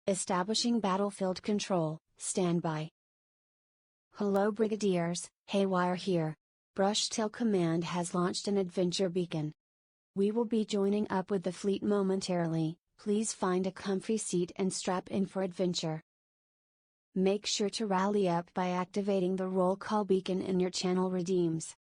Establishing battlefield control, standby. Hello Brigadiers, Haywire here. Brushtail Command has launched an adventure beacon. We will be joining up with the fleet momentarily, please find a comfy seat and strap in for adventure. Make sure to rally up by activating the roll call beacon in your channel redeems.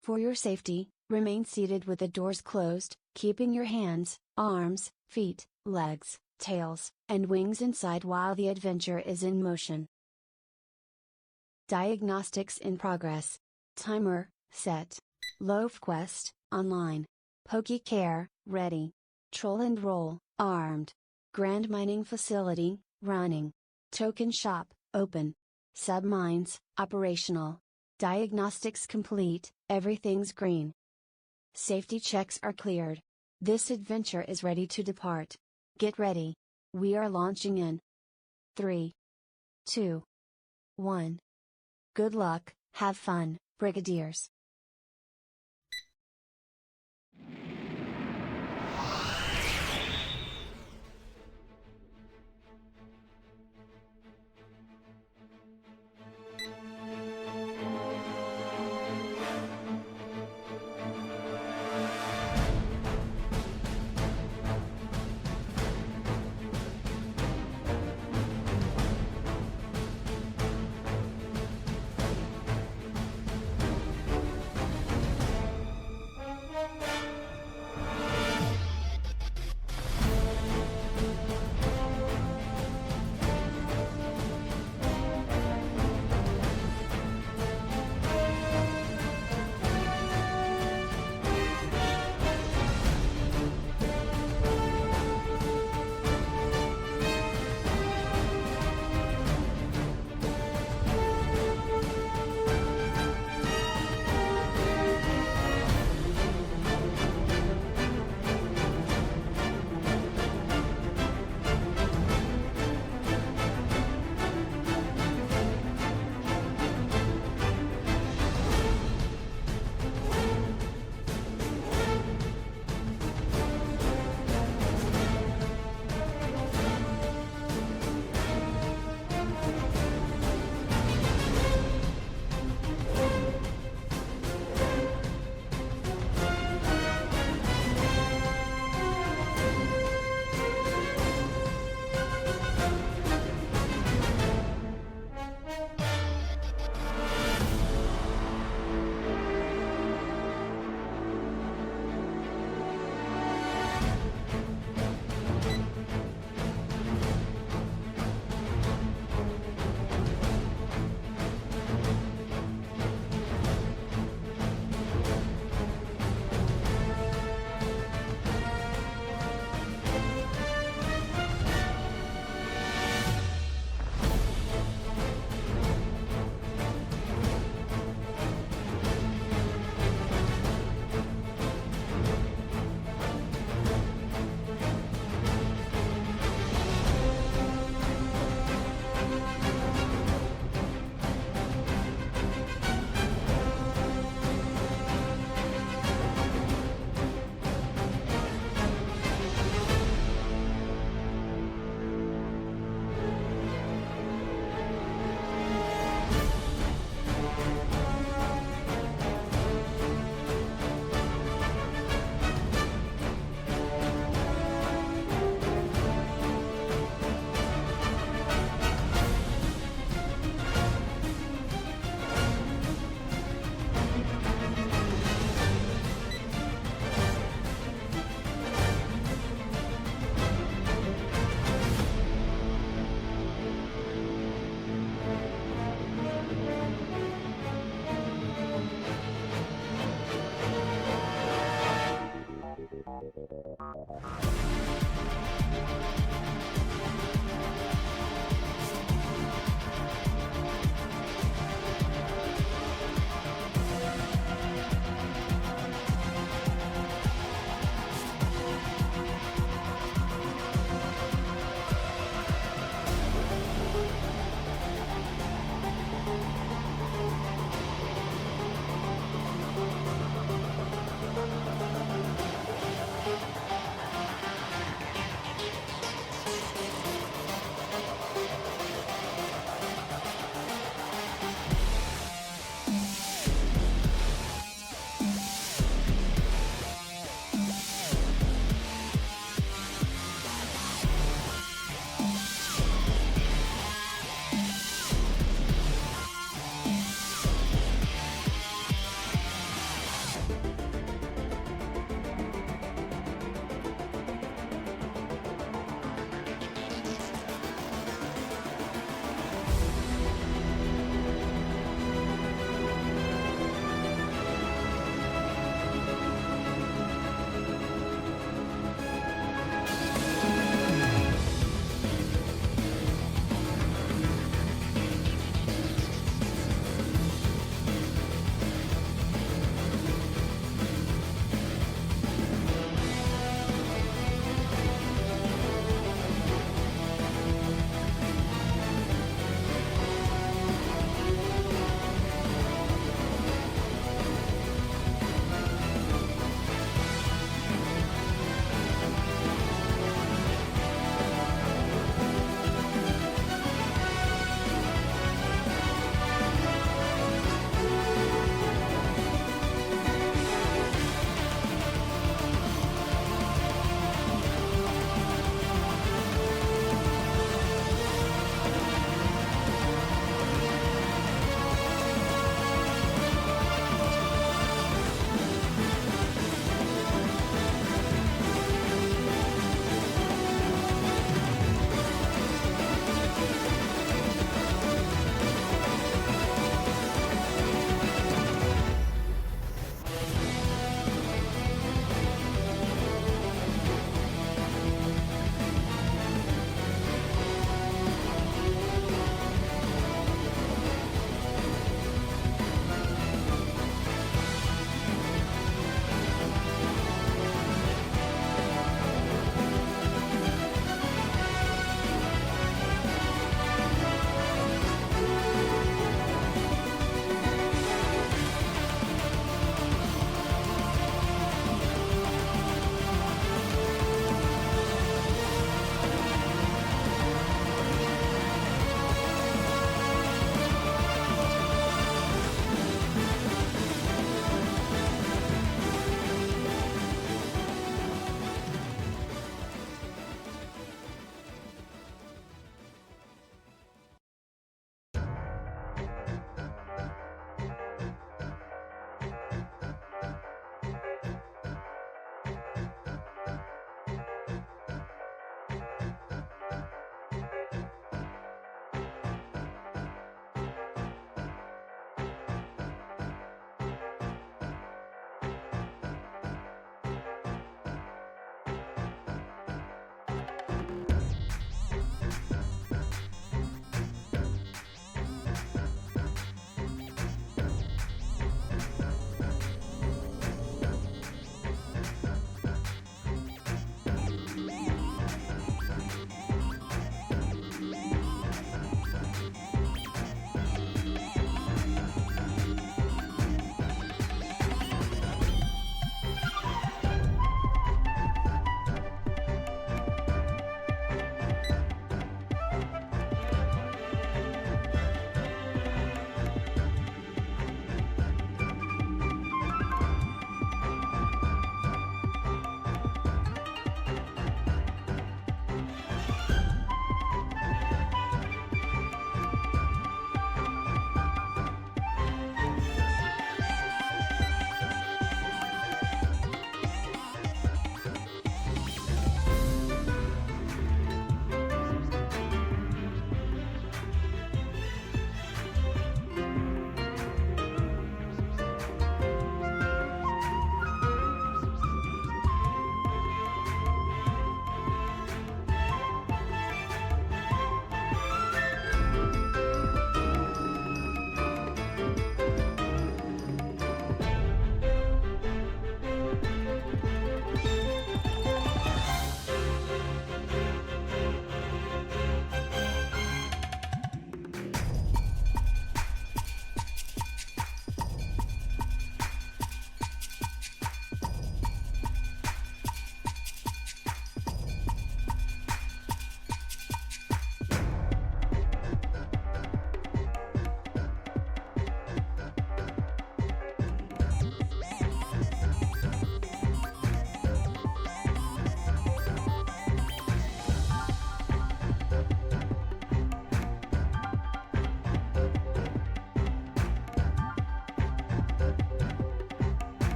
For your safety, remain seated with the doors closed, keeping your hands, arms, feet, legs, tails, and wings inside while the adventure is in motion. Diagnostics in progress. Timer, set. LoveQuest, online. PokeCare, ready. Troll and Roll, armed. Grand Mining Facility, running. Token Shop, open. Submines, operational. Diagnostics complete, everything's green. Safety checks are cleared. This adventure is ready to depart. Get ready. We are launching in 3, 2, 1. Good luck, have fun, Brigadiers.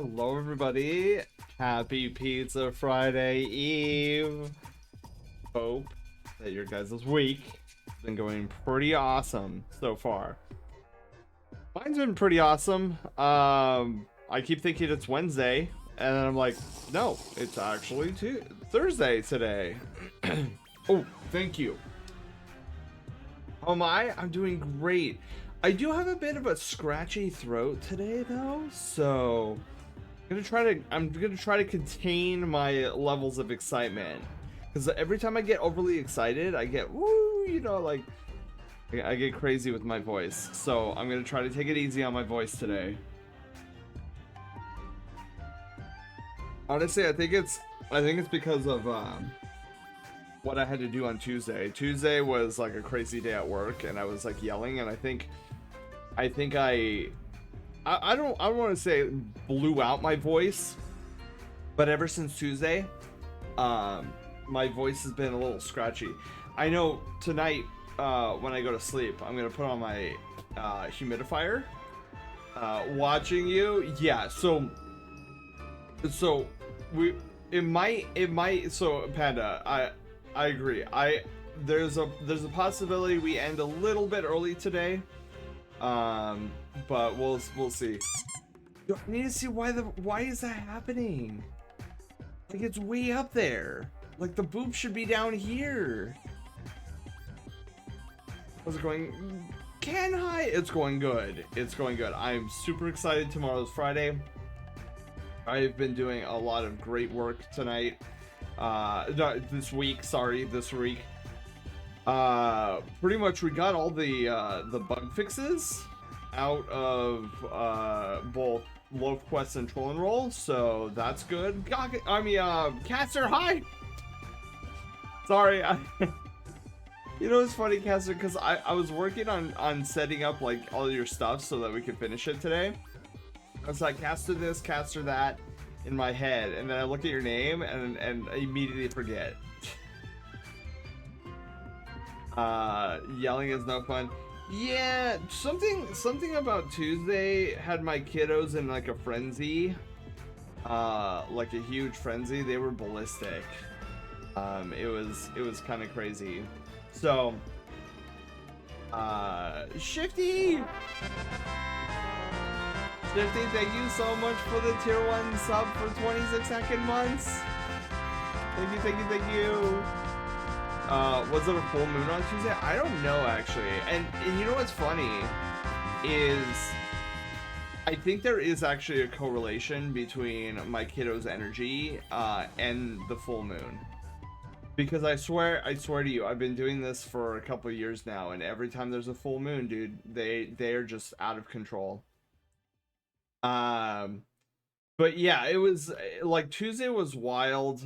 Hello, everybody. Happy Pizza Friday Eve. Hope that your guys' week has been going pretty awesome so far. Mine's been pretty awesome. I keep thinking it's Wednesday, and then I'm like, no, it's actually Thursday today. Oh, thank you. How am I? I'm doing great. I do have a bit of a scratchy throat today, though, so I'm gonna try to contain my levels of excitement, because every time I get overly excited, I get woo, you know, like I get crazy with my voice. So I'm gonna try to take it easy on my voice today. Honestly, I think it's because of what I had to do on Tuesday. Tuesday was like a crazy day at work, and I was like yelling, and I don't want to say blew out my voice, but ever since Tuesday, my voice has been a little scratchy. I know tonight, when I go to sleep, I'm gonna put on my humidifier. Watching you, yeah. So it might. So Panda, I agree. There's a possibility we end a little bit early today. But we'll see. I need to see why is that happening? Like, it's way up there. Like, the boob should be down here. How's it going? Can I? It's going good. It's going good. I'm super excited. Tomorrow's Friday. I've been doing a lot of great work tonight. This week. Pretty much we got all the bug fixes out of both Loaf Quest and Troll and Roll, so that's good. Caster, hi! Sorry, you know, it's funny, Caster, because I was working on setting up like all your stuff so that we could finish it today. I was like, Caster this, Caster that in my head, and then I look at your name and I immediately forget. Yelling is no fun. Yeah, something about Tuesday had my kiddos in like a frenzy. Like a huge frenzy. They were ballistic. It was kind of crazy. So, Shifty, thank you so much for the tier 1 sub for 26 second months. Thank you. Was it a full moon on Tuesday? I don't know, actually. And you know what's funny is I think there is actually a correlation between my kiddo's energy and the full moon. Because I swear to you, I've been doing this for a couple of years now, and every time there's a full moon, dude, they are just out of control. But yeah, it was like Tuesday was wild.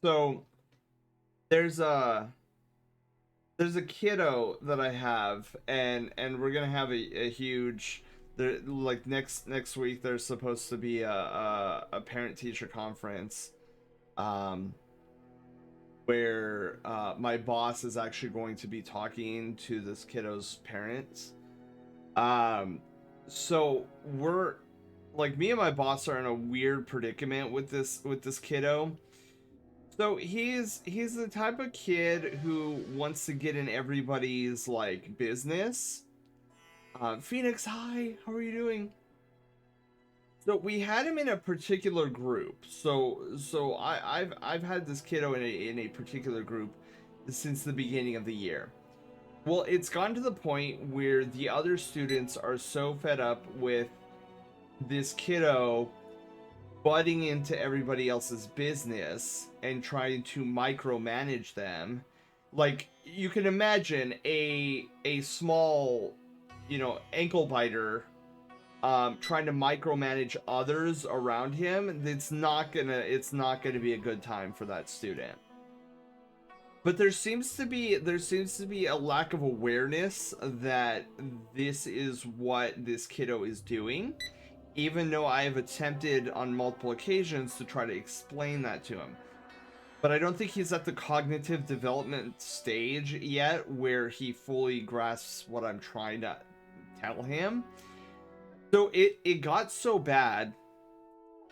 So there's a kiddo that I have, and we're gonna have a huge, like next week there's supposed to be a parent teacher conference, where my boss is actually going to be talking to this kiddo's parents. So we're like, me and my boss are in a weird predicament with this kiddo. So he's the type of kid who wants to get in everybody's like business. Phoenix, hi, how are you doing? So we had him in a particular group. So I've had this kiddo in a particular group since the beginning of the year. Well, it's gone to the point where the other students are so fed up with this kiddo butting into everybody else's business and trying to micromanage them. Like, you can imagine a small, you know, ankle biter trying to micromanage others around him. It's not gonna be a good time for that student. But there seems to be a lack of awareness that this is what this kiddo is doing, even though I have attempted on multiple occasions to try to explain that to him. But I don't think he's at the cognitive development stage yet where he fully grasps what I'm trying to tell him. So it got so bad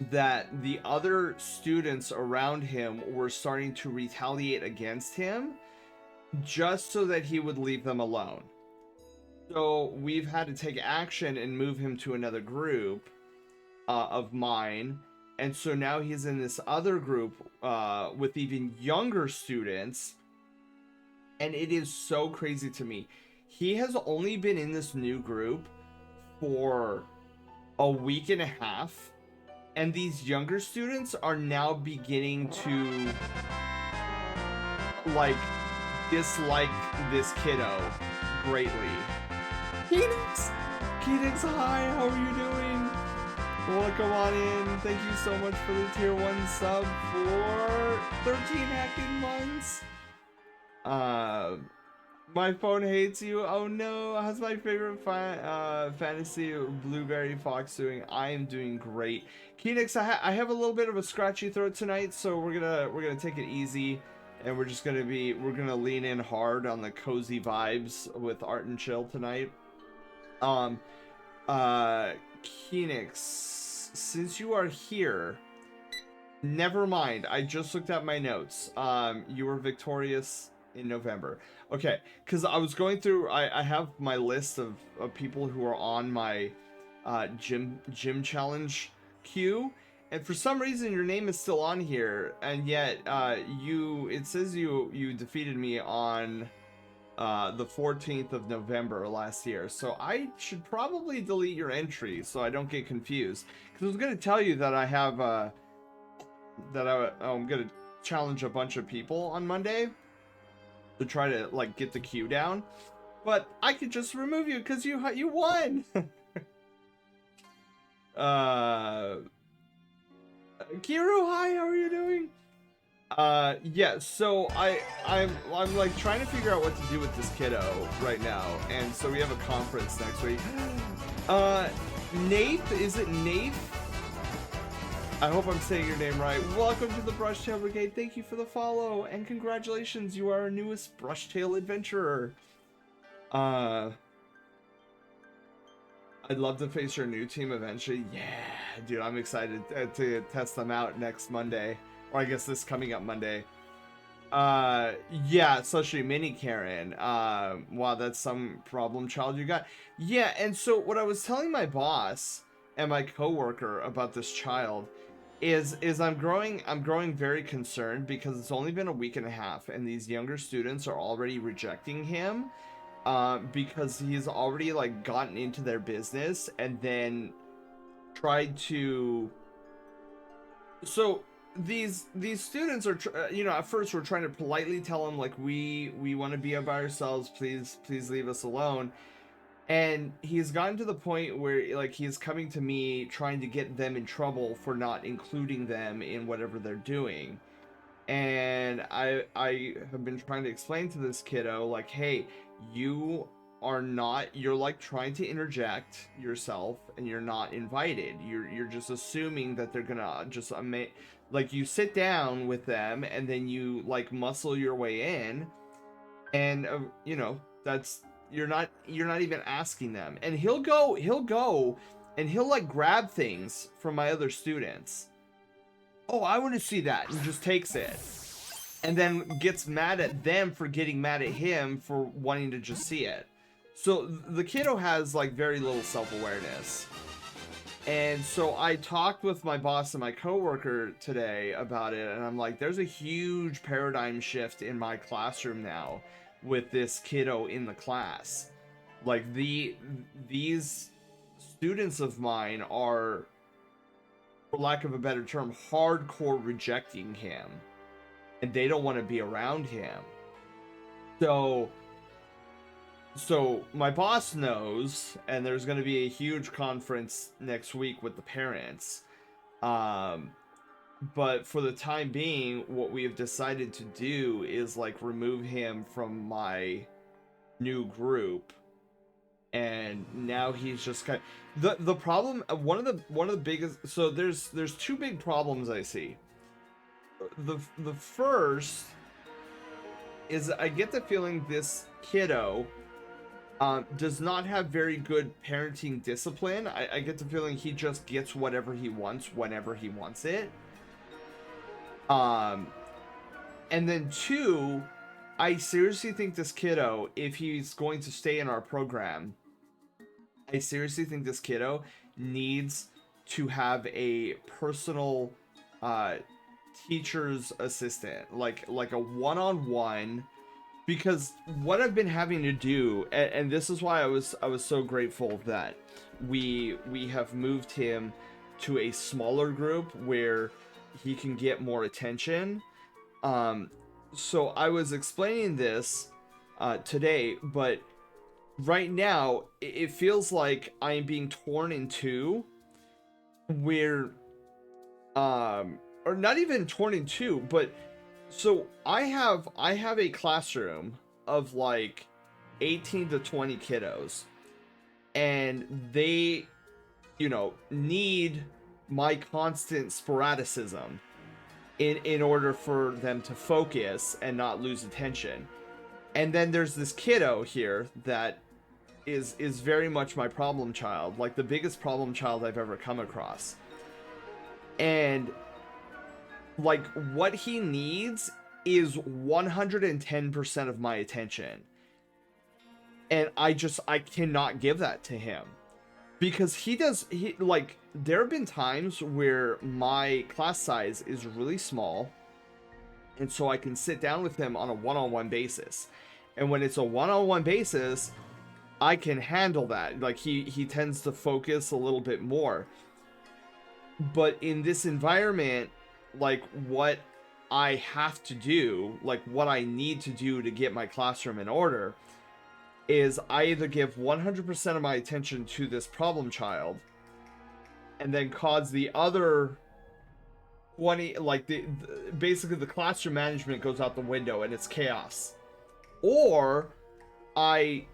that the other students around him were starting to retaliate against him just so that he would leave them alone. So we've had to take action and move him to another group of mine. And so now he's in this other group with even younger students. And it is so crazy to me. He has only been in this new group for a week and a half. And these younger students are now beginning to like dislike this kiddo greatly. Phoenix! Phoenix, hi, how are you doing? Welcome on in. Thank you so much for the tier 1 sub for 13 heckin' months. My phone hates you. Oh no, how's my favorite fantasy Blueberry Fox doing? I am doing great. Phoenix, I have a little bit of a scratchy throat tonight, so we're gonna take it easy. And we're gonna lean in hard on the cozy vibes with Art and Chill tonight. Phoenix, since you are here, never mind. I just looked at my notes. You were victorious in November. Okay, because I was going through. I have my list of people who are on my gym challenge queue. And for some reason, your name is still on here, and yet it says you defeated me on the 14th of November last year. So I should probably delete your entry so I don't get confused. Because I was going to tell you that I have I'm going to challenge a bunch of people on Monday to try to like get the queue down, but I could just remove you because you won. Kiru, hi, how are you doing? Yeah, so I'm like trying to figure out what to do with this kiddo right now, and so we have a conference next week. Nape, is it Nape? I hope I'm saying your name right. Welcome to the Brushtail Brigade. Thank you for the follow, and congratulations, you are our newest Brushtail adventurer. I'd love to face your new team eventually. Yeah, dude, I'm excited to test them out next Monday. Or I guess this coming up Monday. Yeah, especially Mini Karen. Wow, that's some problem child you got. Yeah, and so what I was telling my boss and my coworker about this child is I'm growing very concerned because it's only been a week and a half and these younger students are already rejecting him because he's already like gotten into their business and then tried to. So these students are at first we're trying to politely tell them like we want to be by ourselves, please leave us alone. And he's gotten to the point where like he's coming to me trying to get them in trouble for not including them in whatever they're doing. And I have been trying to explain to this kiddo like, hey, you're like trying to interject yourself and you're not invited. You're just assuming that they're gonna just like you sit down with them and then you like muscle your way in, and that's you're not even asking them. And he'll go and he'll like grab things from my other students. Oh, I want to see that, and just takes it. And then gets mad at them for getting mad at him for wanting to just see it. So the kiddo has like very little self-awareness. And so I talked with my boss and my coworker today about it, and I'm like, there's a huge paradigm shift in my classroom now with this kiddo in the class. Like these students of mine are, for lack of a better term, hardcore rejecting him, and they don't want to be around him. So my boss knows, and there's going to be a huge conference next week with the parents. But for the time being, what we have decided to do is like remove him from my new group. And now he's just kind of, the problem, one of the biggest, so there's two big problems I see. The first is I get the feeling this kiddo does not have very good parenting discipline. I get the feeling he just gets whatever he wants whenever he wants it. Um, and then two, I seriously think this kiddo, if he's going to stay in our program, I seriously think this kiddo needs to have a personal uh, teacher's assistant, like a one-on-one, because what I've been having to do, and this is why I was so grateful that we have moved him to a smaller group where he can get more attention. So I was explaining this today, but right now it feels like I'm being torn in two, where or not even torn in two, but so I have a classroom of like 18 to 20 kiddos, and they, need my constant sporadicism in order for them to focus and not lose attention. And then there's this kiddo here that is very much my problem child, like the biggest problem child I've ever come across. And like what he needs is 110% of my attention. And I cannot give that to him, because there have been times where my class size is really small, and so I can sit down with him on a one-on-one basis. And when it's a one-on-one basis, I can handle that. Like he tends to focus a little bit more. But in this environment, like what I have to do, like what I need to do to get my classroom in order, is I either give 100% of my attention to this problem child and then cause the other 20, like basically the classroom management goes out the window and it's chaos. Or I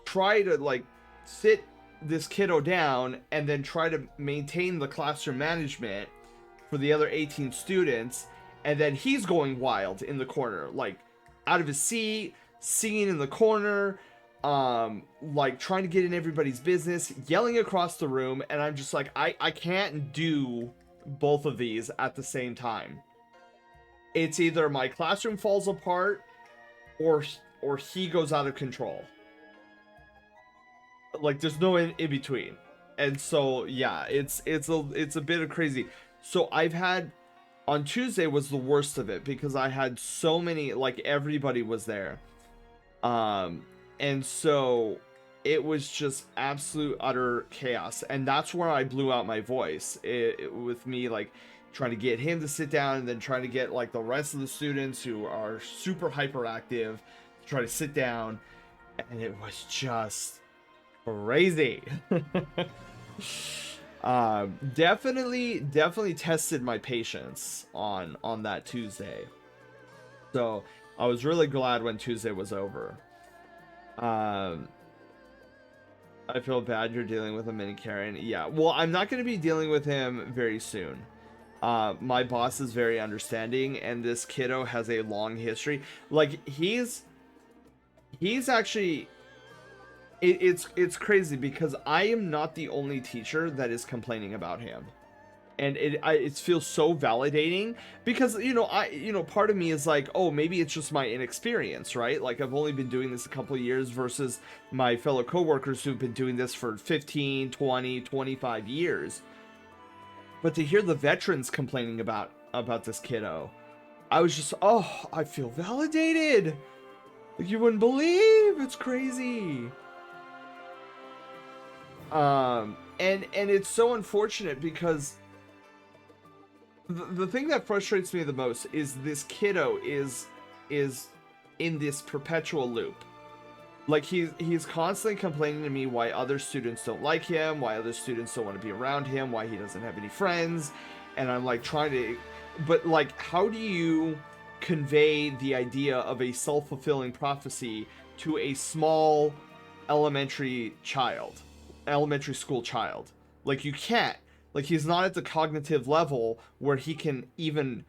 try to like sit this kiddo down and then try to maintain the classroom management for the other 18 students, and then he's going wild in the corner, like out of his seat, singing in the corner, like trying to get in everybody's business, yelling across the room. And I'm just like, I can't do both of these at the same time. It's either my classroom falls apart or he goes out of control. Like there's no in between. And so yeah, it's a bit of crazy. So I've had, on Tuesday was the worst of it, because I had so many, like everybody was there. And so it was just absolute utter chaos. And that's where I blew out my voice, with me like trying to get him to sit down, and then trying to get like the rest of the students who are super hyperactive to try to sit down. And it was just crazy. Definitely tested my patience on that Tuesday. So I was really glad when Tuesday was over. I feel bad you're dealing with a mini Karen. Yeah, well, I'm not going to be dealing with him very soon. My boss is very understanding, and this kiddo has a long history. Like he's actually, it's crazy, because I am not the only teacher that is complaining about him. And it feels so validating, because part of me is like, oh, maybe it's just my inexperience, right? Like I've only been doing this a couple of years versus my fellow coworkers who've been doing this for 15, 20, 25 years. But to hear the veterans complaining about this kiddo, I was just, oh, I feel validated. Like you wouldn't believe, it's crazy. And it's so unfortunate, because the thing that frustrates me the most is this kiddo is in this perpetual loop. Like he's constantly complaining to me why other students don't like him, why other students don't want to be around him, why he doesn't have any friends. And I'm like trying to, but like, how do you convey the idea of a self-fulfilling prophecy to a small elementary school child? Like you can't. Like he's not at the cognitive level where he can even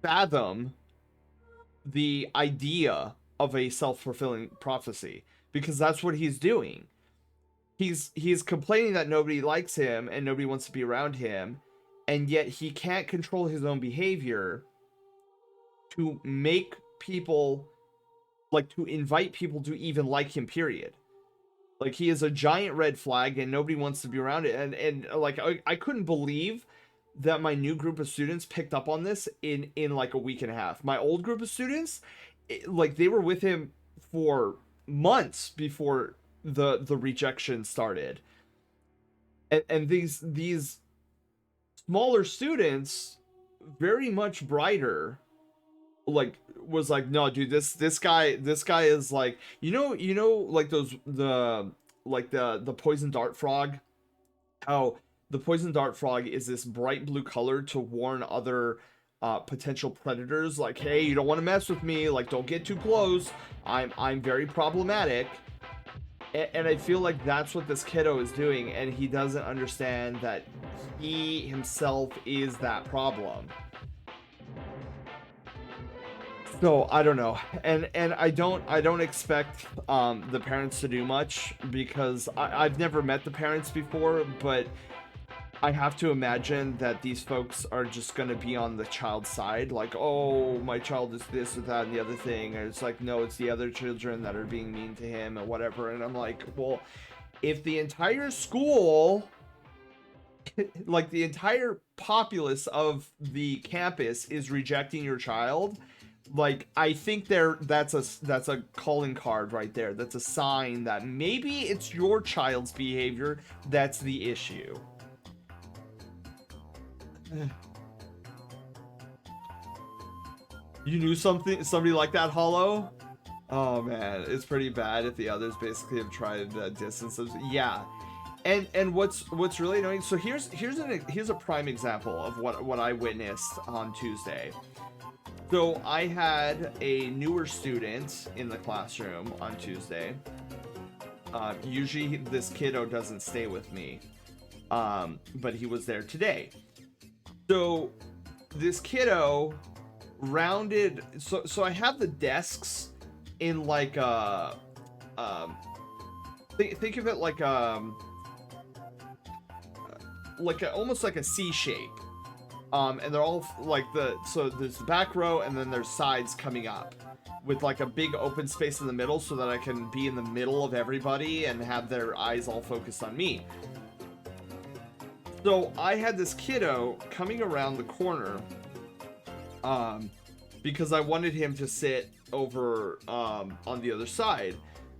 fathom the idea of a self-fulfilling prophecy, because that's what he's doing. He's complaining that nobody likes him and nobody wants to be around him, and yet he can't control his own behavior to make people, like, to invite people to even like him, period. Like, he is a giant red flag and nobody wants to be around it. And like, I couldn't believe that my new group of students picked up on this in like a week and a half. My old group of students, like, they were with him for months before the rejection started. And these smaller students, very much brighter, like, was like, no, dude, this guy is like, like those, the poison dart frog, how the poison dart frog is this bright blue color to warn other potential predators, like, hey, you don't want to mess with me, like, don't get too close, I'm very problematic. And I feel like that's what this kiddo is doing, and he doesn't understand that he himself is that problem. So I don't know, and I don't expect the parents to do much, because I've never met the parents before, but I have to imagine that these folks are just gonna be on the child's side, like, oh, my child is this or that and the other thing, and it's like, no, it's the other children that are being mean to him and whatever. And I'm like, well, if the entire school, like the entire populace of the campus is rejecting your child, like, I think that's a calling card right there. That's a sign that maybe it's your child's behavior that's the issue. You knew somebody like that, Hollow? Oh man, it's pretty bad if the others basically have tried distance them. Yeah. And what's really annoying, so here's a prime example of what I witnessed on Tuesday. So I had a newer student in the classroom on Tuesday. Usually this kiddo doesn't stay with me, but he was there today. So this kiddo rounded, so I have the desks in like a think of it like almost like a C shape, and they're all like so there's the back row and then there's sides coming up with like a big open space in the middle, so that I can be in the middle of everybody and have their eyes all focused on me. So I had this kiddo coming around the corner, because I wanted him to sit over on the other side.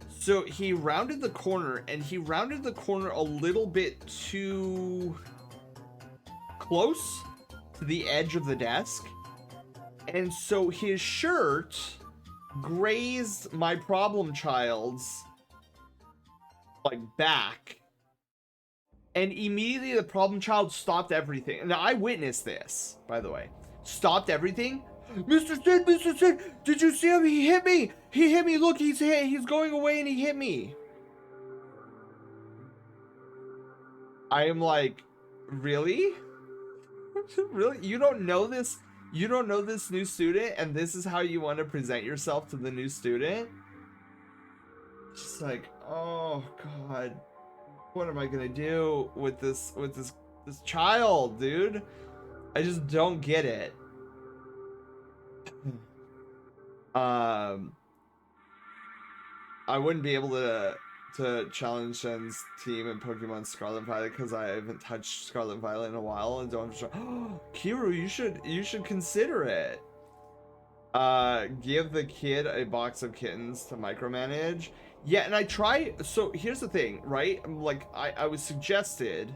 So he rounded the corner, and he rounded the corner a little bit too close to the edge of the desk. And so his shirt grazed my problem child's like back. And immediately the problem child stopped everything. Now I witnessed this, by the way. Stopped everything. Mr. Sid, did you see him? He hit me. He hit me. Look, he's going away and he hit me. I am like, really? Really? You don't know this? You don't know this new student, and this is how you want to present yourself to the new student? Just like, oh god. What am I gonna do with this child, dude? I just don't get it. I wouldn't be able to challenge Shen's team in Pokemon Scarlet Violet because I haven't touched Scarlet Violet in a while and don't have Kiru, you should consider it. Give the kid a box of kittens to micromanage. Yeah, and I try. So here's the thing, right? Like I was suggested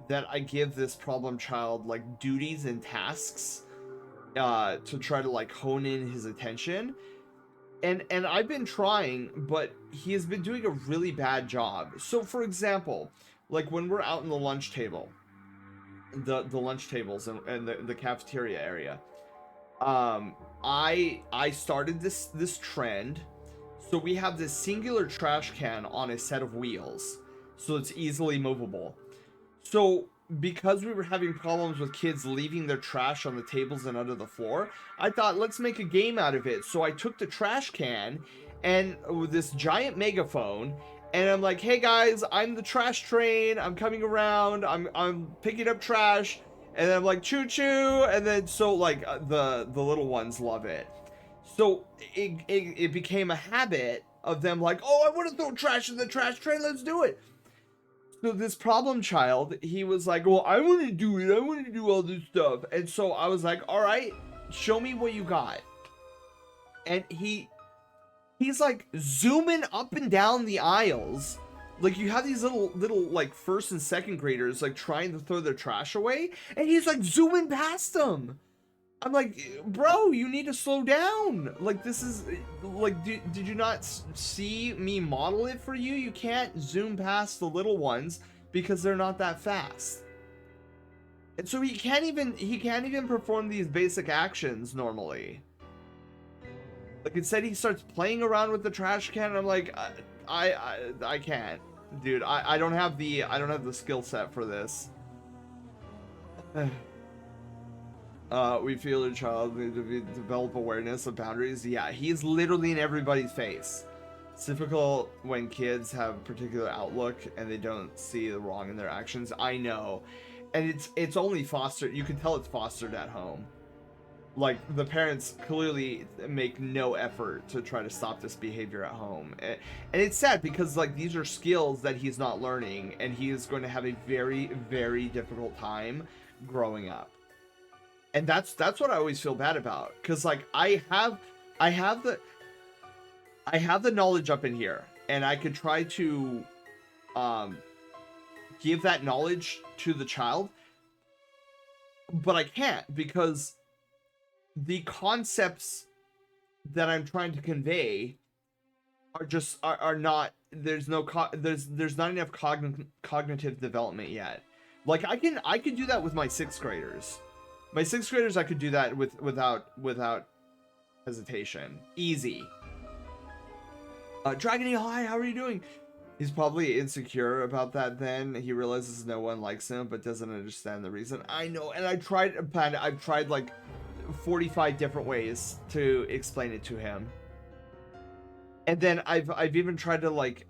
that I give this problem child like duties and tasks to try to like hone in his attention. And I've been trying, but he has been doing a really bad job. So for example, like when we're out in the lunch table, the lunch tables and the cafeteria area, I started this trend. So we have this singular trash can on a set of wheels, so it's easily movable. So because we were having problems with kids leaving their trash on the tables and under the floor, I thought, let's make a game out of it. So I took the trash can and with this giant megaphone, and I'm like, hey guys, I'm the trash train, I'm coming around, I'm picking up trash, and then I'm like, choo choo, and then so like the little ones love it. So it became a habit of them like, oh, I want to throw trash in the trash train, let's do it. So this problem child, he was like, well, I want to do it, I want to do all this stuff. And so I was like, all right, show me what you got. And he's like zooming up and down the aisles. Like, you have these little like first and second graders like trying to throw their trash away, and he's like zooming past them. I'm like, bro, you need to slow down. Like, this is like, did you not see me model it for you? You can't zoom past the little ones because they're not that fast. And so he can't even perform these basic actions normally. Like, instead he starts playing around with the trash can, and I'm like, I can't, dude. I don't have the skill set for this. We feel your child need to develop awareness of boundaries. Yeah, he's literally in everybody's face. It's difficult when kids have a particular outlook and they don't see the wrong in their actions. I know, and it's only fostered. You can tell it's fostered at home. Like, the parents clearly make no effort to try to stop this behavior at home, and it's sad because like these are skills that he's not learning, and he is going to have a very, very difficult time growing up. And that's what I always feel bad about, because like I have the knowledge up in here, and I could try to give that knowledge to the child, but I can't, because the concepts that I'm trying to convey are just are not, there's not enough cognitive development yet. Like, I could do that with my 6th graders. My 6th graders, I could do that without hesitation. Easy. Dragony, hi, how are you doing? He's probably insecure about that then. He realizes no one likes him, but doesn't understand the reason. I know, and I've tried like 45 different ways to explain it to him. And then I've even tried to like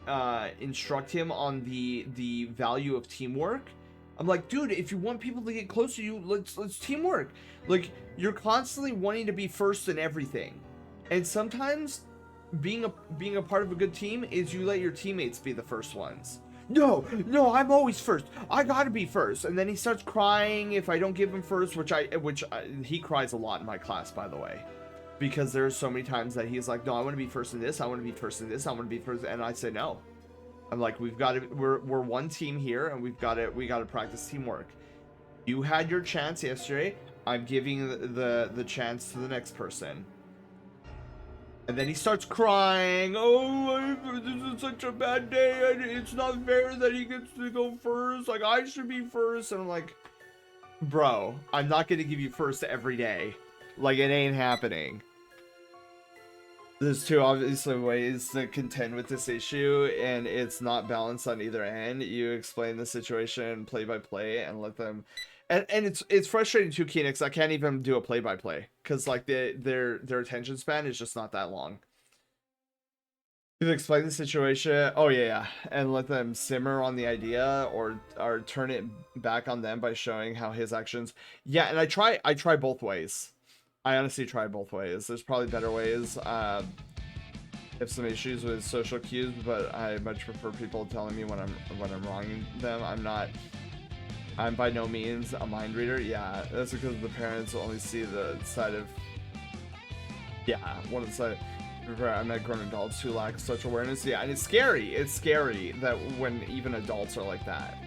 instruct him on the value of teamwork. I'm like, dude, if you want people to get close to you, let's teamwork. Like, you're constantly wanting to be first in everything, and sometimes being a part of a good team is you let your teammates be the first ones. No, I'm always first. I gotta be first. And then he starts crying if I don't give him first, which he cries a lot in my class, by the way, because there's so many times that he's like, no, I want to be first in this, I want to be first in this, I want to be first, and I say no. I'm like, we've got to, we're one team here, and we got to practice teamwork. You had your chance yesterday. I'm giving the chance to the next person. And then he starts crying. Oh, this is such a bad day. It's not fair that he gets to go first. Like, I should be first. And I'm like, bro, I'm not going to give you first every day. Like, it ain't happening. There's two obviously ways to contend with this issue, and it's not balanced on either end. You explain the situation play by play and let them, and it's frustrating too, Keenix. I can't even do a play by play because like their attention span is just not that long. You explain the situation, oh yeah, and let them simmer on the idea, or turn it back on them by showing how his actions. Yeah, and I try both ways. I honestly try both ways. There's probably better ways. I have some issues with social cues, but I much prefer people telling me when I'm wronging them. I'm by no means a mind reader. Yeah, that's because the parents only see the side of, yeah, one side. I met grown adults who lack such awareness. Yeah, and it's scary. It's scary that when even adults are like that.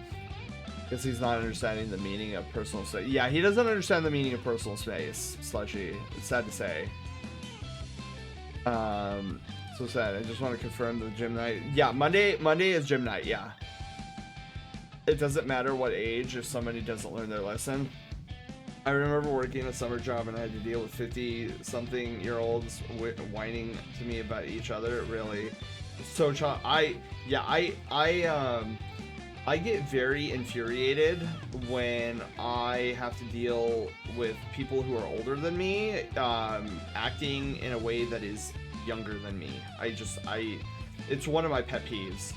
Because he's not understanding the meaning of personal space. Yeah, he doesn't understand the meaning of personal space, Slushy. It's sad to say. So sad. I just want to confirm the gym night. Yeah, Monday is gym night, yeah. It doesn't matter what age if somebody doesn't learn their lesson. I remember working a summer job and I had to deal with 50-something-year-olds whining to me about each other. Really. So, I get very infuriated when I have to deal with people who are older than me, acting in a way that is younger than me. It's one of my pet peeves.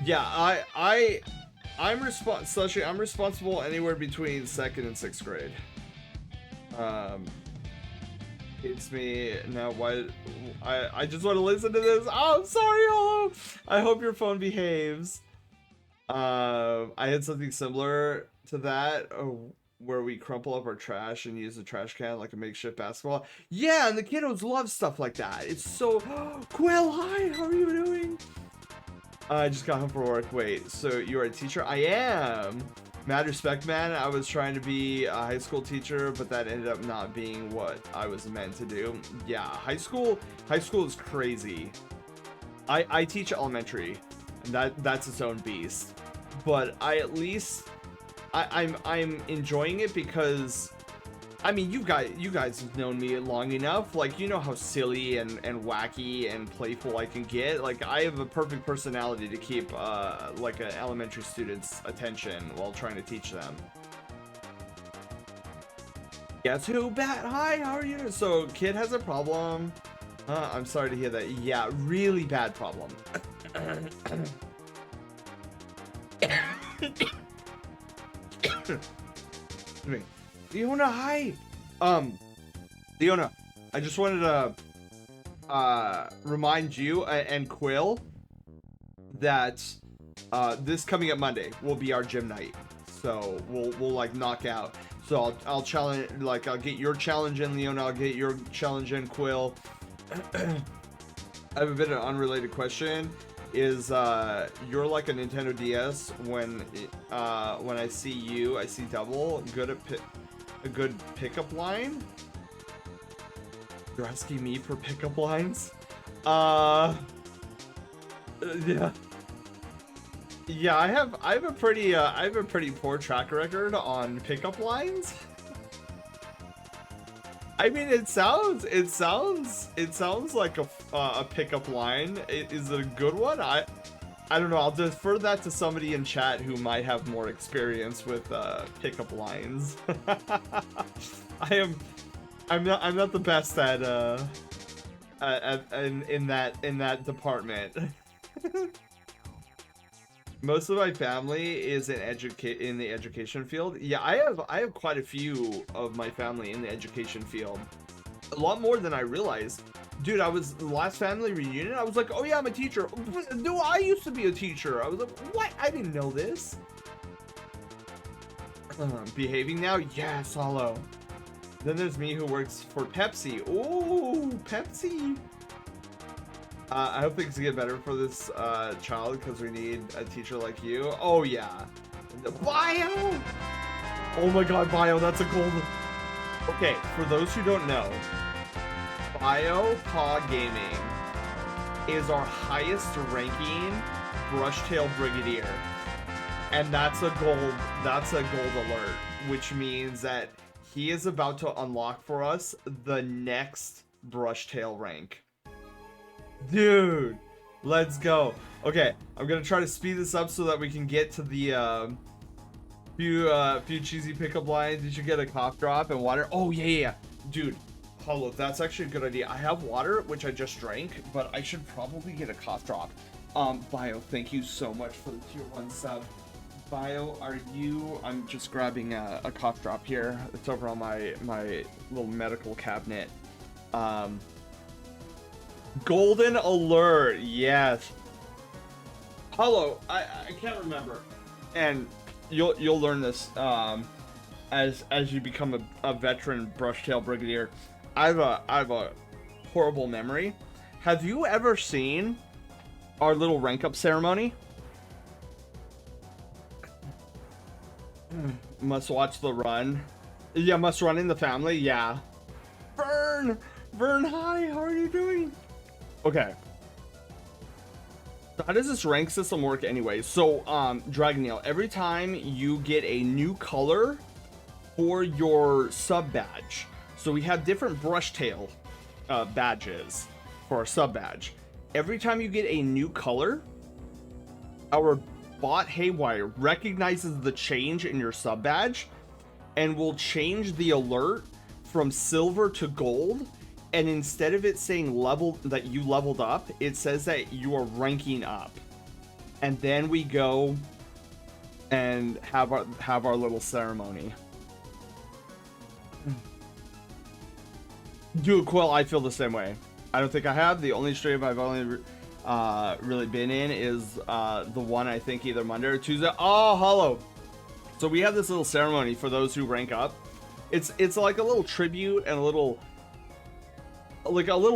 Yeah, I'm responsible anywhere between 2nd and 6th grade. It's me now. Why? I just want to listen to this. Oh, I'm sorry, Holo. I hope your phone behaves. I had something similar to that, where we crumple up our trash and use the trash can like a makeshift basketball. Yeah, and the kiddos love stuff like that. It's so. Quill, hi. How are you doing? I just got home from work. Wait, so you're a teacher? I am. Mad respect, man. I was trying to be a high school teacher, but that ended up not being what I was meant to do. Yeah, high school is crazy. I teach elementary, and that's its own beast. But I'm enjoying it because, I mean, you guys have known me long enough. Like, you know how silly and wacky and playful I can get. Like, I have a perfect personality to keep like an elementary student's attention while trying to teach them. Guess who? Bat. Hi, how are you? So, kid has a problem. I'm sorry to hear that. Yeah, really bad problem. Leona, hi. Leona, I just wanted to remind you and Quill that this coming up Monday will be our gym night. So we'll like knock out. So I'll challenge, like, I'll get your challenge in, Leona. I'll get your challenge in, Quill. I have a bit of an unrelated question. Is you're like a Nintendo DS when I see you, I see double. Good at a good pickup line? You're asking me for pickup lines? Yeah. Yeah, I have a pretty poor track record on pickup lines. I mean, it sounds like a pickup line. Is it a good one? I don't know. I'll defer that to somebody in chat who might have more experience with pickup lines. I'm not the best at in that department. Most of my family is in the education field. Yeah, I have quite a few of my family in the education field. A lot more than I realized. Dude, I was the last family reunion. I was like, oh yeah, I'm a teacher. No, I used to be a teacher. I was like, what? I didn't know this. Behaving now? Yes, Hollow. Then there's me who works for Pepsi. Ooh, Pepsi. I hope things get better for this child because we need a teacher like you. Oh yeah. Bio! Oh my god, Bio, that's a gold. Okay, for those who don't know, Bio Paw Gaming is our highest ranking Brushtail Brigadier. And that's a gold alert, which means that he is about to unlock for us the next Brushtail rank. Dude, let's go. Okay, I'm gonna try to speed this up so that we can get to the few cheesy pickup lines. Did you get a cough drop and water? Oh yeah. Dude, Hollow, that's actually a good idea. I have water, which I just drank, but I should probably get a cough drop. Bio, thank you so much for the tier 1 sub. Bio, are you? I'm just grabbing a cough drop here. It's over on my little medical cabinet. Golden alert, yes. Hollow, I can't remember, and you'll learn this as you become a veteran Brushtail Brigadier. I have a horrible memory. Have you ever seen our little rank up ceremony? Must watch the run. Yeah, must run in the family. Yeah. Vern, hi. How are you doing? Okay. So how does this rank system work anyway? So, Dragoneel, every time you get a new color for your sub badge, so we have different Brushtail badges for our sub badge. Every time you get a new color, our bot Haywire recognizes the change in your sub badge and we'll change the alert from silver to gold, and instead of it saying level that you leveled up, it says that you are ranking up. And then we go and have our little ceremony. Dude, Quill, I feel the same way. I don't think I have. The only stream I've only really been in is the one, I think, either Monday or Tuesday. Oh, hello. So we have this little ceremony for those who rank up. It's like a little tribute and a little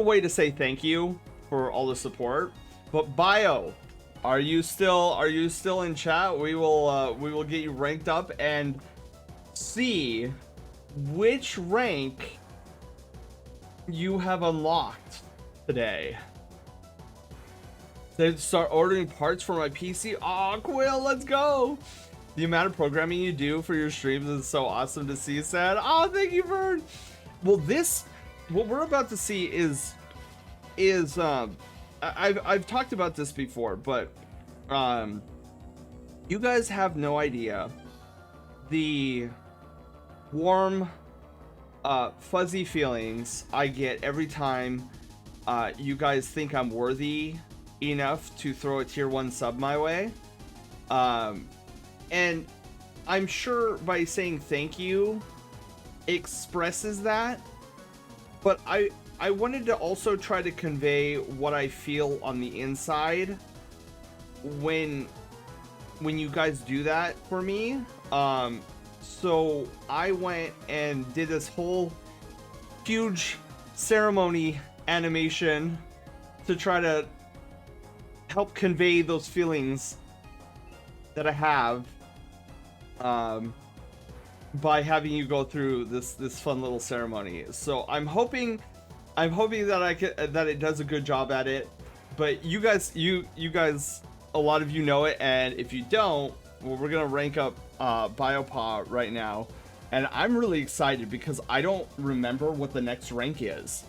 way to say thank you for all the support. But Bio, are you still in chat? We will get you ranked up and see which rank you have unlocked today. They start ordering parts for my PC. Oh, Quill, let's go. The amount of programming you do for your streams is so awesome to see, Sad. Oh, thank you, Bird. Well, what we're about to see is I've talked about this before, but you guys have no idea the warm, fuzzy feelings I get every time you guys think I'm worthy enough to throw a tier 1 sub my way. And I'm sure by saying thank you expresses that, but I wanted to also try to convey what I feel on the inside when you guys do that for me. So I went and did this whole huge ceremony animation to try to help convey those feelings that I have, by having you go through this fun little ceremony. So I'm hoping that it does a good job at it. But you guys, a lot of you know it, and if you don't, well, we're gonna rank up Biopaw right now, and I'm really excited because I don't remember what the next rank is.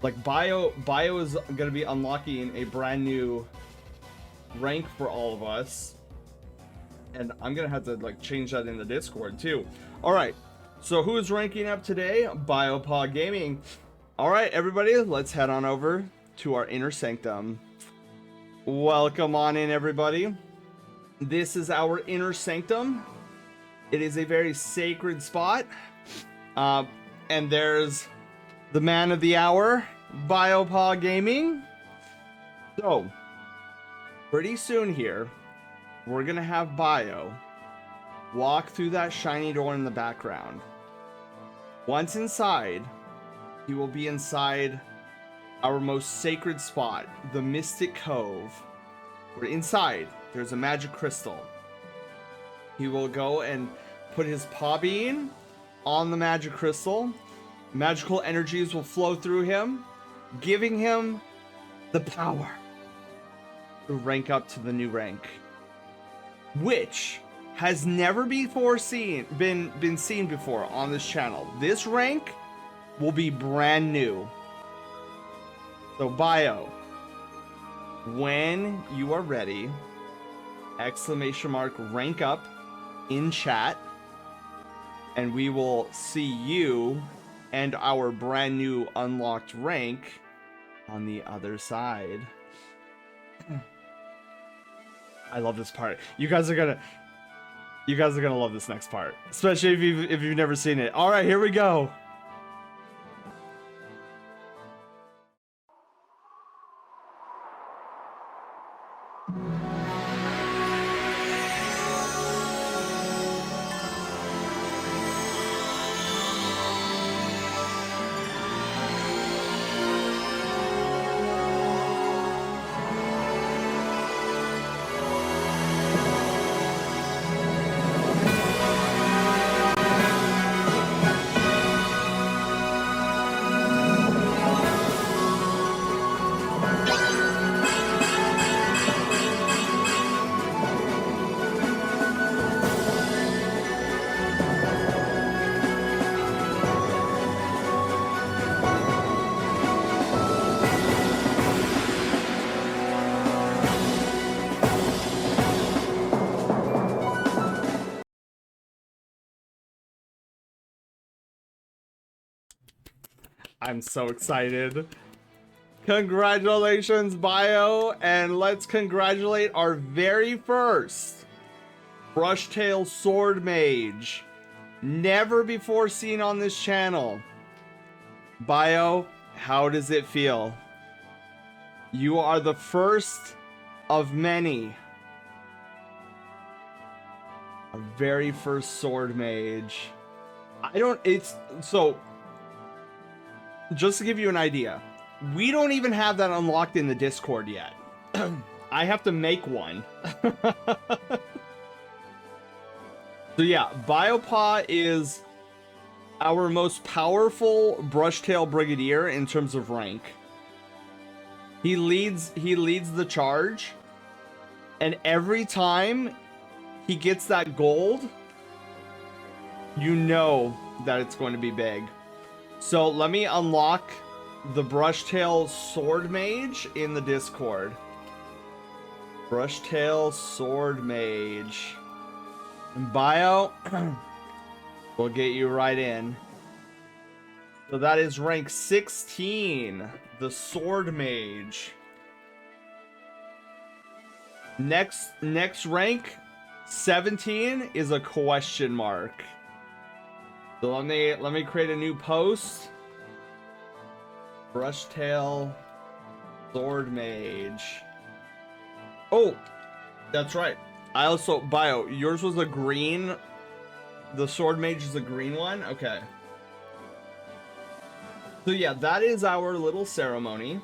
Like Bio is gonna be unlocking a brand new rank for all of us. And I'm gonna have to like change that in the Discord too. All right, so who is ranking up today? Biopaw Gaming. All right, everybody, let's head on over to our inner sanctum. Welcome on in, everybody. This is our inner sanctum. It is a very sacred spot. And there's the man of the hour, Biopaw Gaming. So, pretty soon here, we're gonna have Bio walk through that shiny door in the background. Once inside, he will be inside our most sacred spot, the Mystic Cove. Where inside, there's a magic crystal. He will go and put his paw bean on the magic crystal. Magical energies will flow through him, giving him the power to rank up to the new rank, which has never before been seen before on this channel. This rank will be brand new. So Bio, when you are ready, ! rank up in chat, and we will see you and our brand new unlocked rank on the other side. I love this part. You guys are gonna love this next part, especially if you've never seen it. All right, here we go. I'm so excited. Congratulations, Bio, and let's congratulate our very first Brushtail Sword Mage. Never before seen on this channel. Bio, how does it feel? You are the first of many. Our very first Sword Mage. So, just to give you an idea, we don't even have that unlocked in the Discord yet. I have to make one. So yeah, Biopaw is our most powerful Brushtail Brigadier in terms of rank. He leads the charge, and every time he gets that gold, you know that it's going to be big. So let me unlock the Brushtail Sword Mage in the Discord. Brushtail Sword Mage. And Bio, we'll get you right in. So that is rank 16, the Sword Mage. Next rank, 17, is a question mark. So let me create a new post. Brushtail Sword Mage. Oh, that's right. I also, Bio, yours was a green. The Sword Mage is a green one? Okay. So yeah, that is our little ceremony.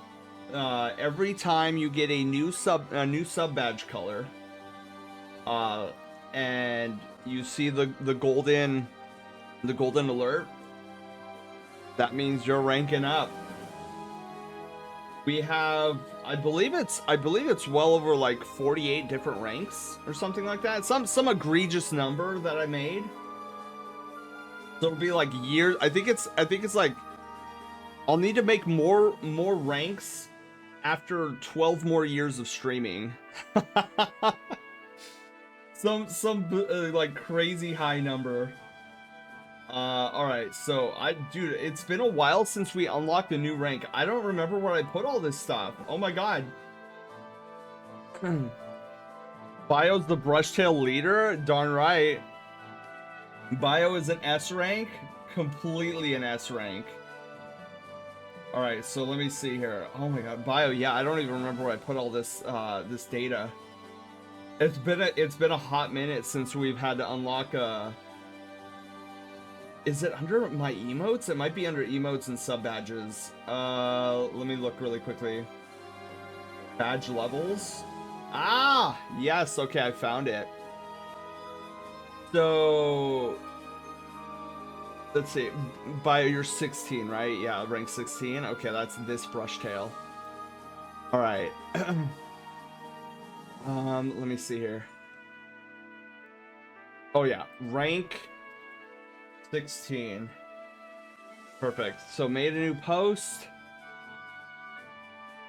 Every time you get a new sub badge color, and you see the golden alert, that means you're ranking up. We have, I believe it's well over like 48 different ranks or something like that. Some egregious number that I made. So it'll be like years. I think it's like I'll need to make more ranks after 12 more years of streaming. some like crazy high number. All right, so dude, it's been a while since we unlocked a new rank. I don't remember where I put all this stuff. Oh my god. Bio's the Brushtail leader? Darn right. Bio is an S rank, completely an S rank. All right, so let me see here. Oh my god, Bio, yeah, I don't even remember where I put all this this data. It's been a hot minute since we've had to unlock a. Is it under my emotes? It might be under emotes and sub badges. Let me look really quickly. Badge levels. Ah, yes. Okay, I found it. So let's see. Bio, you're 16, right? Yeah, rank 16. Okay, that's this Brushtail. All right. Let me see here. Oh yeah, rank 16. Perfect. So made a new post.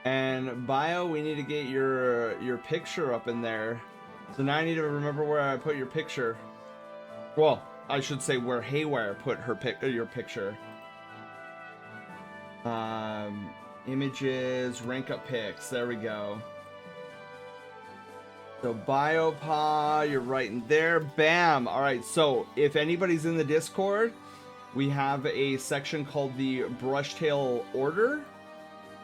And Bio, we need to get your picture up in there. So now I need to remember where I put your picture. Well, I should say where Haywire put your picture. Images, rank up pics. There we go. So Biopaw, you're right in there. Bam. All right. So if anybody's in the Discord, we have a section called the Brushtail Order.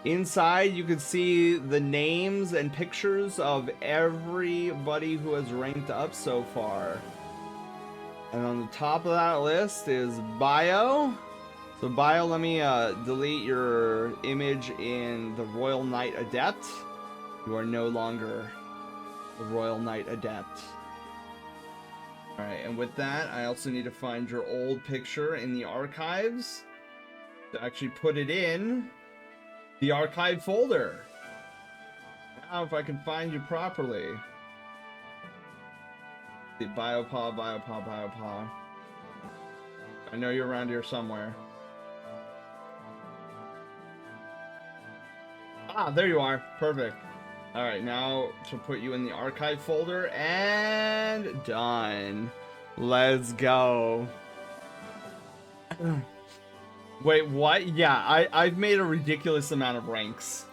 Inside, you can see the names and pictures of everybody who has ranked up so far. And on the top of that list is Bio. So Bio, let me delete your image in the Royal Knight Adept. You are no longer the Royal Knight Adept. Alright, and with that, I also need to find your old picture in the archives to actually put it in the archive folder. Now, if I can find you properly. The Biopaw. I know you're around here somewhere. Ah, there you are. Perfect. Alright, now to put you in the archive folder, and done. Let's go. Wait, what? Yeah, I've made a ridiculous amount of ranks.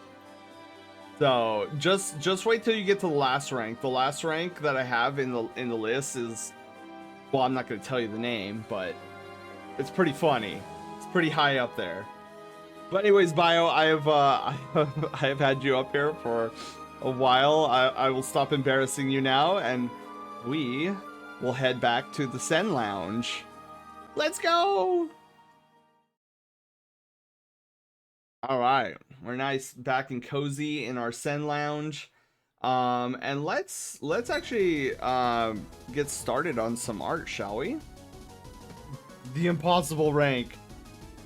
So just wait till you get to the last rank. The last rank that I have in the list is, well, I'm not gonna tell you the name, but it's pretty funny. It's pretty high up there. But anyways, Bio, I have I have had you up here for a while. I will stop embarrassing you now, and we will head back to the Sen Lounge. Let's go! All right, we're nice back and cozy in our Sen Lounge, and let's actually get started on some art, shall we? The impossible rank.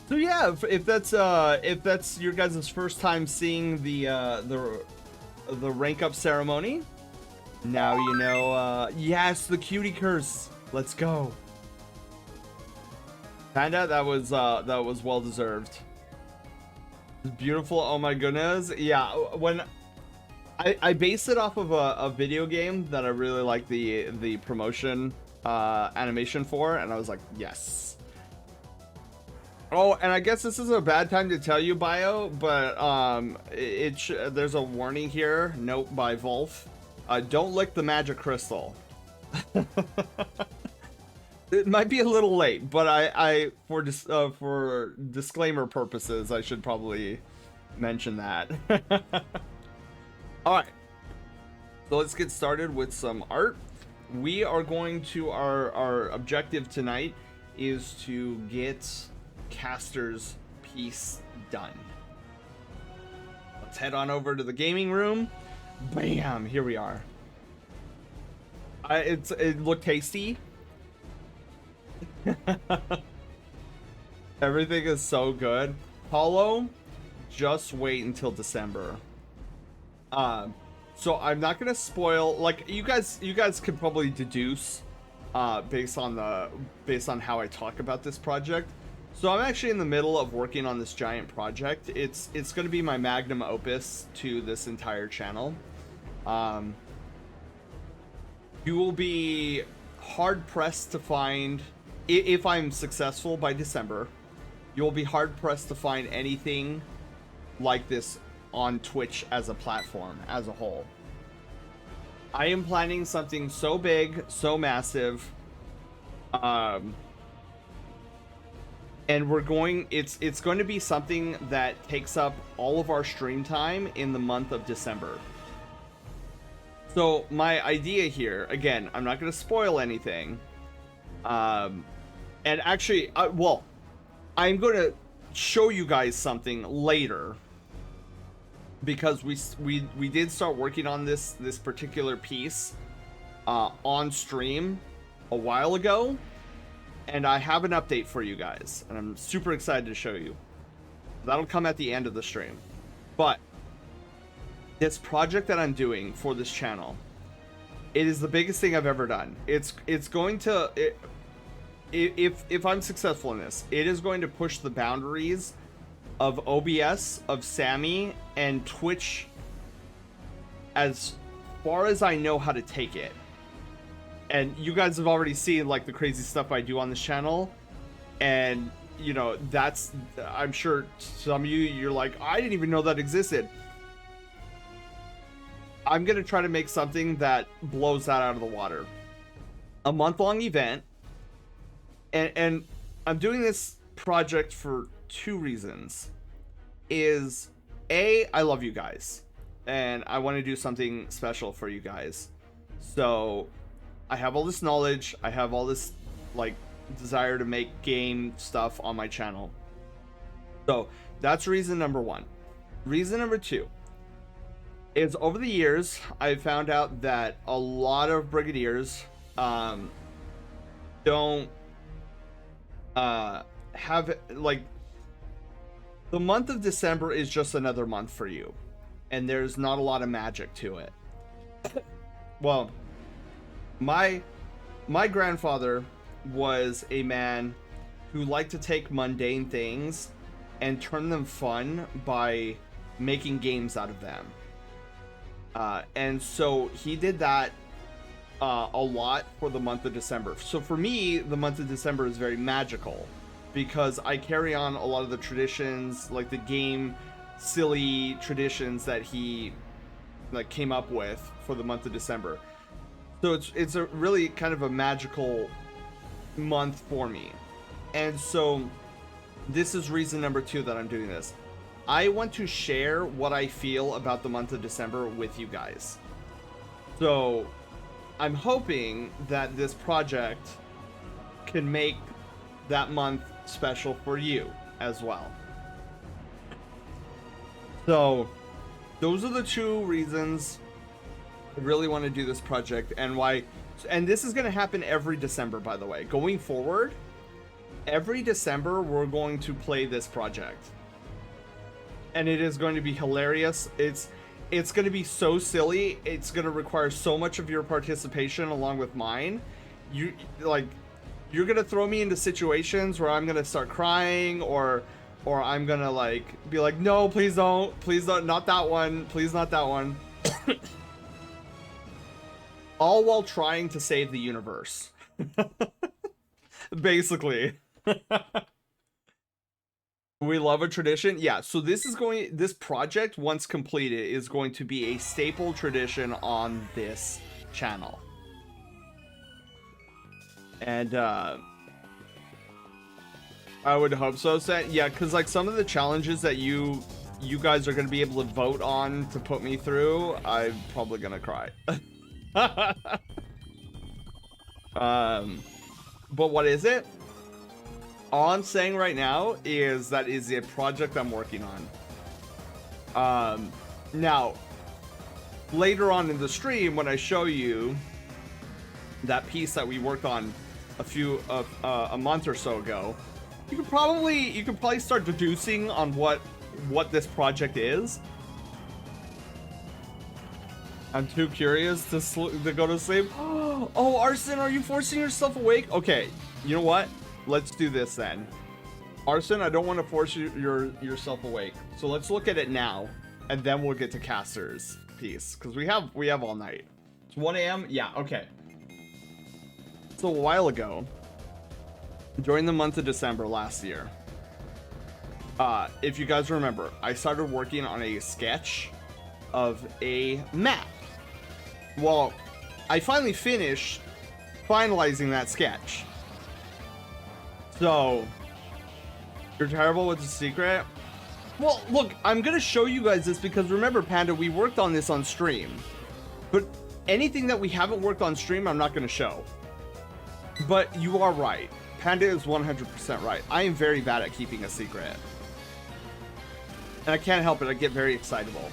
So yeah, if that's your guys' first time seeing the rank up ceremony, now you know. Yes, the cutie curse. Let's go. Panda, that was well deserved. Beautiful. Oh my goodness. Yeah, when I base it off of a video game that I really like the promotion animation for, and I was like, yes. Oh, and I guess this is a bad time to tell you, Bio, but there's a warning here. Note by Volf. Don't lick the magic crystal. It might be a little late, but I for disclaimer purposes, I should probably mention that. All right, so let's get started with some art. We are going to our objective tonight is to get Caster's piece done. Let's head on over to the gaming room. Bam! Here we are. It looked tasty. Everything is so good. Hollow, just wait until December. So I'm not gonna spoil. Like you guys can probably deduce, based on how I talk about this project. So I'm actually in the middle of working on this giant project. It's gonna be my magnum opus to this entire channel. You will be hard pressed to find. If I'm successful by December, you'll be hard-pressed to find anything like this on Twitch as a platform, as a whole. I am planning something so big, so massive, and it's going to be something that takes up all of our stream time in the month of December. So my idea here, again, I'm not going to spoil anything, and actually, well, I'm going to show you guys something later, because we did start working on this particular piece on stream a while ago, and I have an update for you guys, and I'm super excited to show you. That'll come at the end of the stream. But this project that I'm doing for this channel, it is the biggest thing I've ever done. It's going to... If I'm successful in this, it is going to push the boundaries of OBS, of Sammy, and Twitch as far as I know how to take it. And you guys have already seen like the crazy stuff I do on this channel, and you know, that's, I'm sure some of you're like, I didn't even know that existed. I'm gonna try to make something that blows that out of the water. A month-long event. And I'm doing this project for two reasons. Is A, I love you guys, and I want to do something special for you guys. So I have all this knowledge, I have all this like desire to make game stuff on my channel. So that's reason number one. Reason number two is, over the years I found out that a lot of brigadiers don't have, like, the month of December is just another month for you, and there's not a lot of magic to it. Well, my grandfather was a man who liked to take mundane things and turn them fun by making games out of them, and so he did that a lot for the month of December. So for me, the month of December is very magical. because I carry on a lot of the traditions, like the game silly traditions that he like came up with for the month of December. So it's a really kind of a magical month for me. And so this is reason number 2 that I'm doing this. I want to share what I feel about the month of December with you guys. So I'm hoping that this project can make that month special for you as well. So those are the 2 reasons I really want to do this project, and why. And this is going to happen every December, by the way. Going forward, every December we're going to play this project, and it is going to be hilarious. It's going to be so silly. It's going to require so much of your participation along with mine. You're going to throw me into situations where I'm going to start crying, or I'm going to like be like, no, please don't, not that one, please, not that one. All while trying to save the universe. Basically. We love a tradition. Yeah, so this project, once completed, is going to be a staple tradition on this channel. And I would hope so. Yeah, because like some of the challenges that you guys are going to be able to vote on to put me through, I'm probably going to cry. But what is it? All I'm saying right now is that is a project I'm working on. Now, later on in the stream, when I show you that piece that we worked on a month or so ago, you can probably start deducing on what this project is. I'm too curious to go to sleep. Oh, Arson, are you forcing yourself awake? Okay, you know what? Let's do this then. Arson, I don't want to force yourself awake. So let's look at it now, and then we'll get to Caster's piece, because we have all night. It's 1 a.m. Yeah, okay. So a while ago, during the month of December last year, if you guys remember, I started working on a sketch of a map. Well, I finally finished finalizing that sketch. So, you're terrible with the secret? Well, look, I'm gonna show you guys this because remember, Panda, we worked on this on stream. But anything that we haven't worked on stream, I'm not gonna show. But you are right. Panda is 100% right. I am very bad at keeping a secret. And I can't help it, I get very excitable.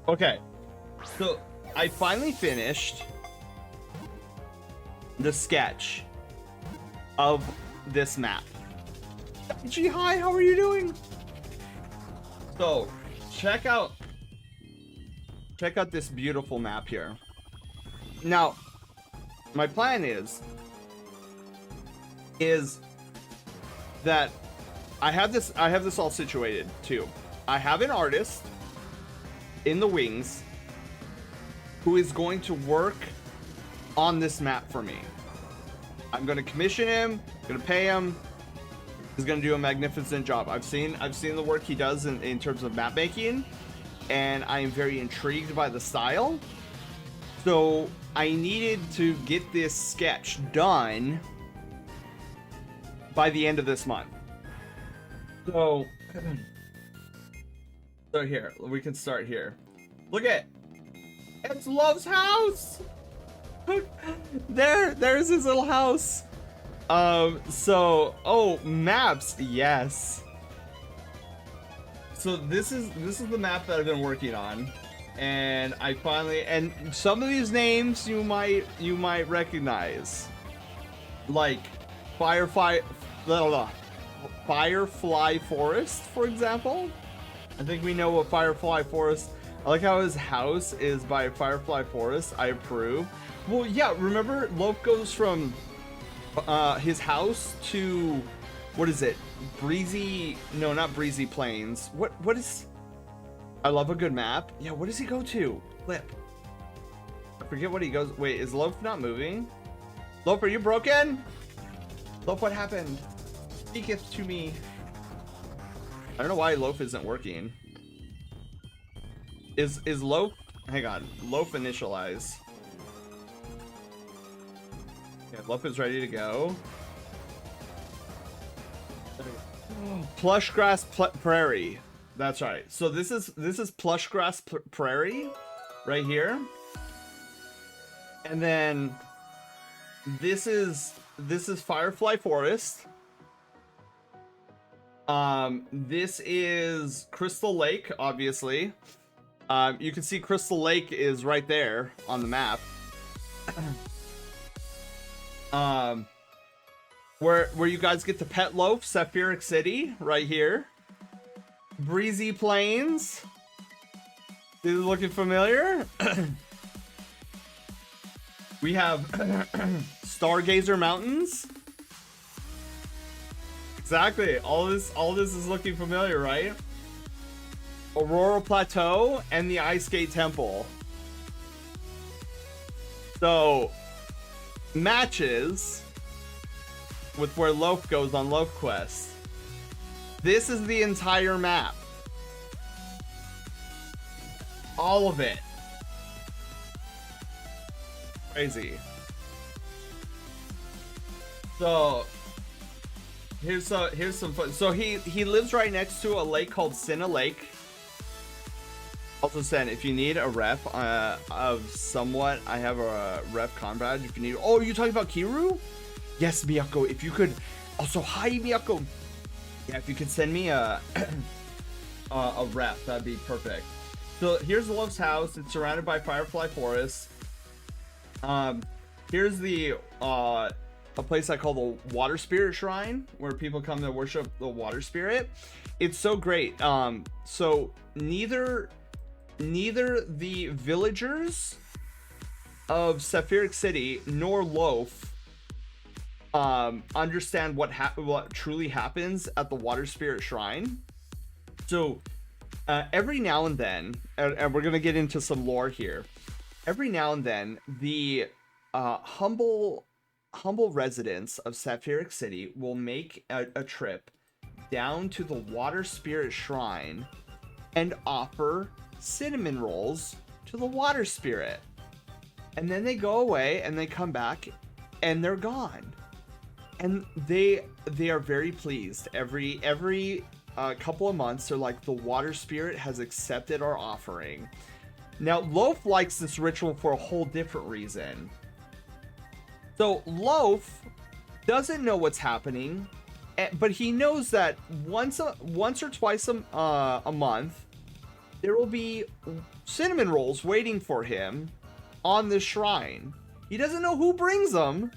Okay. So, I finally finished the sketch of this map. Gee, hi, how are you doing? So, check out this beautiful map here. Now, my plan is that I have this all situated too. I have an artist in the wings who is going to work on this map for me. I'm going to commission him, going to pay him. He's going to do a magnificent job. I've seen the work he does in terms of map making, and I am very intrigued by the style. So I needed to get this sketch done by the end of this month. So here, we can start here. Look at, it's Love's house. There's his little house. Oh, maps, yes. So this is the map that I've been working on, and I finally, and some of these names you might recognize, like Firefly Forest, for example. I think we know what Firefly Forest. I like how his house is by Firefly Forest. I approve. Well, yeah, remember Loaf goes from his house to, what is it? Breezy, no, not Breezy Plains. What is, I love a good map. Yeah, what does he go to? Flip. I forget what he goes, wait, is Loaf not moving? Loaf, are you broken? Loaf, what happened? Speaketh to me. I don't know why Loaf isn't working. Is Loaf? Hang on. Loaf initialize. Okay, Loaf is ready to go. Plush grass prairie. That's right. So this is plush grass prairie, right here. And then this is Firefly Forest. This is Crystal Lake, obviously. You can see Crystal Lake is right there on the map. Where you guys get to pet Loaf, Sapphiric City, right here. Breezy Plains. This is looking familiar. We have Stargazer Mountains. Exactly. All this is looking familiar, right? Aurora Plateau and the Ice Gate Temple. So matches with where Loaf goes on Loaf Quest. This is the entire map. All of it. Crazy. So here's some fun. So he lives right next to a lake called Cinna Lake. Also said, if you need a rep of somewhat, I have a rep con badge. If you need, oh, you talking about Kiru? Yes, Miyako. If you could, also hi Miyako. Yeah, if you could send me a rep, that'd be perfect. So here's Love's house. It's surrounded by Firefly Forest. Here's the a place I call the Water Spirit Shrine, where people come to worship the Water Spirit. It's so great. So neither the villagers of Sapphiric City nor Loaf understand what truly happens at the Water Spirit Shrine. So every now and then, and we're gonna get into some lore here. Every now and then, the humble residents of Sapphiric City will make a trip down to the Water Spirit Shrine and offer cinnamon rolls to the Water Spirit. And then they go away and they come back and they're gone. And they are very pleased. Every couple of months, they're like, the Water Spirit has accepted our offering. Now, Loaf likes this ritual for a whole different reason. So Loaf doesn't know what's happening, but he knows that once or twice a month, there will be cinnamon rolls waiting for him on the shrine. He doesn't know who brings them,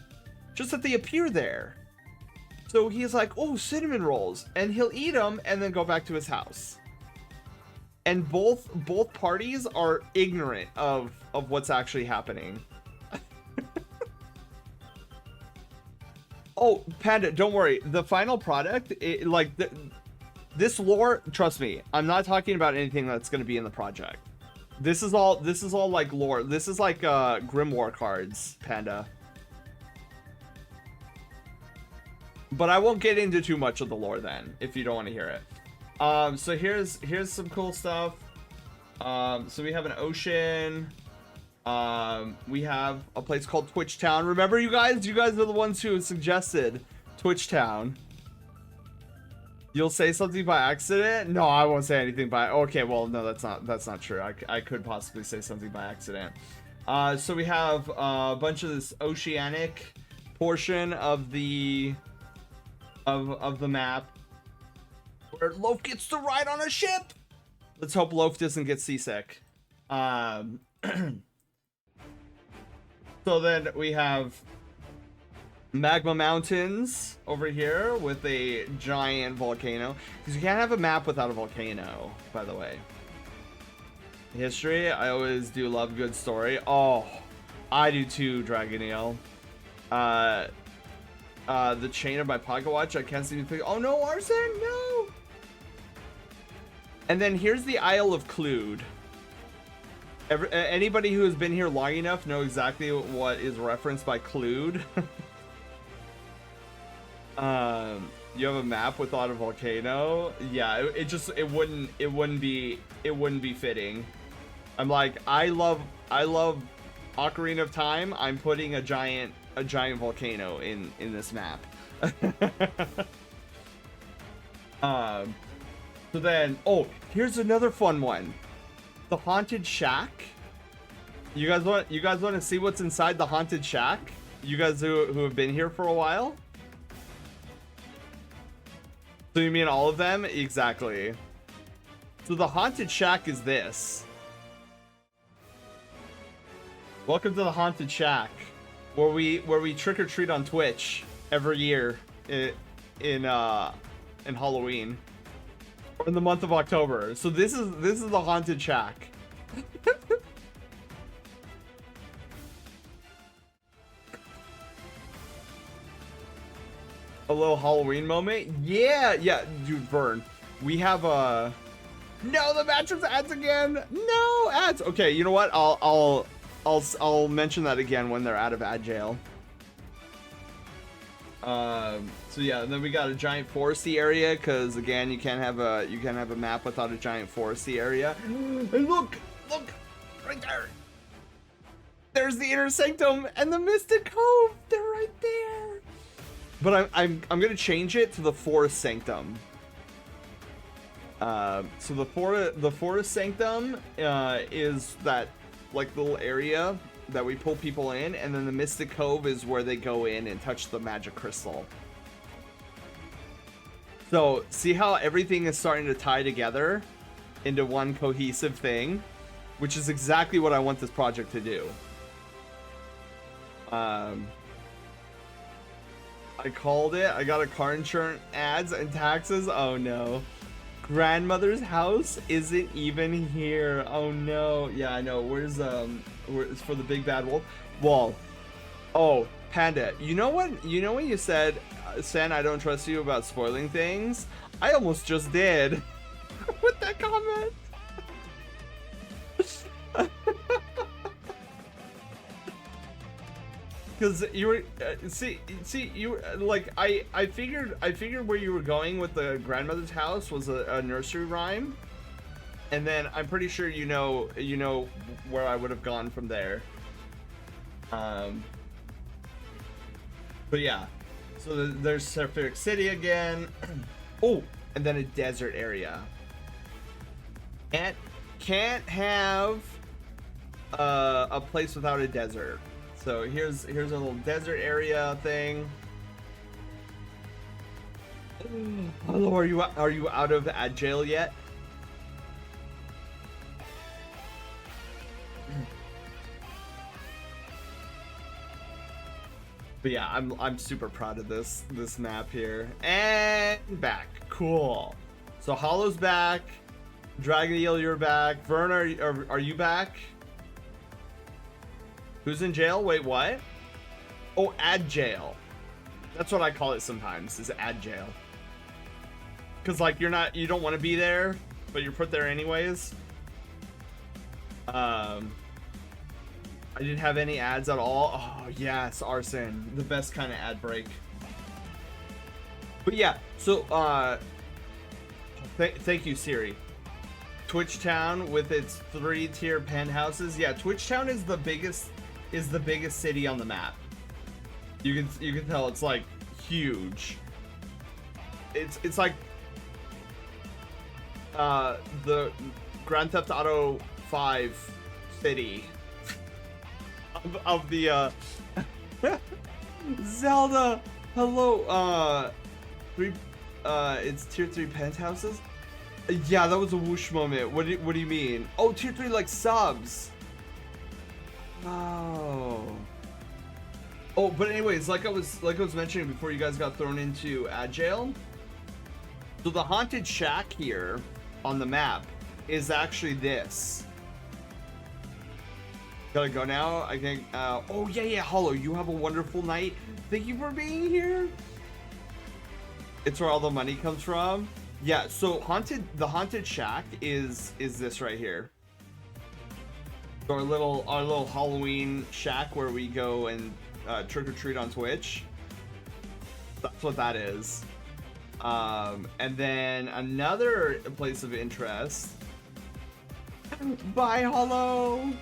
just that they appear there. So he's like, oh, cinnamon rolls, and he'll eat them and then go back to his house. And both parties are ignorant of what's actually happening. Oh, Panda, don't worry. The final product, this lore, trust me, I'm not talking about anything that's going to be in the project. This is all like lore. This is like Grimoire cards, Panda. But I won't get into too much of the lore then, if you don't want to hear it. So here's some cool stuff. So we have an ocean. We have a place called Twitch Town. Remember, you guys are the ones who suggested Twitch Town. You'll say something by accident? No, I won't say anything by. Okay, well, no, that's not true. I could possibly say something by accident. So we have a bunch of this oceanic portion of the map where Loaf gets to ride on a ship. Let's hope Loaf doesn't get seasick. So then we have Magma Mountains over here with a giant volcano. Because you can't have a map without a volcano, by the way. History, I always do love a good story. Oh, I do too, Dragoneel. The chain of my pocket watch, I can't seem to pick. Oh no, Arsene, no! And then here's the Isle of Clued. Anybody who has been here long enough know exactly what is referenced by Clued. You have a map without a volcano? Yeah, it wouldn't be fitting. I'm like, I love Ocarina of Time. I'm putting a giant volcano in this map. So then, oh, here's another fun one. The Haunted Shack. You guys want to see what's inside the Haunted Shack? You guys who have been here for a while? So you mean all of them? Exactly. So the Haunted Shack is this. Welcome to the Haunted Shack, where we trick or treat on Twitch every year in Halloween or in the month of October. So this is the Haunted Shack. A little Halloween moment. Yeah, dude, Vern. We have a no, the mattress ads again. No ads. Okay, you know what? I'll mention that again when they're out of ad jail. So yeah, and then we got a giant foresty area, because again, you can't have a map without a giant foresty area. And look, right there. There's the Inner Sanctum and the Mystic Cove. They're right there. But I'm gonna change it to the Forest Sanctum. So the Forest Sanctum is that like little area that we pull people in, and then the Mystic Cove is where they go in and touch the magic crystal. So see how everything is starting to tie together into one cohesive thing, which is exactly what I want this project to do. I called it. I got a car insurance, ads, and taxes. Oh no. Grandmother's house isn't even here. Oh no. Yeah, I know. Where's for the big bad wolf? Wall. Oh, Panda. You know what? You know when you said, Sen, I don't trust you about spoiling things? I almost just did. With that comment. Because you were see you like I figured where you were going with the grandmother's house was a nursery rhyme, and then I'm pretty sure you know where I would have gone from there. But yeah, so there's Seraphic City again. Oh, and then a desert area. Can't have a place without a desert. So here's a little desert area thing. Hello, are you out of ad jail yet? But yeah, I'm super proud of this map here. And back. Cool. So Hollow's back. Dragon Eel, you're back. Vern, are you back? Who's in jail? Wait, what? Oh, ad jail. That's what I call it sometimes, is ad jail. Cause like you don't want to be there, but you're put there anyways. I didn't have any ads at all. Oh yes, Arson, the best kind of ad break. But yeah, so thank you, Siri. Twitch Town with its 3-tier penthouses. Yeah, Twitch Town is the biggest city on the map. You can tell it's like huge. It's like the Grand Theft Auto 5 city of the Zelda. Hello, it's tier 3 penthouses. Yeah, that was a whoosh moment. What do you mean? Oh, tier 3 like subs. Oh. Oh, but anyways, like I was mentioning before you guys got thrown into ad jail. So the Haunted Shack here on the map is actually this. Gotta go now. I think. Oh yeah, Hollow. You have a wonderful night. Thank you for being here. It's where all the money comes from. Yeah. So the Haunted Shack is this right here. Our little Halloween shack where we go and trick or treat on Twitch. That's what that is. And then another place of interest. Bye, Hollow.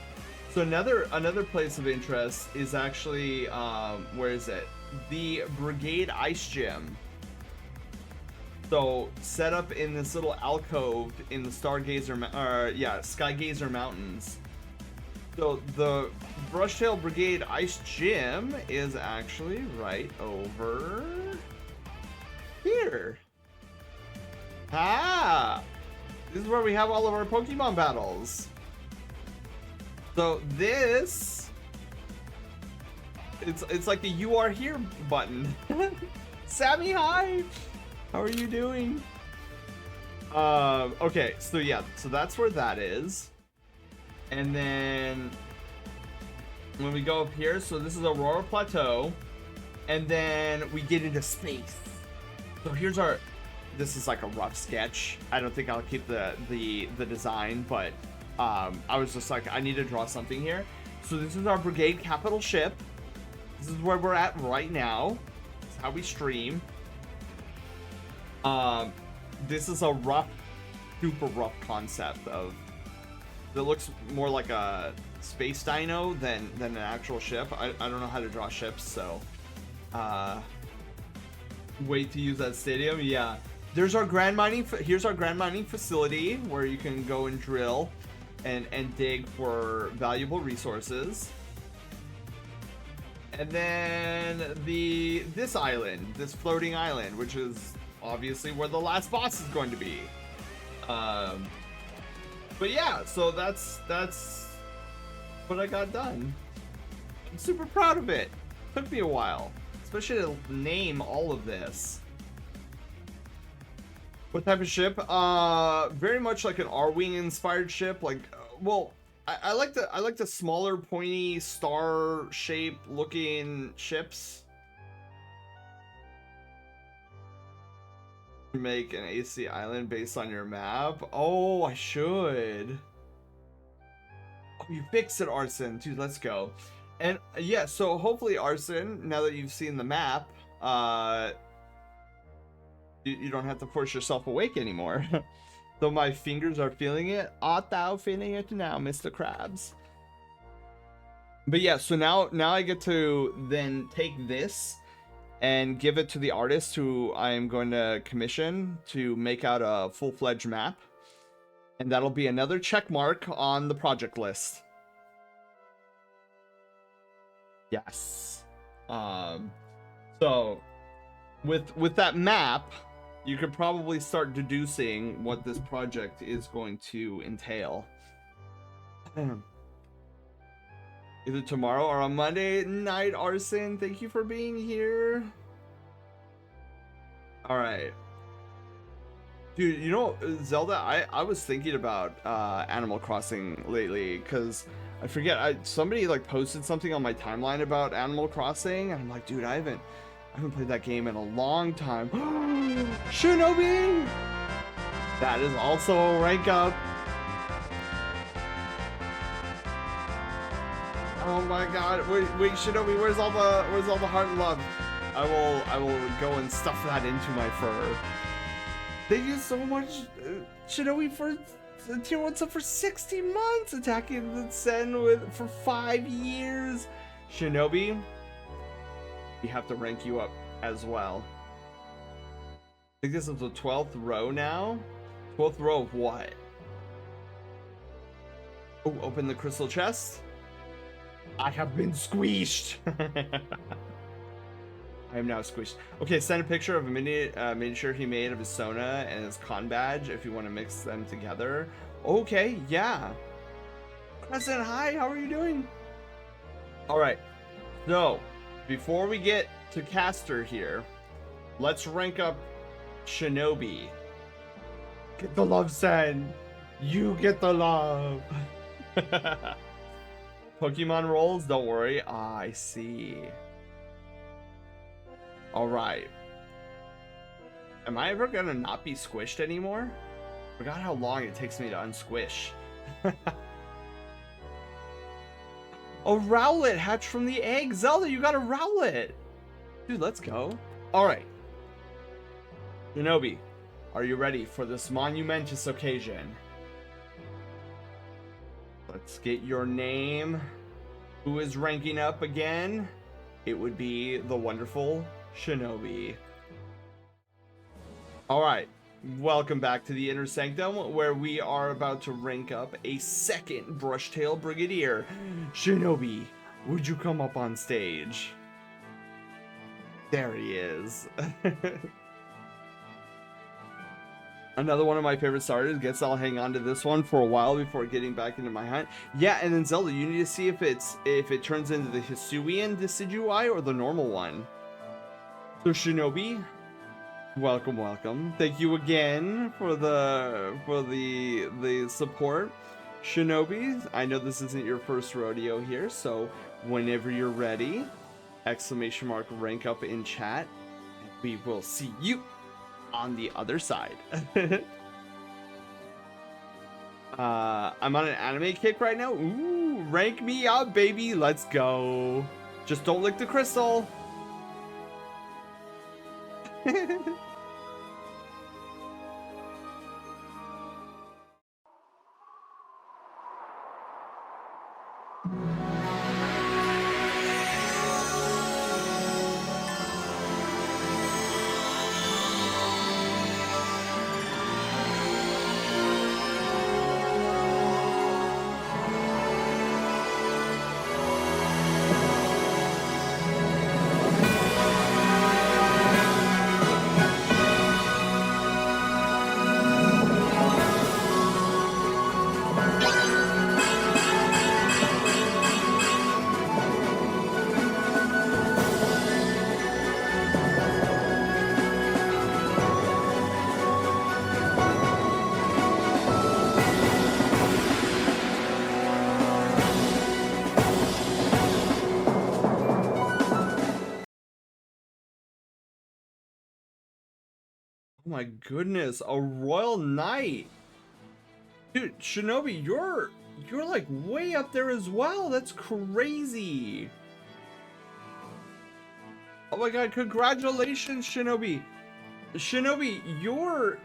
So another place of interest is actually where is it? The Brigade Ice Gym. So set up in this little alcove in the Skygazer Mountains. So the Brushtail Brigade Ice Gym is actually right over here. Ah! This is where we have all of our Pokemon battles. So this, it's like the "You Are Here" button. Sammy, hi! How are you doing? Okay, so yeah, so that's where that is. And then when we go up here, so this is Aurora Plateau, and then we get into space. So here's our, this is like a rough sketch. I don't think I'll keep the design, but I was just like, I need to draw something here. So this is our Brigade capital ship. This is where we're at right now. This is how we stream. This is a rough, super rough concept of, it looks more like a space dino than an actual ship. I don't know how to draw ships, so wait to use that stadium. Yeah, there's our grand mining. Here's our grand mining facility where you can go and drill and dig for valuable resources. And then this island, this floating island, which is obviously where the last boss is going to be. But yeah, so that's what I got done. I'm super proud of it. Took me a while, especially to name all of this. What type of ship? Very much like an R-Wing inspired ship. Like, well, I like the smaller, pointy, star-shaped looking ships. Make an AC island based on your map. Oh, I should. Oh, you fixed it, Arson. Dude, let's go. And yeah, so hopefully, Arson, now that you've seen the map, you don't have to force yourself awake anymore. Though my fingers are feeling it. Art thou feeling it now, Mr. Krabs? But yeah, so now I get to then take this and give it to the artist who I am going to commission to make out a full-fledged map. And that'll be another check mark on the project list. Yes. So with that map, you could probably start deducing what this project is going to entail. Either tomorrow or on Monday night, Arson. Thank you for being here. All right. Dude, you know, Zelda, I was thinking about Animal Crossing lately because I forget, somebody like posted something on my timeline about Animal Crossing, and I'm like, dude, I haven't played that game in a long time. Shinobi! That is also a rank up. Oh my god, wait, Shinobi, where's all the heart and love? I will go and stuff that into my fur. Thank you so much, Shinobi, for tier 1 sub for 60 months, attacking the Sen for 5 years. Shinobi, we have to rank you up as well. I think this is the 12th row now. 12th row of what? Oh, open the crystal chest. I have been squeezed. I am now squished. Okay, send a picture of a miniature he made of his Sona and his con badge if you want to mix them together. Okay, yeah. Crescent, hi, how are you doing? All right, so before we get to Caster here, let's rank up Shinobi. Get the love, Sen. You get the love. Pokemon rolls, don't worry. Ah, I see. Alright. Am I ever gonna not be squished anymore? Forgot how long it takes me to unsquish. A Rowlet hatched from the egg. Zelda, you got a Rowlet. Dude, let's go. All right. Shinobi, are you ready for this monumentous occasion? Let's get your name. Who is ranking up again? It would be the wonderful Shinobi. All right. Welcome back to the Inner Sanctum, where we are about to rank up a second Brushtail Brigadier. Shinobi, would you come up on stage? There he is. Another one of my favorite starters. Guess I'll hang on to this one for a while before getting back into my hunt. Yeah, and then Zelda, you need to see if it turns into the Hisuian Decidueye or the normal one. So Shinobi, welcome. Thank you again for the support. Shinobi, I know this isn't your first rodeo here, so whenever you're ready, / rank up in chat, and we will see you on the other side. I'm on an anime kick right now. Ooh, rank me up, baby. Let's go. Just don't lick the crystal. Oh my goodness, a Royal Knight. Dude, Shinobi, you're like way up there as well. That's crazy. Oh my god, congratulations, Shinobi. Shinobi, you're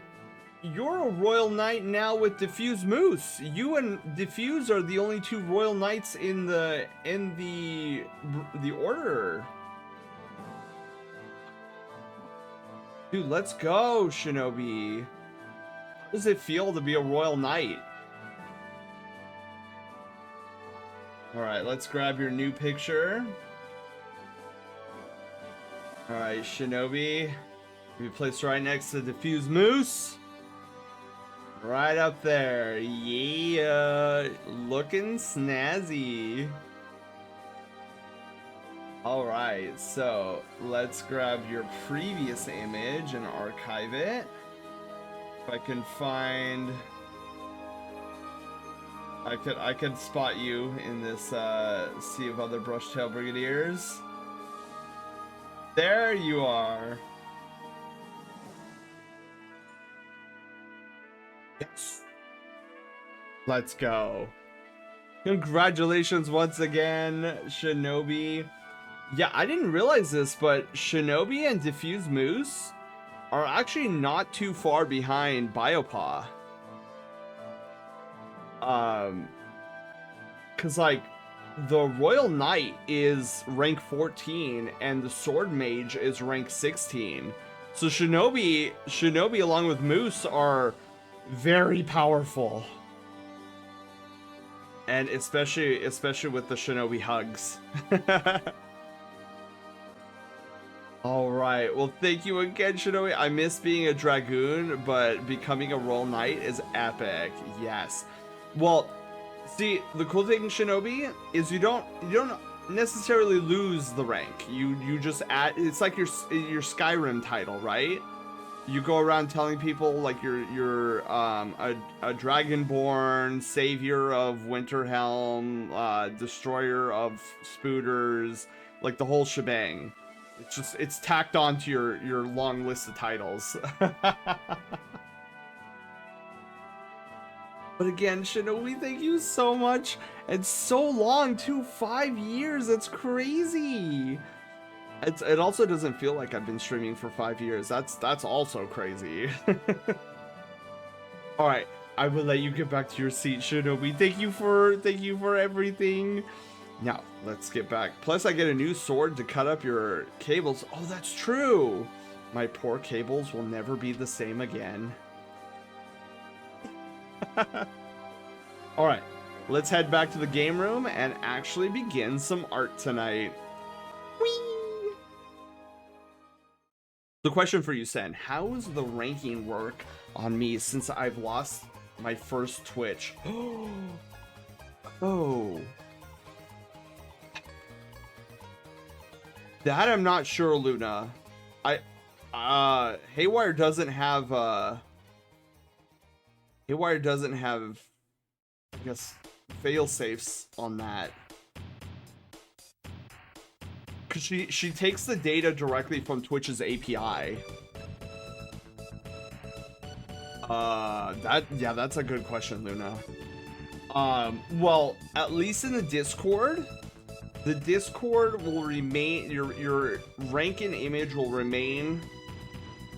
a Royal Knight now with Diffuse Moose. You and Diffuse are the only two Royal Knights in the order. Dude, let's go, Shinobi. How does it feel to be a Royal Knight? Alright, let's grab your new picture. Alright, Shinobi. Be placed right next to Diffuse Moose. Right up there. Yeah. Looking snazzy. Alright, so let's grab your previous image and archive it. If I can find... I could spot you in this sea of other Brushtail Brigadiers. There you are. Yes. Let's go. Congratulations once again, Shinobi. Yeah, I didn't realize this, but Shinobi and Diffuse Moose are actually not too far behind Biopaw. Cause like the Royal Knight is rank 14 and the Sword Mage is rank 16. So Shinobi along with Moose are very powerful. And especially with the Shinobi hugs. Alright, well thank you again, Shinobi. I miss being a Dragoon, but becoming a Royal Knight is epic. Yes. Well, see, the cool thing, Shinobi, is you don't necessarily lose the rank. You just add, it's like your Skyrim title, right? You go around telling people like you're a Dragonborn, savior of Winterhelm, destroyer of Spooters, like the whole shebang. It's tacked onto your long list of titles. But again, Shinobi, thank you so much, and so long too. 5 years, that's crazy. it also doesn't feel like I've been streaming for 5 years. That's also crazy. All right, I will let you get back to your seat, Shinobi. Thank you for everything. Now, let's get back. Plus, I get a new sword to cut up your cables. Oh, that's true. My poor cables will never be the same again. All right, let's head back to the game room and actually begin some art tonight. Whee! The question for you, Sen, how does the ranking work on me since I've lost my first Twitch? Oh. That I'm not sure, Luna. Haywire doesn't have I guess fail safes on that. Cause she takes the data directly from Twitch's API. That's a good question, Luna. Well, at least in the Discord will remain, your rank and image will remain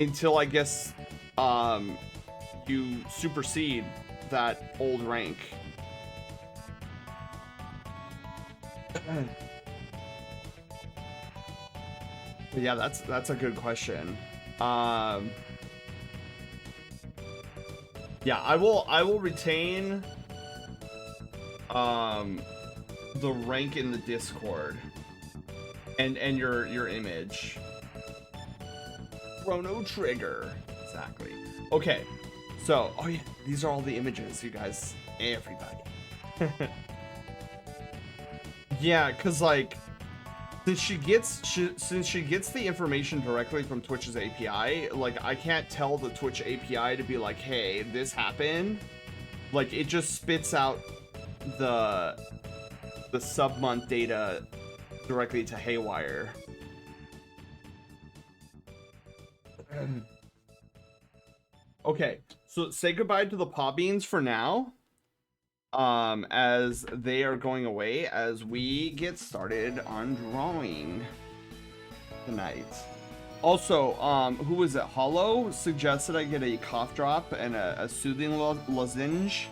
until I guess you supersede that old rank. Yeah, that's a good question. Yeah, I will retain the rank in the Discord and your image. Chrono Trigger. Exactly. Okay. So, oh yeah, these are all the images, you guys. Everybody. Yeah, cuz like since she gets the information directly from Twitch's API, like I can't tell the Twitch API to be like, "Hey, this happened." Like it just spits out the sub-month data directly to Haywire. Okay, so say goodbye to the paw beans for now. As they are going away as we get started on drawing tonight. Also, who was it? Hollow suggested I get a cough drop and a soothing lozenge.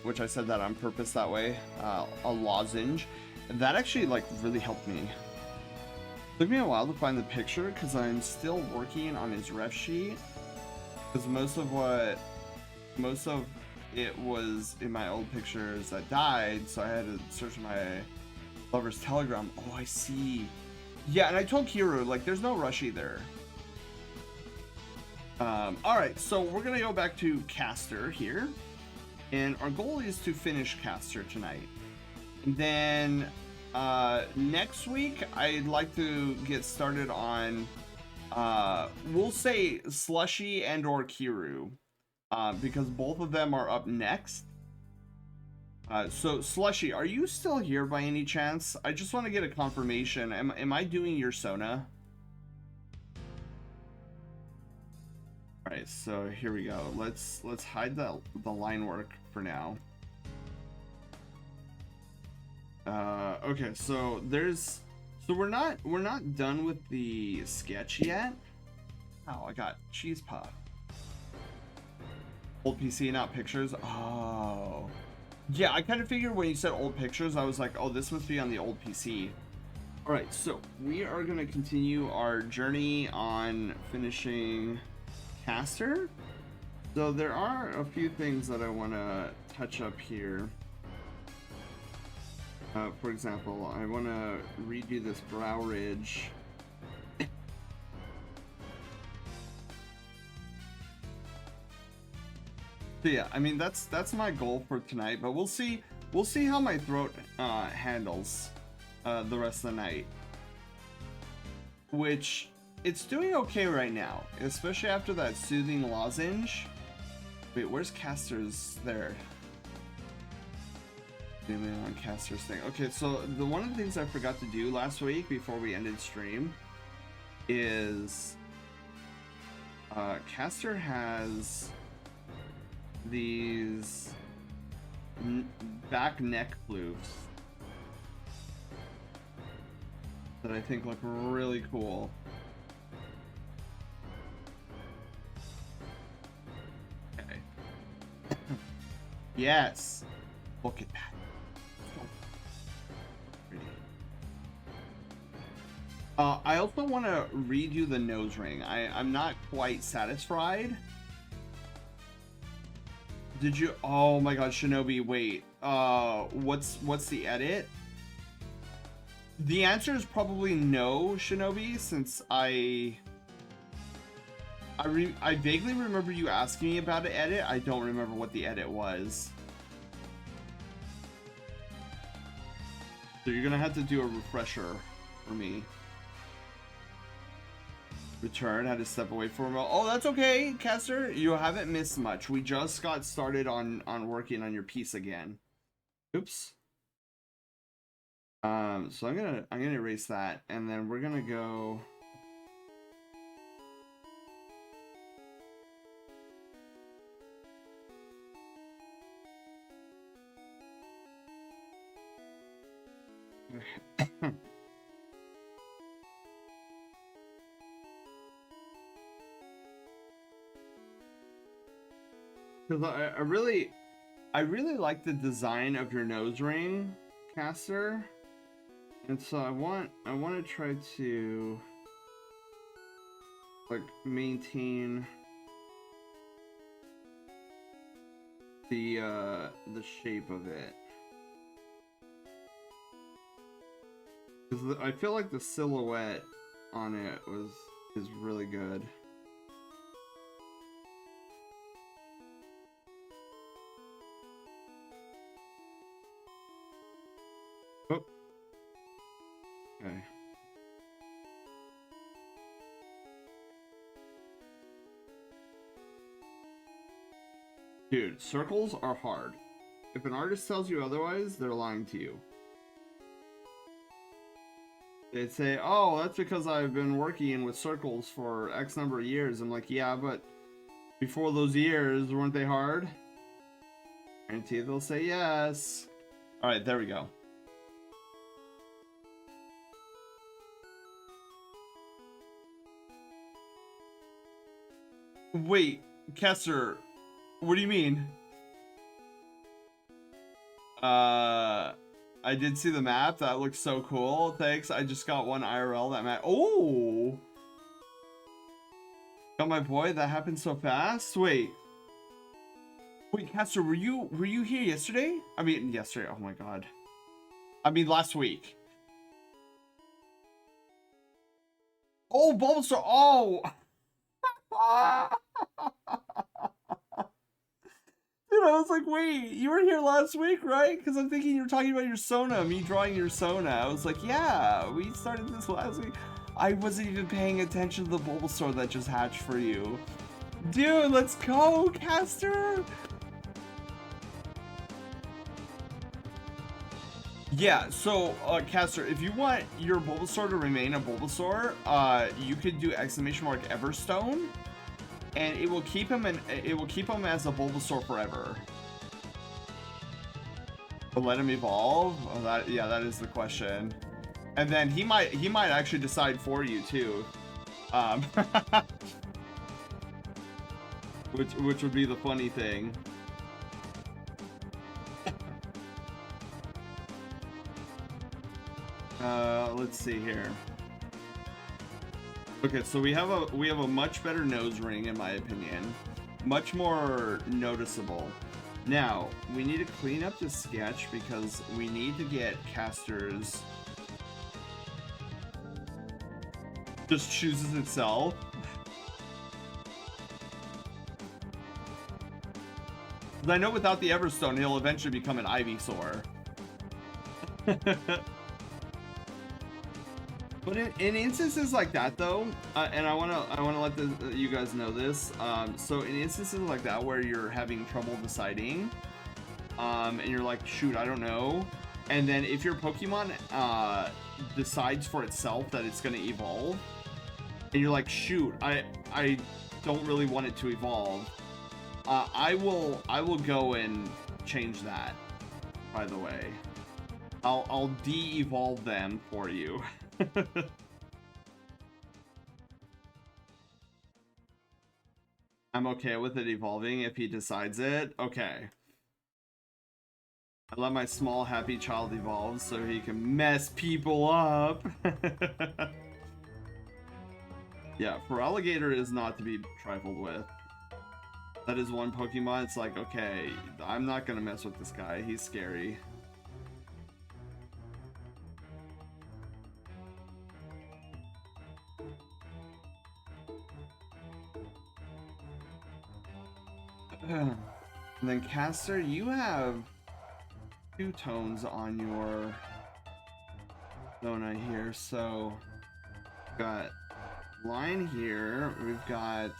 Which I said that on purpose that way. A lozenge. That actually like really helped me. Took me a while to find the picture because I'm still working on his ref sheet. Because most of it was in my old pictures that died, so I had to search my lover's telegram. Oh, I see. Yeah, and I told Kiru, like, there's no rush either. Alright, so we're gonna go back to Caster here. And our goal is to finish Caster tonight. And then, next week, I'd like to get started on, we'll say Slushy and or Kiru. Because both of them are up next. So Slushy, are you still here by any chance? I just want to get a confirmation. Am I doing your Sona? All right, so here we go. Let's hide the line work for now. Okay, so we're not done with the sketch yet. Oh, I got cheese puff. Old PC, not pictures. Oh. Yeah, I kind of figured when you said old pictures, I was like, oh, this must be on the old PC. Alright, so we are going to continue our journey on finishing Caster. So there are a few things that I want to touch up here. For example, I want to redo this brow ridge. So yeah, I mean that's my goal for tonight, but we'll see how my throat handles the rest of the night. Which it's doing okay right now, especially after that soothing lozenge. Wait, where's Caster's there? Zoom in on Caster's thing. Okay, so one of the things I forgot to do last week before we ended stream is Caster has these back neck flutes. that I think look really cool. Okay. Yes. Look at that. So pretty. I also want to redo the nose ring. I'm not quite satisfied. Did you? Oh my God, Shinobi, wait. What's the edit? The answer is probably no, Shinobi, since I vaguely remember you asking me about an edit. I don't remember what the edit was. So you're gonna have to do a refresher for me. Return, had to step away for a moment. Oh, that's okay, Caster. You haven't missed much. We just got started on working on your piece again. Oops. So I'm gonna erase that, and then we're gonna go. Because I really like the design of your nose ring, Caster, and so I want to try to like maintain the shape of it, because I feel like the silhouette on it is really good. Oh. Okay. Dude, circles are hard. If an artist tells you otherwise, they're lying to you. They'd say, oh, that's because I've been working with circles for X number of years. I'm like, yeah, but before those years, weren't they hard? Guarantee they'll say yes. Alright, there we go. Wait, Kester, what do you mean? I did see the map. That looks so cool. Thanks. I just got one IRL that map. Oh! Got my boy. That happened so fast. Wait, Kester, were you here yesterday? I mean, yesterday. Oh my God. I mean, last week. Oh, Bulbasaur. Oh! Dude, I was like, wait, you were here last week, right? Because I'm thinking you were talking about your Sona, me drawing your Sona. I was like, yeah, we started this last week. I wasn't even paying attention to the Bulbasaur that just hatched for you. Dude, let's go, Caster! Yeah, so, Caster, if you want your Bulbasaur to remain a Bulbasaur, you could do exclamation mark Everstone, and it will keep him as a Bulbasaur forever. But let him evolve? Oh, that is the question. And then he might actually decide for you too. Which would be the funny thing. Let's see here. Okay, so we have a much better nose ring in my opinion. Much more noticeable. Now, we need to clean up this sketch because we need to get Caster's just chooses itself. I know without the Everstone, he'll eventually become an Ivysaur. But in instances like that, though, and I wanna let you guys know this. So in instances like that where you're having trouble deciding, and you're like, shoot, I don't know, and then if your Pokemon decides for itself that it's gonna evolve, and you're like, shoot, I don't really want it to evolve, I will go and change that. By the way, I'll de-evolve them for you. I'm okay with it evolving if he decides it. Okay. I let my small happy child evolve so he can mess people up. Yeah, Feraligatr is not to be trifled with. That is one Pokemon, it's like, okay, I'm not gonna mess with this guy, he's scary. And then Caster, you have 2 tones on your Zona here, so we've got line here, we've got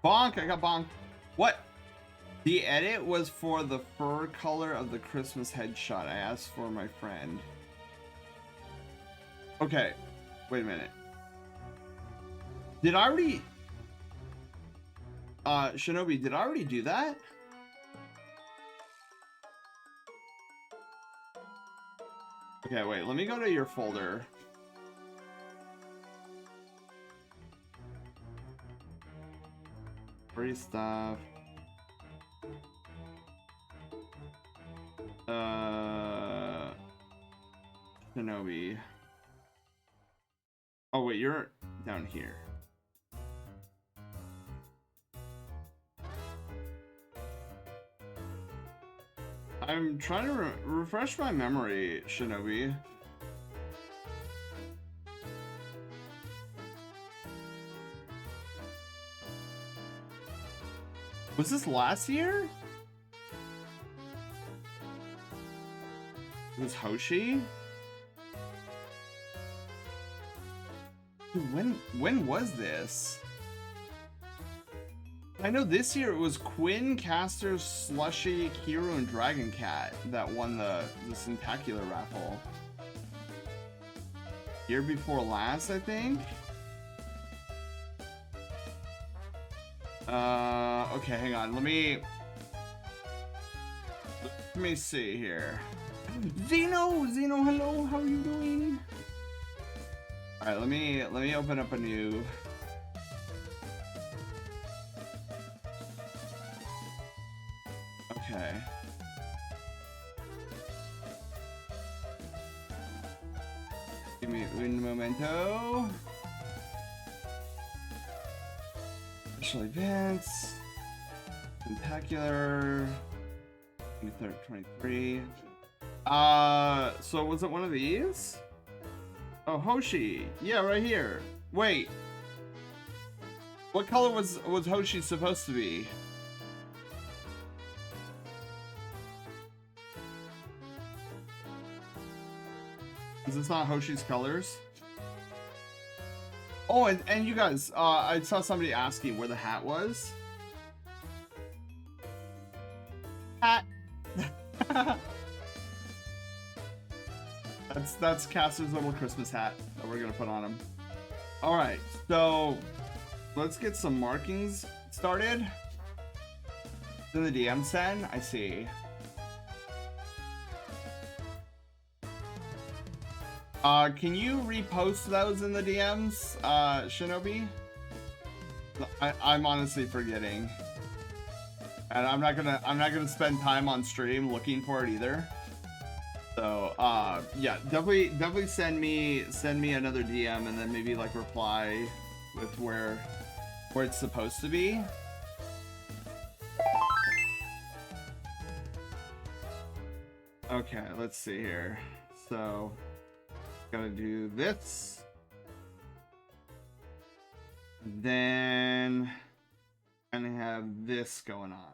bonk, I got bonk. What? The edit was for the fur color of the Christmas headshot I asked for my friend. Okay, wait a minute. Did I already... Shinobi, did I already do that? Okay, wait, let me go to your folder. Free stuff. Shinobi. Oh wait, you're down here. I'm trying to refresh my memory, Shinobi. Was this last year? It was Hoshi? Dude, when was this? I know this year it was Quinn, Caster, Slushy, Hero, and Dragon Cat that won the Syntacula raffle. Year before last, I think? Okay, hang on. Let me see here. Zeno, hello, how are you doing? All right, let me open up a new. Okay. Give me un momento. Special events. Spectacular. 23. So was it one of these? Oh, Hoshi. Yeah, right here. Wait. What color was Hoshi supposed to be? Is this not Hoshi's colors? Oh, and you guys, I saw somebody asking where the hat was. Hat. That's Caster's little Christmas hat that we're gonna put on him. All right, so let's get some markings started. In the DM send, I see. Can you repost those in the DMs, Shinobi? I'm honestly forgetting, and I'm not gonna spend time on stream looking for it either. So, yeah, definitely send me another DM and then maybe like reply with where it's supposed to be. Okay, let's see here. So, gotta do this. Then kind of have this going on.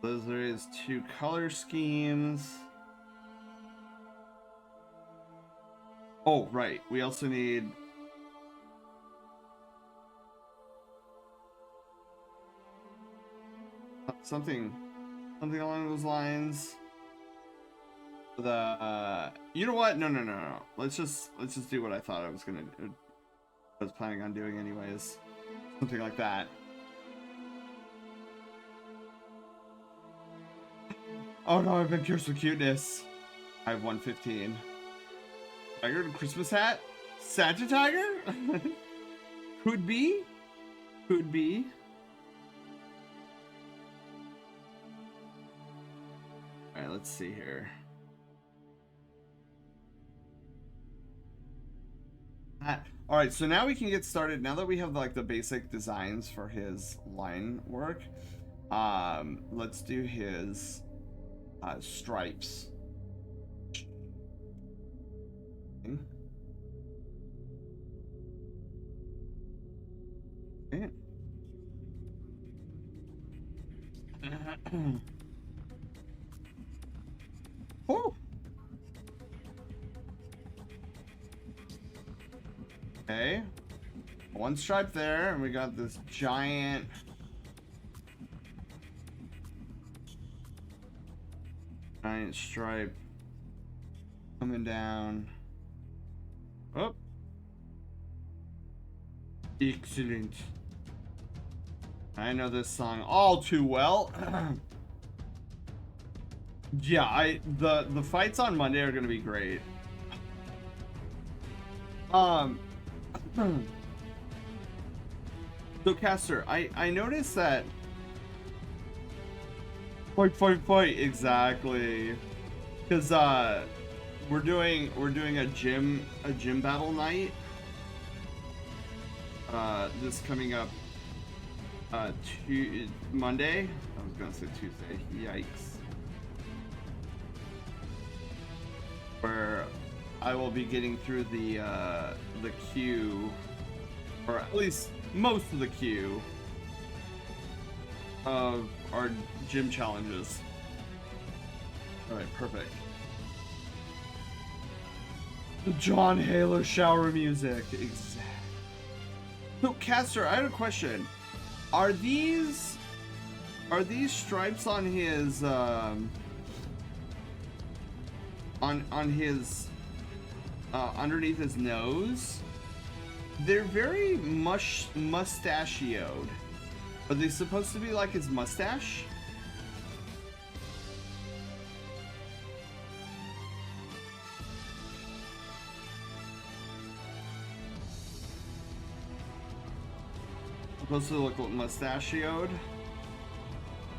So there is 2 color schemes. Oh, right. We also need something along those lines. The you know what? No. Let's just do what I thought I was gonna do. I was planning on doing anyways. Something like that. Oh no, I've been cured for cuteness. I have 115. Tiger and Christmas hat? Santa Tiger? Could be. Could be. Alright, let's see here. Alright, so now we can get started. Now that we have like the basic designs for his line work, let's do his stripes. Okay. Oh. Okay. One stripe there, and we got this giant stripe coming down. Oh. Excellent. I know this song all too well. Yeah, the fights on Monday are gonna be great. So Caster, I noticed that fight exactly, because we're doing a gym battle night this coming up Monday. I was gonna say Tuesday. Yikes. Where I will be getting through the queue, or at least most of the queue of our gym challenges. Alright, perfect. The John Haler shower music. Exactly. So, Caster, I had a question. Are these stripes on his on his underneath his nose? They're very mustachioed. Are they supposed to be like his mustache? Supposed to look mustachioed,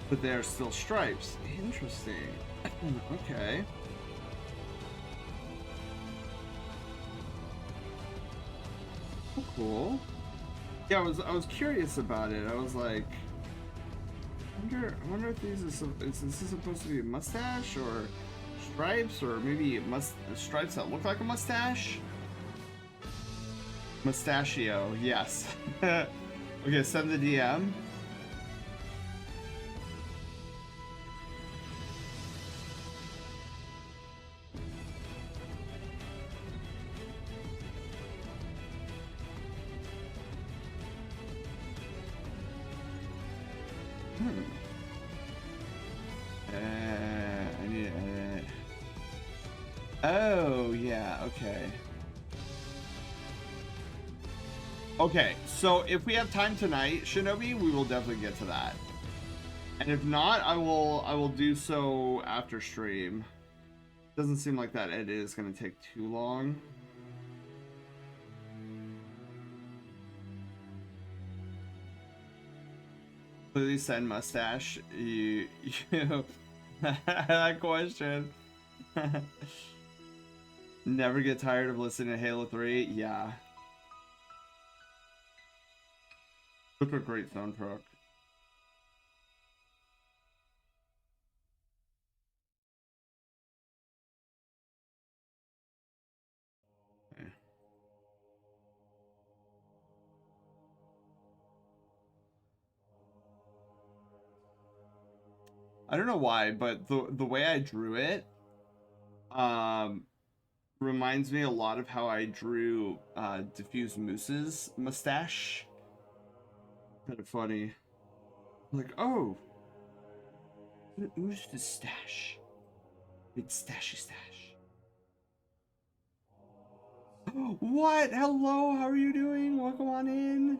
but they're still stripes. Interesting. Okay. Cool. Yeah, I was curious about it. I was like, I wonder if is this supposed to be a mustache or stripes, or maybe stripes that look like a mustache? Mustachio, yes. Okay, send the DM. I need to edit. Oh, yeah, okay. Okay, so if we have time tonight, Shinobi, we will definitely get to that. And if not, I will do so after stream. Doesn't seem like that edit is going to take too long. Please send mustache. You that question. Never get tired of listening to Halo 3. Yeah. Super great soundtrack. Okay. I don't know why, but the way I drew it reminds me a lot of how I drew Diffuse Moose's mustache. Kind of funny. Like, oh, who's the stash? Big stashy stash. What? Hello, how are you doing? Welcome on in.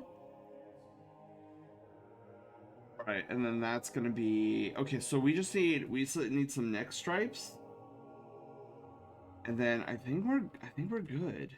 Right, and then that's gonna be okay. So we need some neck stripes, and then I think we're good.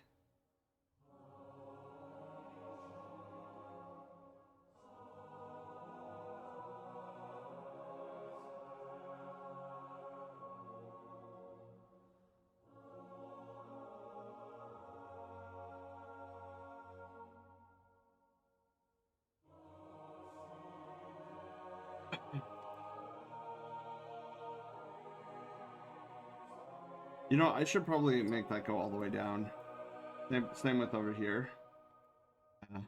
You know, I should probably make that go all the way down. Same with over here. Yeah.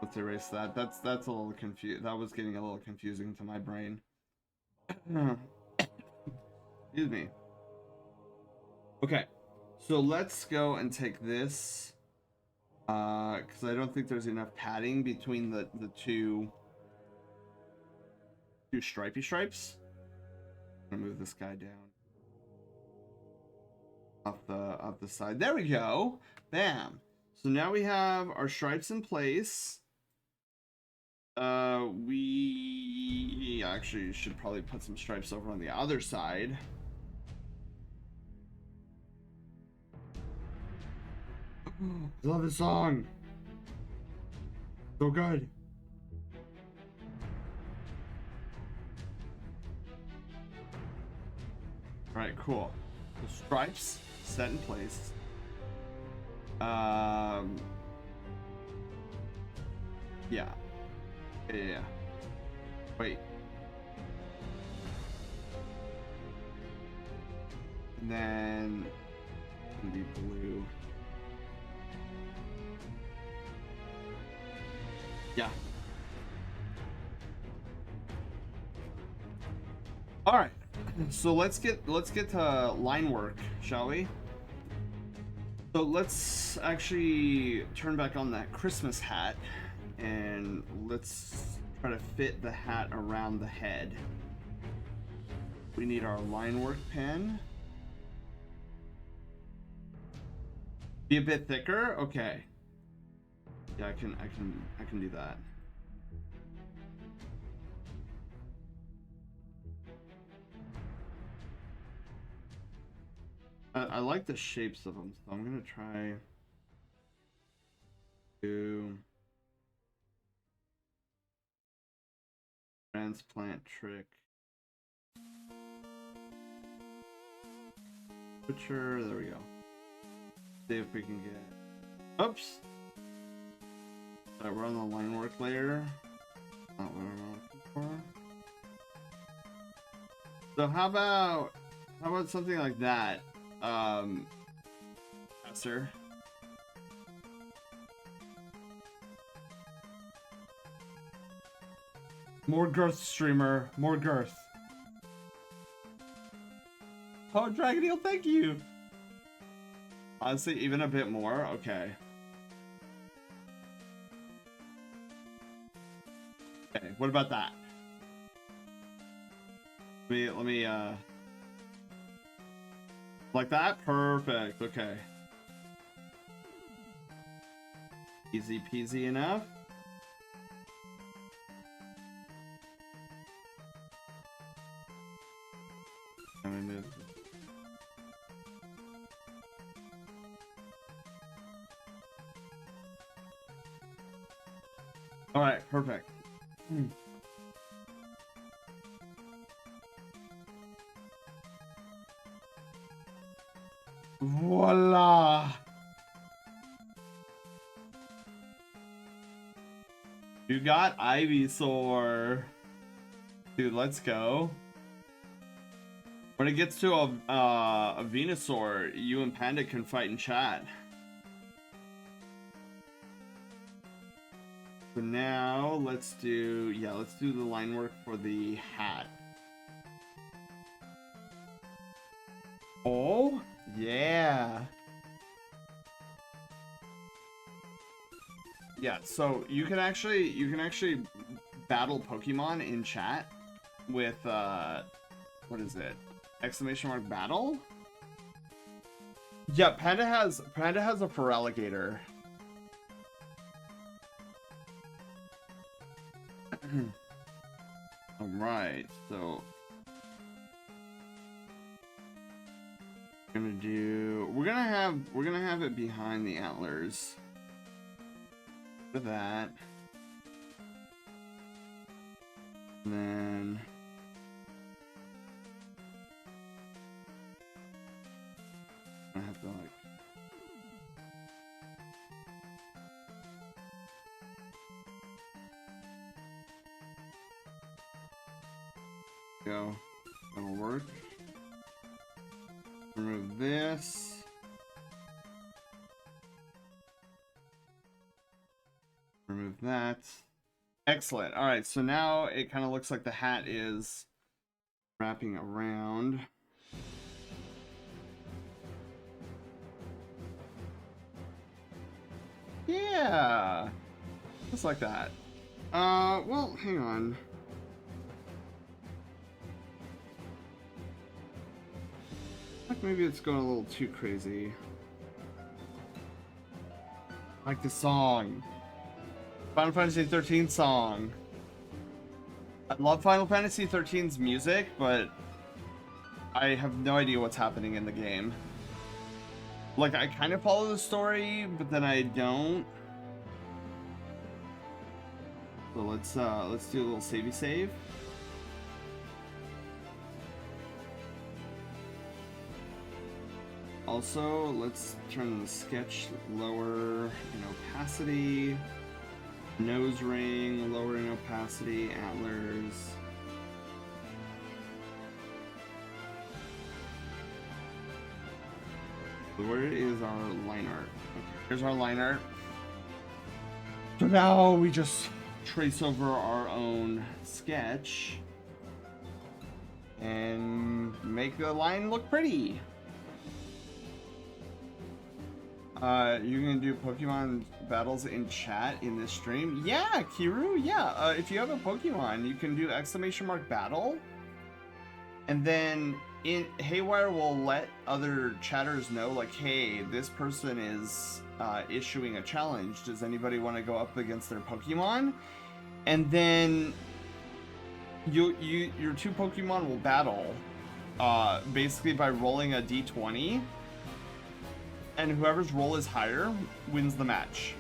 Let's erase that. That's a little confused. That was getting a little confusing to my brain. Excuse me. Okay, so let's go and take this. Because I don't think there's enough padding between the two stripy stripes. I'm gonna move this guy down off the side. There we go. Bam. So now we have our stripes in place. We actually should probably put some stripes over on the other side. I love this song. So good. All right, cool. The stripes set in place. Yeah. Yeah. Wait. And then it's gonna be blue. Yeah. All right. So let's get to line work, shall we? So let's actually turn back on that Christmas hat and let's try to fit the hat around the head. We need our line work pen. Be a bit thicker? Okay. Yeah, I can do that. I like the shapes of them, so I'm gonna try to transplant trick. Butcher, there we go. See if we can get. Oops. Alright, we're on the line work layer. Not what I'm looking for. So how about something like that? Sir. More girth, streamer. More girth. Oh, Dragon Eel, thank you. Honestly, even a bit more. Okay. Okay. What about that? Let me like that? Perfect. Okay. Easy peasy enough. Let me move. All right, perfect. Voila. You got Ivysaur. Dude, let's go. When it gets to a Venusaur, you and Panda can fight in chat. So now let's do the line work for the hat. Oh, yeah. Yeah, so you can actually battle Pokemon in chat with what is it? Exclamation mark battle? Yeah, Panda has a Feraligatr. Alright, so we're gonna have it behind the antlers. With that. And then I have to like go. That'll work. Remove this. Remove that. Excellent. All right, so now it kind of looks like the hat is wrapping around. Yeah, just like that. Well, hang on. Like maybe it's going a little too crazy. Like the song. Final Fantasy 13 song. I love Final Fantasy 13's music, but I have no idea what's happening in the game. Like, I kind of follow the story, but then I don't. So let's do a little savey save. Also, let's turn the sketch lower in opacity. Nose ring, lower in opacity, antlers. Where is our line art? Okay, here's our line art. So now we just trace over our own sketch and make the line look pretty. You're gonna do Pokemon battles in chat in this stream? Yeah, Kiru, yeah. If you have a Pokemon, you can do exclamation mark battle. And then Haywire will let other chatters know, like, hey, this person is issuing a challenge. Does anybody want to go up against their Pokemon? And then your two Pokemon will battle basically by rolling a d20. And whoever's roll is higher wins the match.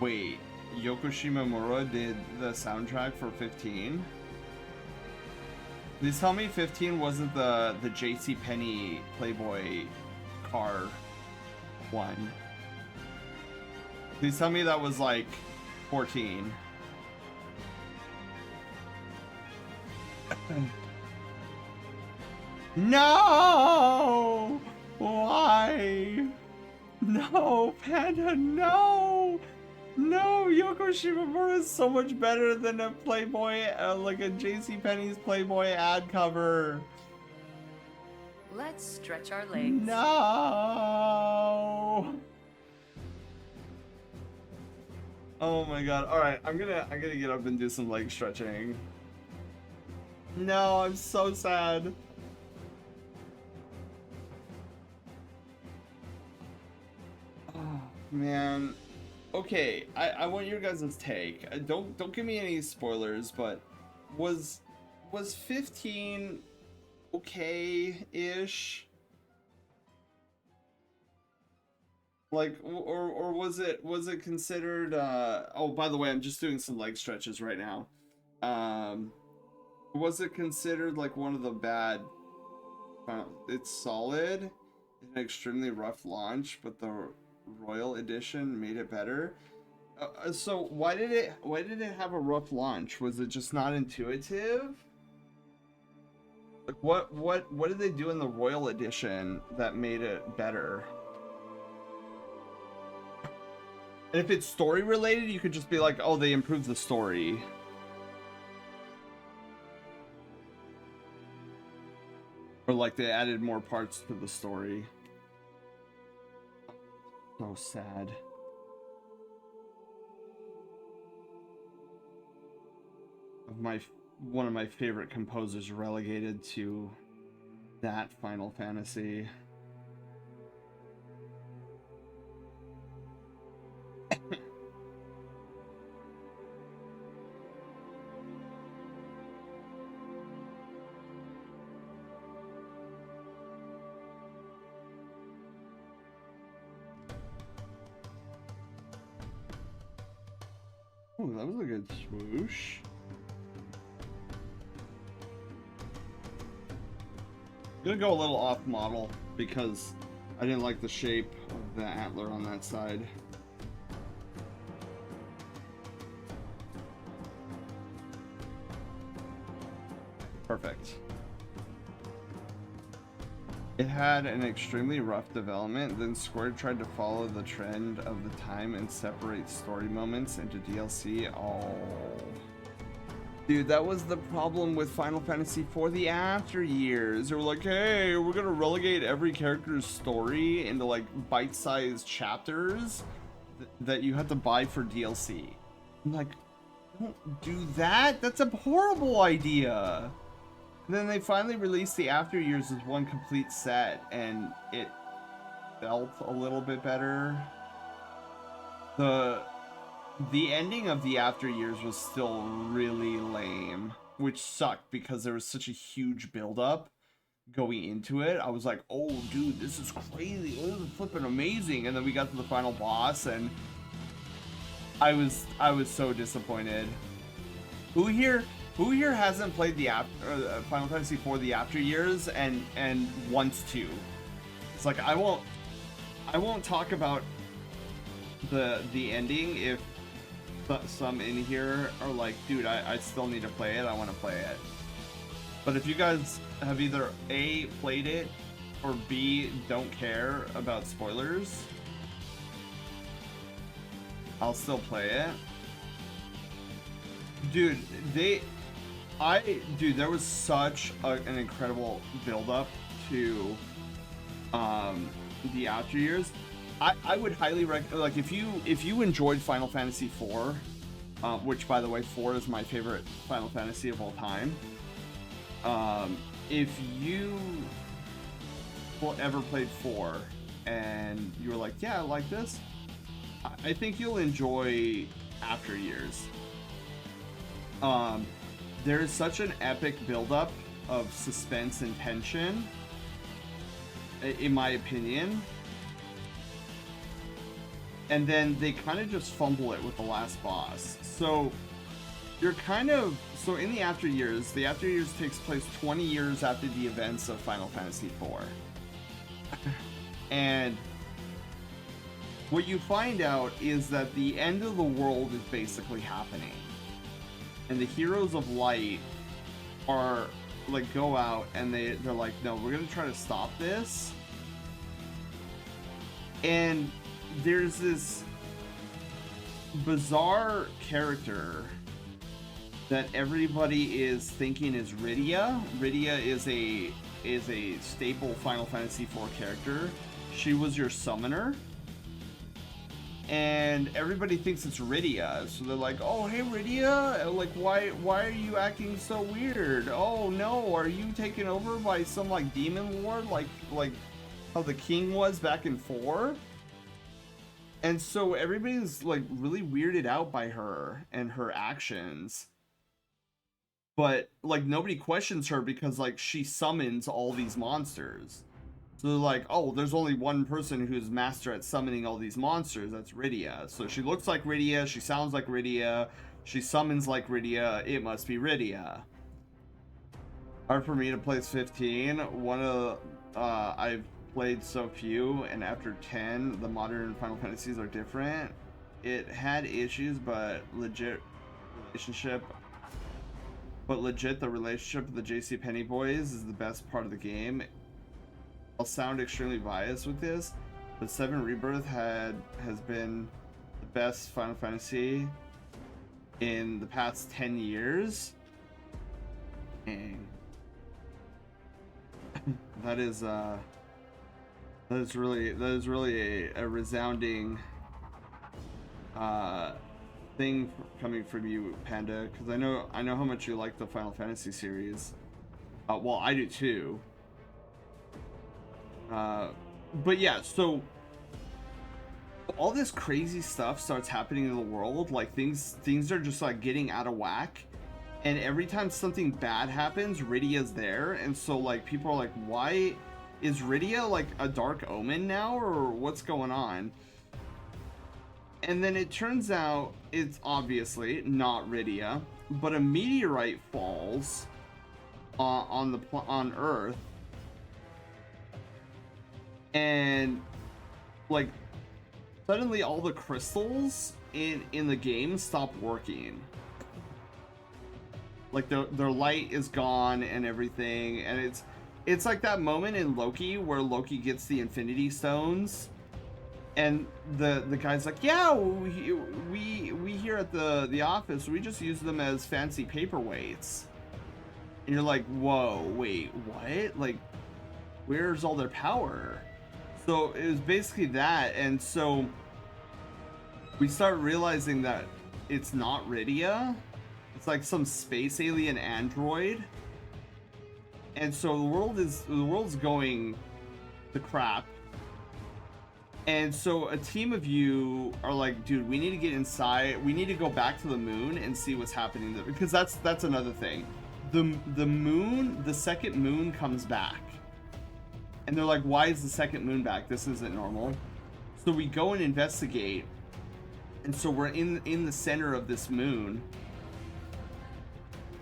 Wait, Yoko Shimomura did the soundtrack for 15? Please tell me 15 wasn't the JCPenney Playboy car one. Please tell me that was like 14. No! Why? No, Panda, no! No, Yoko Shimomura is so much better than a Playboy, like a JCPenney's Playboy ad cover. Let's stretch our legs. No! Oh my god. Alright, I'm gonna get up and do some leg stretching. No, I'm so sad. Oh, man. Okay, I want your guys' take. Don't give me any spoilers, but was 15 okay-ish? Like, or was it considered oh, by the way, I'm just doing some leg stretches right now. Was it considered like one of the bad it's solid, an extremely rough launch, but the Royal Edition made it better. So why did it have a rough launch? Was it just not intuitive? Like what did they do in the Royal Edition that made it better? And if it's story related, you could just be like, oh, they improved the story. Or like they added more parts to the story. So sad. one of my favorite composers relegated to that Final Fantasy. Oh, that was a good swoosh. I'm gonna go a little off model because I didn't like the shape of the antler on that side. Perfect. It had an extremely rough development, then Square tried to follow the trend of the time and separate story moments into DLC. Oh. Dude, that was the problem with Final Fantasy IV the after years. They were like, hey, we're gonna relegate every character's story into like bite-sized chapters that you have to buy for DLC. I'm like, don't do that. That's a horrible idea. And then they finally released the After Years as one complete set, and it felt a little bit better. The ending of the After Years was still really lame, which sucked because there was such a huge build-up going into it. I was like, oh, dude, this is crazy. This is flipping amazing. And then we got to the final boss, and I was so disappointed. Who here hasn't played the Final Fantasy IV the After Years and wants to? It's like I won't talk about the ending if some in here are like, dude, I still need to play it. I want to play it. But if you guys have either A, played it, or B, don't care about spoilers, I'll still play it. Dude, there was such an incredible build-up to the After Years. I would highly recommend, like, if you enjoyed Final Fantasy IV, which by the way, 4 is my favorite Final Fantasy of all time. If you ever played 4 and you were like, yeah, I like this, I think you'll enjoy After Years. There is such an epic buildup of suspense and tension, in my opinion. And then they kind of just fumble it with the last boss. So you're so in the After Years takes place 20 years after the events of Final Fantasy IV. And what you find out is that the end of the world is basically happening. And the Heroes of Light are like, go out and they're like, no, we're gonna try to stop this. And there's this bizarre character that everybody is thinking is Rydia. Rydia is a staple Final Fantasy IV character. She was your summoner. And everybody thinks it's Rydia, so they're like, oh, hey, Rydia, like, why are you acting so weird? Oh, no, are you taken over by some, like, demon lord, like how the king was back in 4? And so everybody's, like, really weirded out by her and her actions. But, like, nobody questions her because, like, she summons all these monsters. So they're like, oh, there's only one person who's master at summoning all these monsters. That's Rydia. So she looks like Rydia. She sounds like Rydia. She summons like Rydia. It must be Rydia. Hard for me to place 15. I've played so few, and after 10, the modern Final Fantasies are different. It had issues, but legit, the relationship with the JCPenney boys is the best part of the game. I'll sound extremely biased with this, but 7 Rebirth has been the best Final Fantasy in the past 10 years. Dang. That is really a resounding thing coming from you, Panda, because I know how much you like the Final Fantasy series. Well, I do too. But yeah, so all this crazy stuff starts happening in the world. Like things are just like getting out of whack, and every time something bad happens, Rydia's there, and so like people are like, why is Rydia like a dark omen now, or what's going on? And then it turns out it's obviously not Rydia, but a meteorite falls on Earth, and like suddenly all the crystals in the game stop working. Like their light is gone and everything, and it's like that moment in Loki where Loki gets the Infinity Stones, and the guy's like, yeah, we here at the office, we just use them as fancy paperweights. And you're like, whoa, wait, what? Like, where's all their power? So it was basically that, and so we start realizing that it's not Rydia. It's like some space alien android. And so the world's going to crap. And so a team of you are like, dude, we need to get inside. We need to go back to the moon and see what's happening there, because that's another thing. The moon, the second moon comes back. And they're like, why is the second moon back? This isn't normal. So we go and investigate. And so we're in the center of this moon.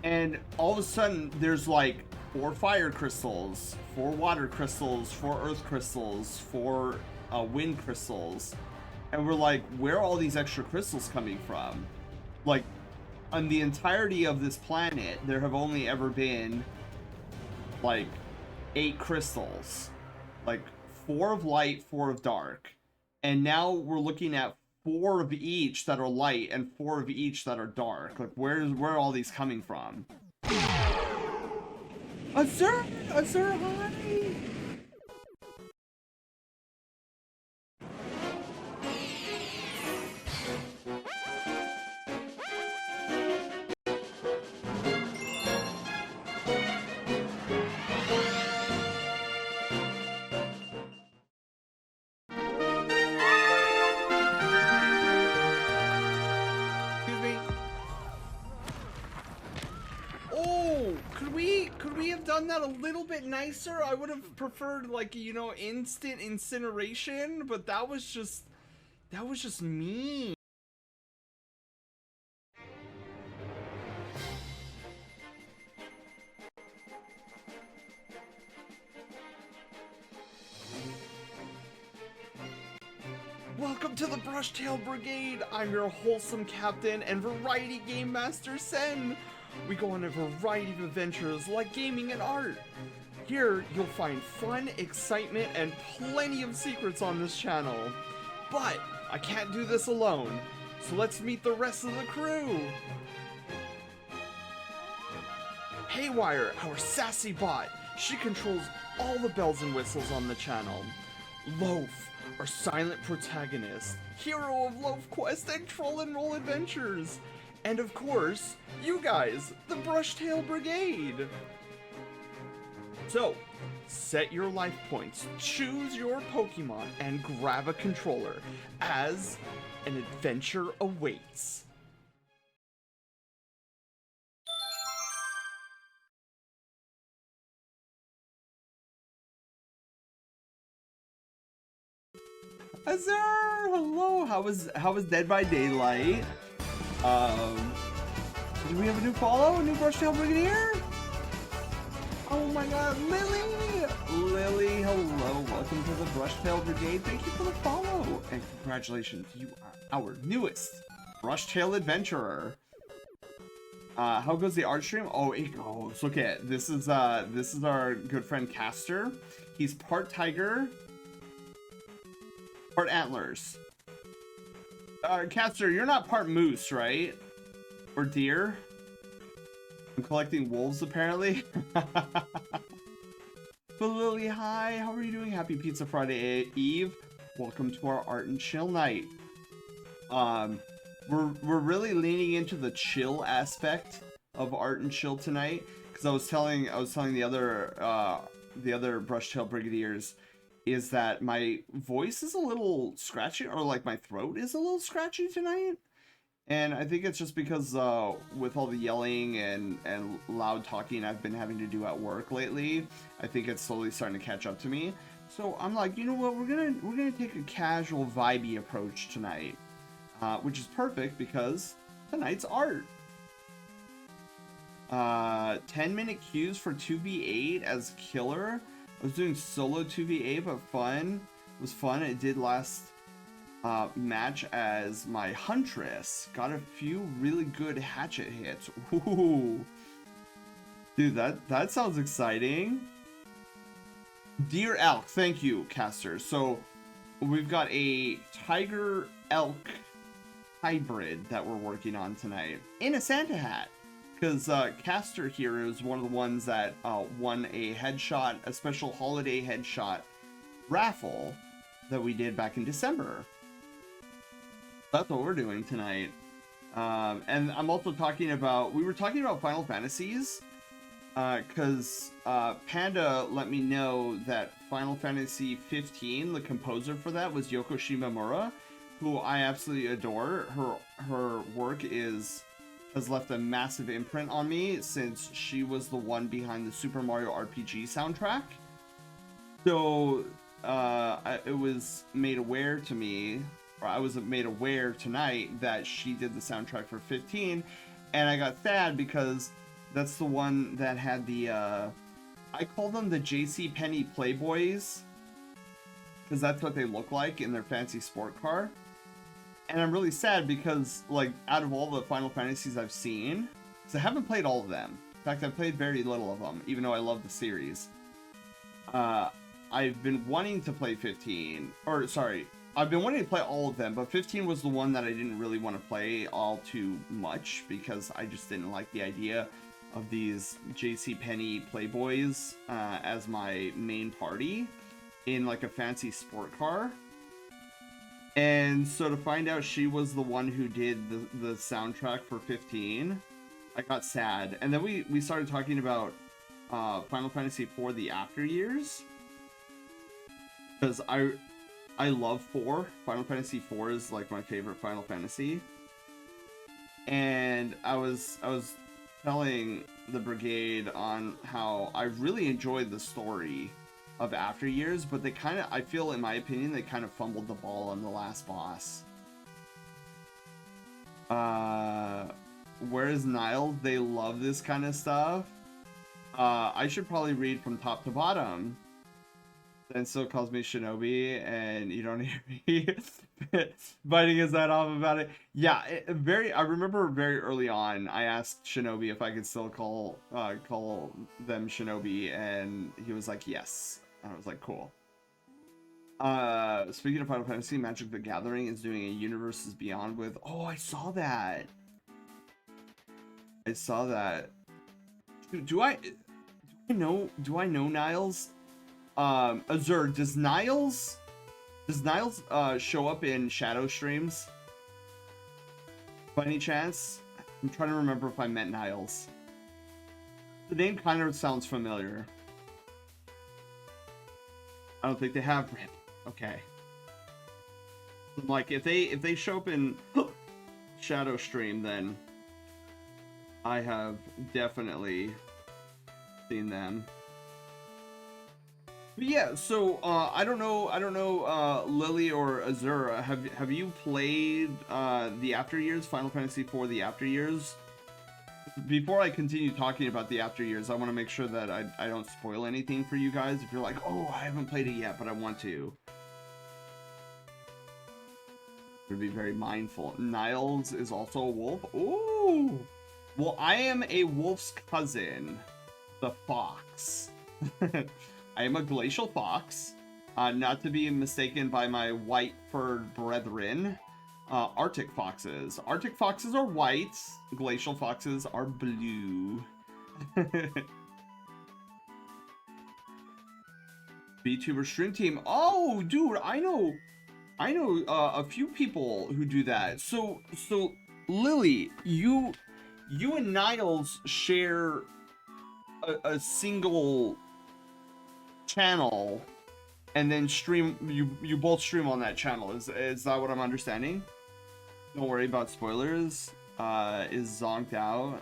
And all of a sudden, there's like 4 fire crystals, 4 water crystals, 4 earth crystals, 4 wind crystals. And we're like, where are all these extra crystals coming from? Like, on the entirety of this planet, there have only ever been like 8 crystals. Like 4 of light, 4 of dark. And now we're looking at 4 of each that are light and 4 of each that are dark. Like, where are all these coming from? Azur, hi! Done that a little bit nicer. I would have preferred, like, you know, instant incineration, but that was just mean. Welcome to the Brushtail Brigade. I'm your wholesome captain and variety game master, Sen. We go on a variety of adventures like gaming and art. Here, you'll find fun, excitement, and plenty of secrets on this channel. But I can't do this alone, so let's meet the rest of the crew. Haywire, our sassy bot. She controls all the bells and whistles on the channel. Loaf, our silent protagonist, hero of Loaf Quest and Troll and Roll Adventures. And of course, you guys, the Brushtail Brigade! So, set your life points, choose your Pokemon, and grab a controller, as an adventure awaits. Azur! Hello! How was Dead by Daylight? Do we have a new follow? A new Brushtail Brigadier? Oh my god, Lily! Lily, hello. Welcome to the Brushtail Brigade. Thank you for the follow. And congratulations, you are our newest Brushtail Adventurer. How goes the art stream? Oh, it goes. Look at this is our good friend Caster. He's part tiger, part antlers. Caster, you're not part moose, right? Or deer? I'm collecting wolves, apparently. But Lily, hi. How are you doing? Happy Pizza Friday Eve. Welcome to our art and chill night. we're really leaning into the chill aspect of art and chill tonight, because I was telling the other Brushtail Brigadiers is that my voice is a little scratchy, or like my throat is a little scratchy tonight. And I think it's just because with all the yelling and loud talking I've been having to do at work lately, I think it's slowly starting to catch up to me. So I'm like, you know what, we're gonna take a casual, vibey approach tonight, which is perfect because tonight's art. 10-minute queues for 2v8 as killer. I was doing solo 2v8, but fun. It was fun. It did last match as my Huntress. Got a few really good hatchet hits. Ooh. Dude, that sounds exciting. Deer elk, thank you, Caster. So we've got a tiger elk hybrid that we're working on tonight in a Santa hat, because Caster here is one of the ones that won a headshot, a special holiday headshot raffle that we did back in December. That's what we're doing tonight. And I'm also talking about, we were talking about Final Fantasies, because Panda let me know that Final Fantasy 15, the composer for that was Yoko Shimomura, who I absolutely adore. Her work has left a massive imprint on me, since she was the one behind the Super Mario RPG soundtrack. So it was made aware to me, or I was made aware tonight, that she did the soundtrack for 15, and I got sad because that's the one that had the I call them the JCPenney Playboys, because that's what they look like in their fancy sport car. And I'm really sad because, like, out of all the Final Fantasies I've seen, because I haven't played all of them. In fact, I've played very little of them, even though I love the series. I've been wanting to play 15, or sorry, I've been wanting to play all of them, but 15 was the one that I didn't really want to play all too much, because I just didn't like the idea of these JCPenney Playboys as my main party in like a fancy sport car. And so to find out she was the one who did the soundtrack for 15, I got sad. And then we started talking about Final Fantasy IV: The After Years, because I love 4. Final Fantasy 4 is like my favorite Final Fantasy. And I was telling the brigade on how I really enjoyed the story of After Years, but they kind of, I feel, in my opinion, they kind of fumbled the ball on the last boss. Whereas Niles, they love this kind of stuff. I should probably read from top to bottom. Then still calls me Shinobi, and you don't hear me biting his head off about it. Yeah, I remember very early on, I asked Shinobi if I could still call them Shinobi, and he was like, yes. And I was like, cool. Speaking of Final Fantasy, Magic the Gathering is doing a Universes Beyond with... Oh, I saw that. Do I know Niles? Azur, does Niles show up in Shadow streams by any chance? I'm trying to remember if I met Niles. The name kind of sounds familiar. I don't think they have. Okay. Like, if they show up in Shadow stream, then I have definitely seen them. But yeah, so I don't know, Lily or Azura, have you played the After Years, Final Fantasy IV: The After Years? Before I continue talking about the After Years, I want to make sure that I don't spoil anything for you guys. If you're like, oh, I haven't played it yet, but I want to. Would be very mindful. Niles is also a wolf. Ooh. Well, I am a wolf's cousin, the fox. I am a glacial fox, not to be mistaken by my white-furred brethren, Arctic foxes. Arctic foxes are white, glacial foxes are blue. VTuber stream team. Oh, dude, I know I know a few people who do that. So Lily, you and Niles share a single channel, and then stream. You both stream on that channel. Is that what I'm understanding? Don't worry about spoilers. Is zonked out.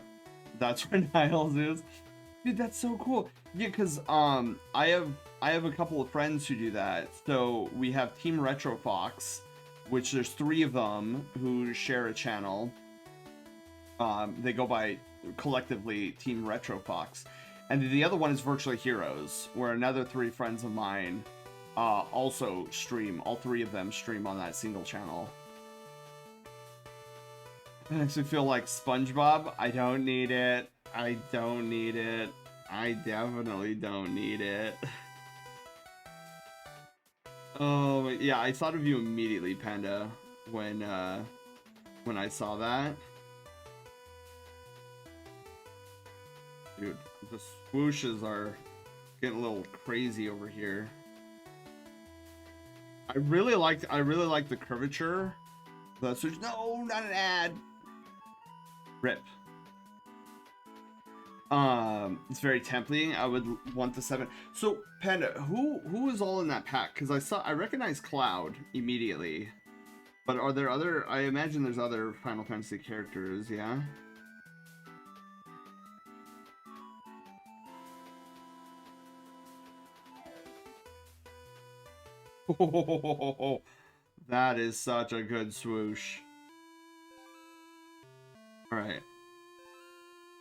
That's where Niles is. Dude, that's so cool. Yeah, because I have a couple of friends who do that. So we have Team Retro Fox, which there's 3 of them who share a channel. They go by collectively Team Retro Fox. And the other one is Virtually Heroes, where another 3 friends of mine also stream. All 3 of them stream on that single channel. It makes me feel like SpongeBob. I don't need it. I don't need it. I definitely don't need it. Oh, yeah, I thought of you immediately, Panda, when I saw that. Dude, the swooshes are getting a little crazy over here. I really like the curvature. The swoosh. No, not an ad. Rip. It's very tempting. I would want the 7. So Panda, who is all in that pack? Because I recognize Cloud immediately, but are there other? I imagine there's other Final Fantasy characters. Yeah. Oh, that is such a good swoosh. All right.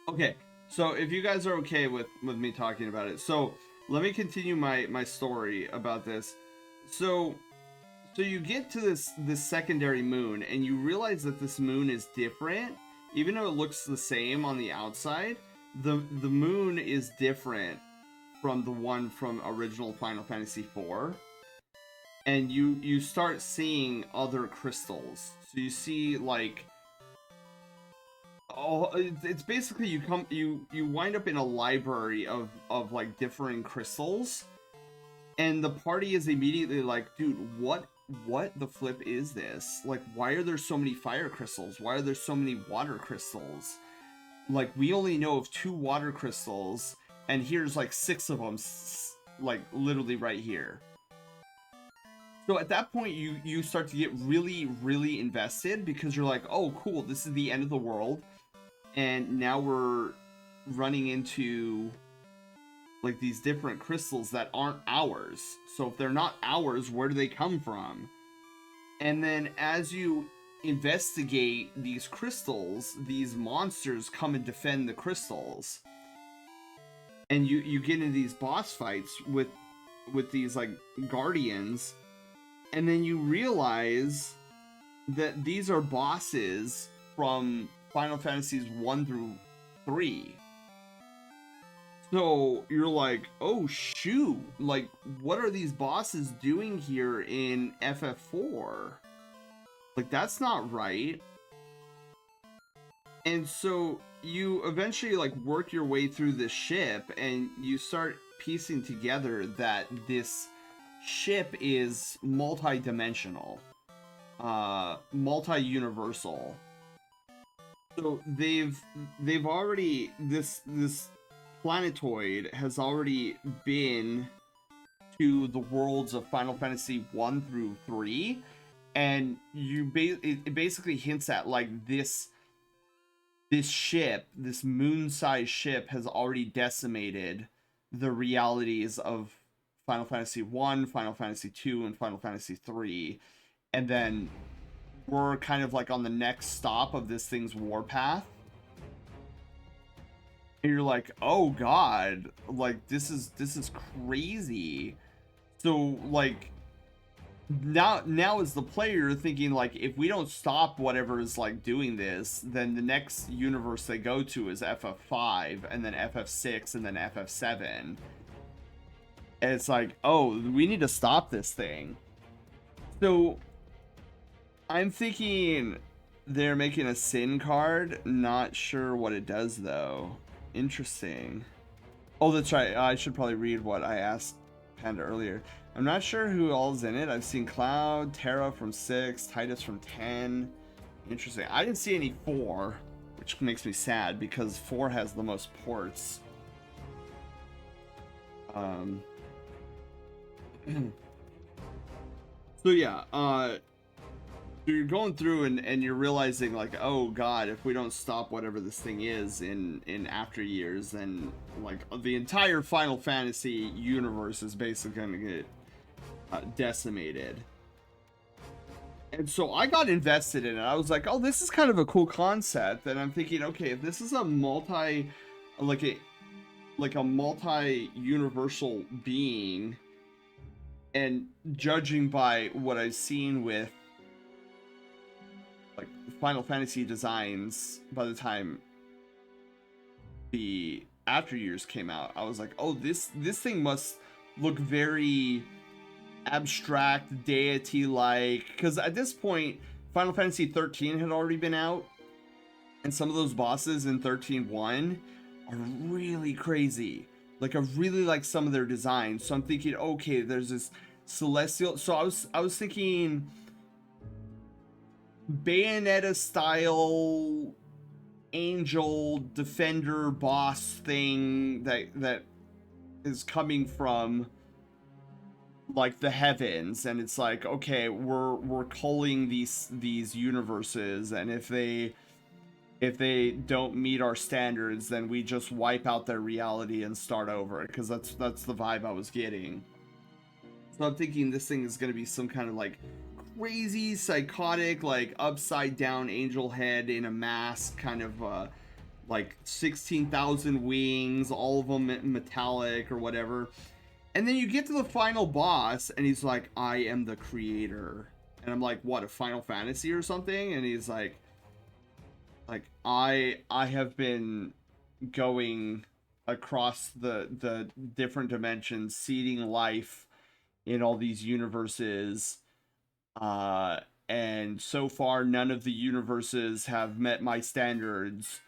Okay. So if you guys are okay with me talking about it, so let me continue my story about this. So you get to this secondary moon, and you realize that this moon is different, even though it looks the same on the outside. The moon is different from the one from original Final Fantasy IV, and you start seeing other crystals. So you see like. Oh, it's basically you wind up in a library of like differing crystals, and the party is immediately like, dude, what the flip is this? Like, why are there so many fire crystals? Why are there so many water crystals? Like, we only know of 2 water crystals, and here's like 6 of them, like literally right here. So at that point, you start to get really invested, because you're like, oh cool, this is the end of the world. And now we're running into like these different crystals that aren't ours. So if they're not ours, where do they come from? And then as you investigate these crystals, these monsters come and defend the crystals. And you get into these boss fights with these like guardians. And then you realize that these are bosses from Final Fantasies 1 through 3. So you're like, oh shoot, like what are these bosses doing here in FF4? Like, that's not right. And so you eventually like work your way through the ship, and you start piecing together that this ship is multi-dimensional, multi-universal. So they've already this planetoid has already been to the worlds of Final Fantasy 1 through 3, and it basically hints at like this ship, this moon-sized ship, has already decimated the realities of Final Fantasy 1, Final Fantasy 2, and Final Fantasy 3, and then we're kind of like on the next stop of this thing's warpath. And you're like, oh god, like this is crazy. So like now as the player thinking like, if we don't stop whatever is like doing this, then the next universe they go to is FF5, and then FF6, and then FF7. And it's like, oh, we need to stop this thing. So I'm thinking they're making a Sin card. Not sure what it does though. Interesting. Oh, that's right. I should probably read what I asked Panda earlier. I'm not sure who all's in it. I've seen Cloud, Terra from 6, Titus from 10. Interesting. I didn't see any 4, which makes me sad because 4 has the most ports. So yeah, you're going through and you're realizing like, oh god, if we don't stop whatever this thing is in after years, then like the entire Final Fantasy universe is basically gonna get decimated. And so I got invested in it. I was like, oh, this is kind of a cool concept. And I'm thinking, okay, if this is a multi-universal being, and judging by what I've seen with like Final Fantasy designs by the time the after years came out, I was like, oh, this thing must look very abstract, deity-like, because at this point Final Fantasy 13 had already been out, and some of those bosses in 13.1 are really crazy. Like, I really like some of their designs, so I'm thinking, okay, there's this celestial, so I was thinking Bayonetta style angel defender boss thing that is coming from like the heavens, and it's like, okay, we're culling these universes, and if they don't meet our standards, then we just wipe out their reality and start over, because that's the vibe I was getting. So I'm thinking this thing is going to be some kind of like crazy psychotic like upside down angel head in a mask, kind of like 16,000 wings, all of them metallic or whatever. And then you get to the final boss, and he's like, I am the creator. And I'm like, what, a Final Fantasy or something? And he's like, I have been going across the different dimensions, seeding life in all these universes. And so far, none of the universes have met my standards.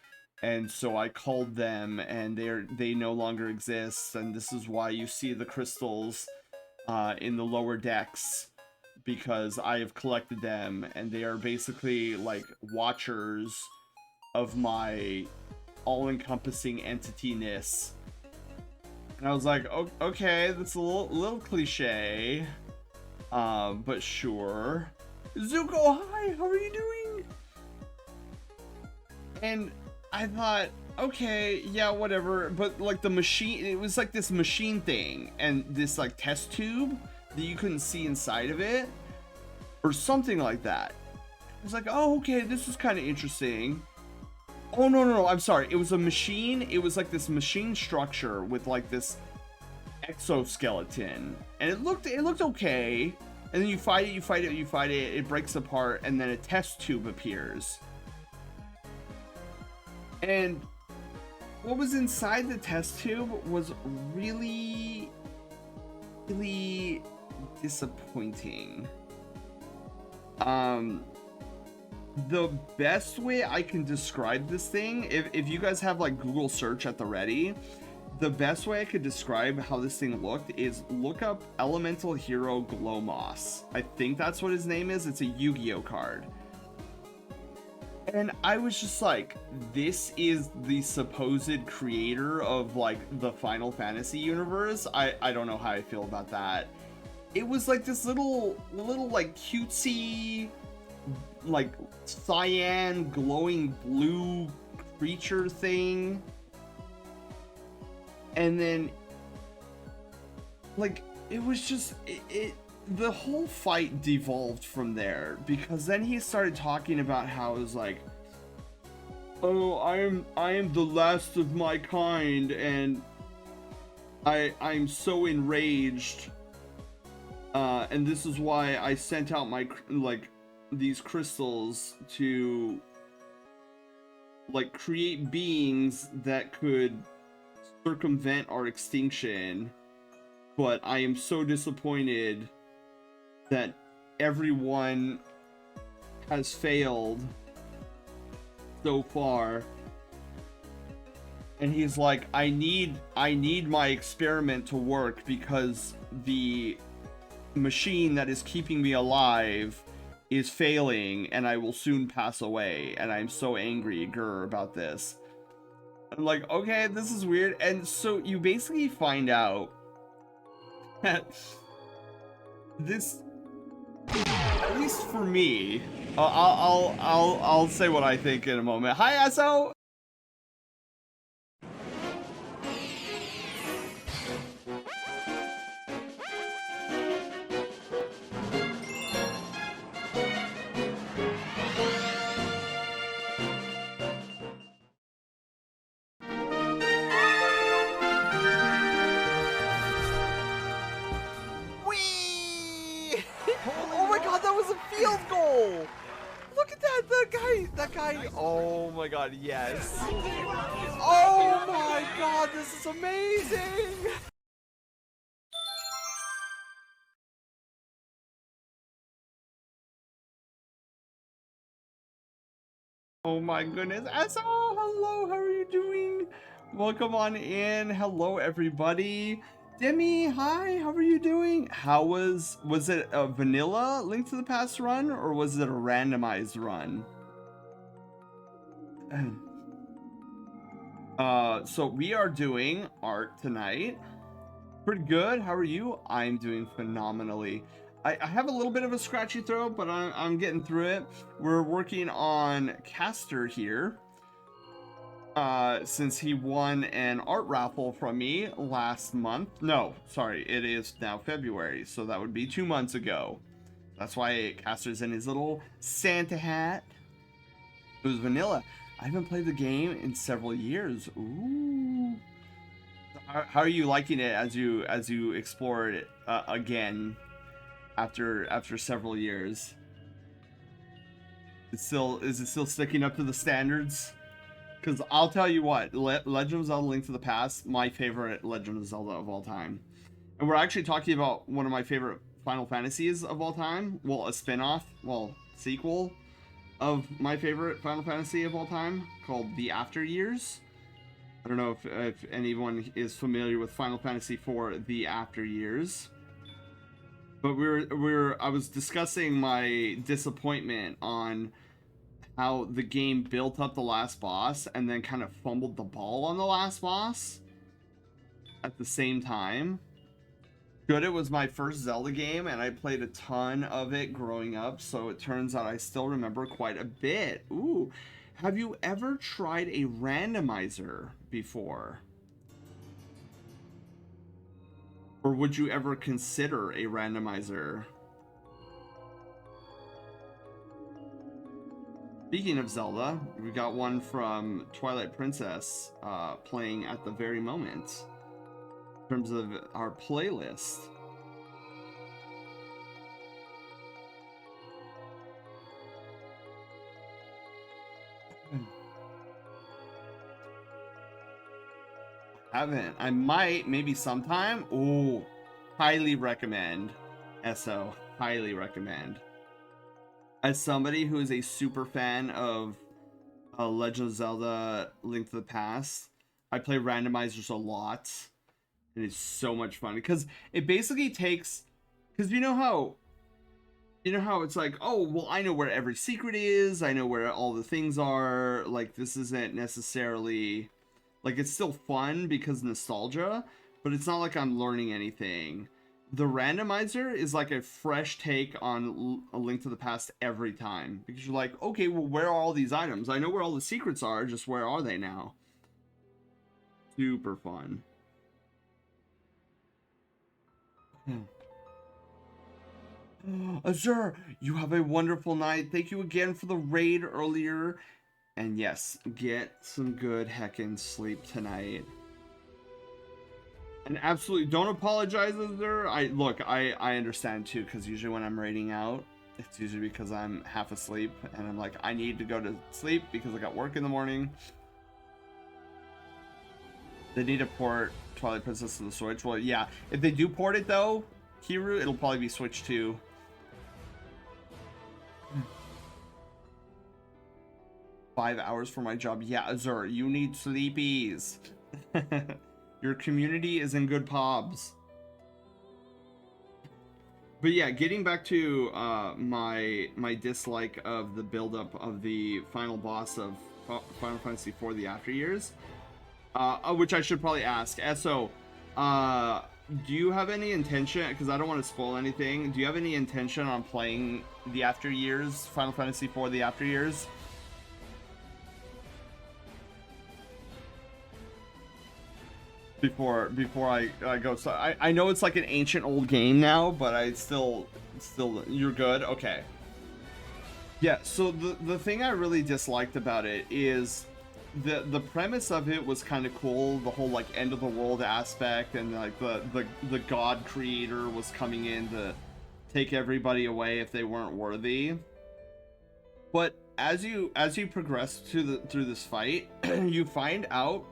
And so I called them, and they no longer exist, and this is why you see the crystals in the lower decks, because I have collected them, and they are basically like watchers of my all-encompassing entity-ness. And I was like, oh, okay, that's a little cliche, but sure. Zuko, hi, how are you doing? And I thought, okay, yeah, whatever, but like the machine, it was like this machine thing, and this like test tube that you couldn't see inside of it, or something like that. It was like, oh, okay, this is kind of interesting. Oh, no, I'm sorry, it was a machine, it was like this machine structure with like this exoskeleton, and it looked okay, and then you fight it, it breaks apart, and then a test tube appears. And what was inside the test tube was really, really disappointing. The best way I can describe this thing, if you guys have like Google search at the ready, the best way I could describe how this thing looked is look up Elemental Hero Glowmoss. I think that's what his name is. It's a Yu-Gi-Oh card. And I was just like, this is the supposed creator of like the Final Fantasy universe. I don't know how I feel about that. It was like this little like cutesy, like cyan glowing blue creature thing. And then like it was just the whole fight devolved from there, because then he started talking about how it was like, oh, I am the last of my kind, and I'm so enraged, and this is why I sent out my like these crystals to like create beings that could circumvent our extinction, but I am so disappointed that everyone has failed so far. And he's like, I need my experiment to work, because the machine that is keeping me alive is failing and I will soon pass away, and I'm so angry about this. I'm like, okay, this is weird. And so you basically find out that this, at least for me, I'll say what I think in a moment. Hi, Esso. Whee! Oh my god, that was a field goal! Look at that, that guy, oh my god, yes. Oh my god, this is amazing! Oh my goodness, Esso, hello, how are you doing? Welcome on in. Hello, everybody. Demi, hi, how are you doing? How was it a vanilla Link to the Past run, or was it a randomized run? So we are doing art tonight. Pretty good. How are you? I'm doing phenomenally. I have a little bit of a scratchy throat, but I'm getting through it. We're working on Caster here. Since he won an art raffle from me last month. No, sorry, it is now February, so that would be 2 months ago. That's why Caster's in his little Santa hat. It was vanilla. I haven't played the game in several years. Ooh. How are you liking it as you explore it again after several years? Is it still sticking up to the standards? Because I'll tell you what, Legend of Zelda Link to the Past, my favorite Legend of Zelda of all time. And we're actually talking about one of my favorite Final Fantasies of all time. Well, a spin-off, sequel of my favorite Final Fantasy of all time, called The After Years. I don't know if anyone is familiar with Final Fantasy IV The After Years. But I was discussing my disappointment on how the game built up the last boss and then kind of fumbled the ball on the last boss at the same time. Good, it was my first Zelda game and I played a ton of it growing up, so it turns out I still remember quite a bit. Ooh, have you ever tried a randomizer before? Or would you ever consider a randomizer? Speaking of Zelda, we got one from Twilight Princess playing at the very moment in terms of our playlist. Haven't. I might, maybe sometime. Oh, highly recommend. Esso, highly recommend. As somebody who is a super fan of Legend of Zelda Link to the Past, I play randomizers a lot, and it's so much fun because it basically takes, because you know how it's like, oh well, I know where every secret is, I know where all the things are, like this isn't necessarily, like it's still fun because nostalgia, but it's not like I'm learning anything. The randomizer is like a fresh take on A Link to the Past every time. Because you're like, okay, well, where are all these items? I know where all the secrets are, just where are they now? Super fun. Azure, you have a wonderful night. Thank you again for the raid earlier. And yes, get some good heckin' sleep tonight. And absolutely don't apologize, Azure. I understand too, because usually when I'm raiding out, it's usually because I'm half asleep and I'm like, I need to go to sleep because I got work in the morning. They need to port Twilight Princess to the Switch. Well, yeah, if they do port it though, Kiru, it'll probably be Switch 2. Five hours for my job. Yeah, Azure, you need sleepies. Your community is in good pobs. But yeah, getting back to my dislike of the buildup of the final boss of Final Fantasy IV: The After Years, which I should probably ask. So, do you have any intention? Because I don't want to spoil anything. Do you have any intention on playing the After Years, Final Fantasy IV: The After Years? Before I go, so I know it's like an ancient old game now, but I still you're good. Okay. Yeah. So the thing I really disliked about it is the premise of it was kind of cool. The whole like end of the world aspect, and like the god creator was coming in to take everybody away if they weren't worthy. But as you progress through this fight, you find out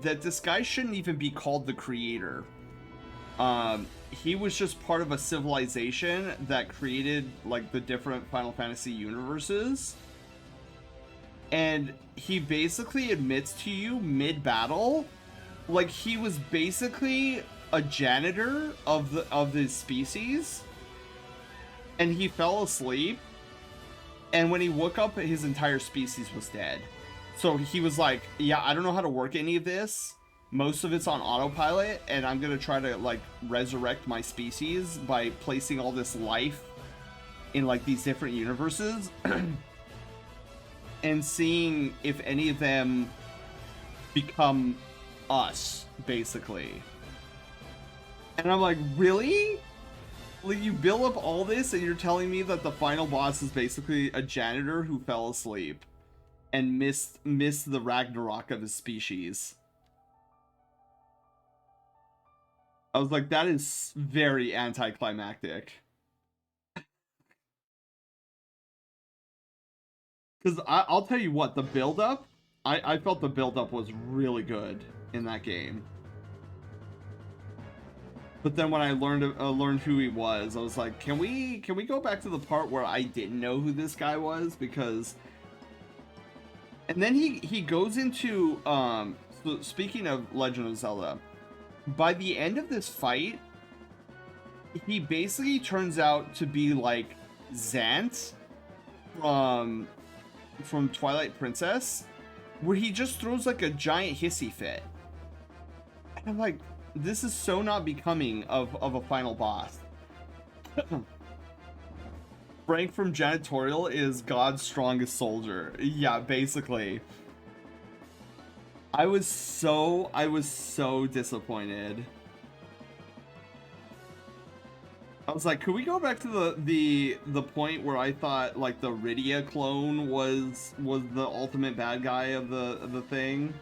that this guy shouldn't even be called the creator. He was just part of a civilization that created like the different Final Fantasy universes. And he basically admits to you mid-battle, like he was basically a janitor of the species, and he fell asleep. And when he woke up, his entire species was dead. So he was like, yeah, I don't know how to work any of this. Most of it's on autopilot, and I'm going to try to, like, resurrect my species by placing all this life in, like, these different universes. And seeing if any of them become us, basically. And I'm like, really? Like, you build up all this, and you're telling me that the final boss is basically a janitor who fell asleep and missed the Ragnarok of his species. I was like, that is very anticlimactic. Because I'll tell you what, the build-up, I felt the build-up was really good in that game. But then when I learned who he was, I was like, can we go back to the part where I didn't know who this guy was? Because... And then he goes into, so speaking of Legend of Zelda, by the end of this fight, he basically turns out to be like Zant from Twilight Princess, where he just throws like a giant hissy fit. And I'm like, this is so not becoming of a final boss. Frank from Janitorial is God's strongest soldier. Yeah, basically. I was so disappointed. I was like, could we go back to the point where I thought like the Rydia clone was the ultimate bad guy of the thing?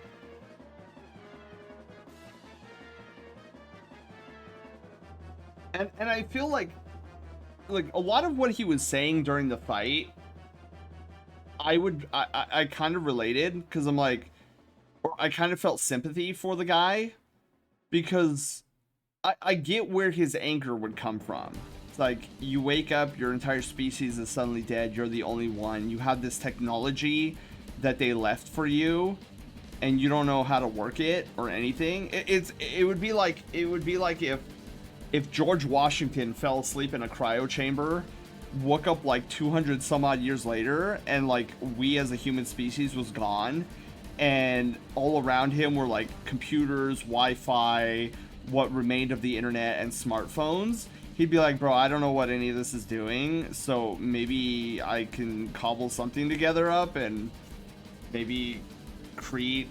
And I feel like a lot of what he was saying during the fight, I kind of related, because I'm like, or I kind of felt sympathy for the guy, because I get where his anger would come from. It's like, you wake up, your entire species is suddenly dead, you're the only one, you have this technology that they left for you, and you don't know how to work it or anything. It would be like if George Washington fell asleep in a cryo chamber, woke up like 200 some odd years later, and like we as a human species was gone, and all around him were like computers, Wi-Fi, what remained of the internet, and smartphones, he'd be like, bro, I don't know what any of this is doing, so maybe I can cobble something together up and maybe create,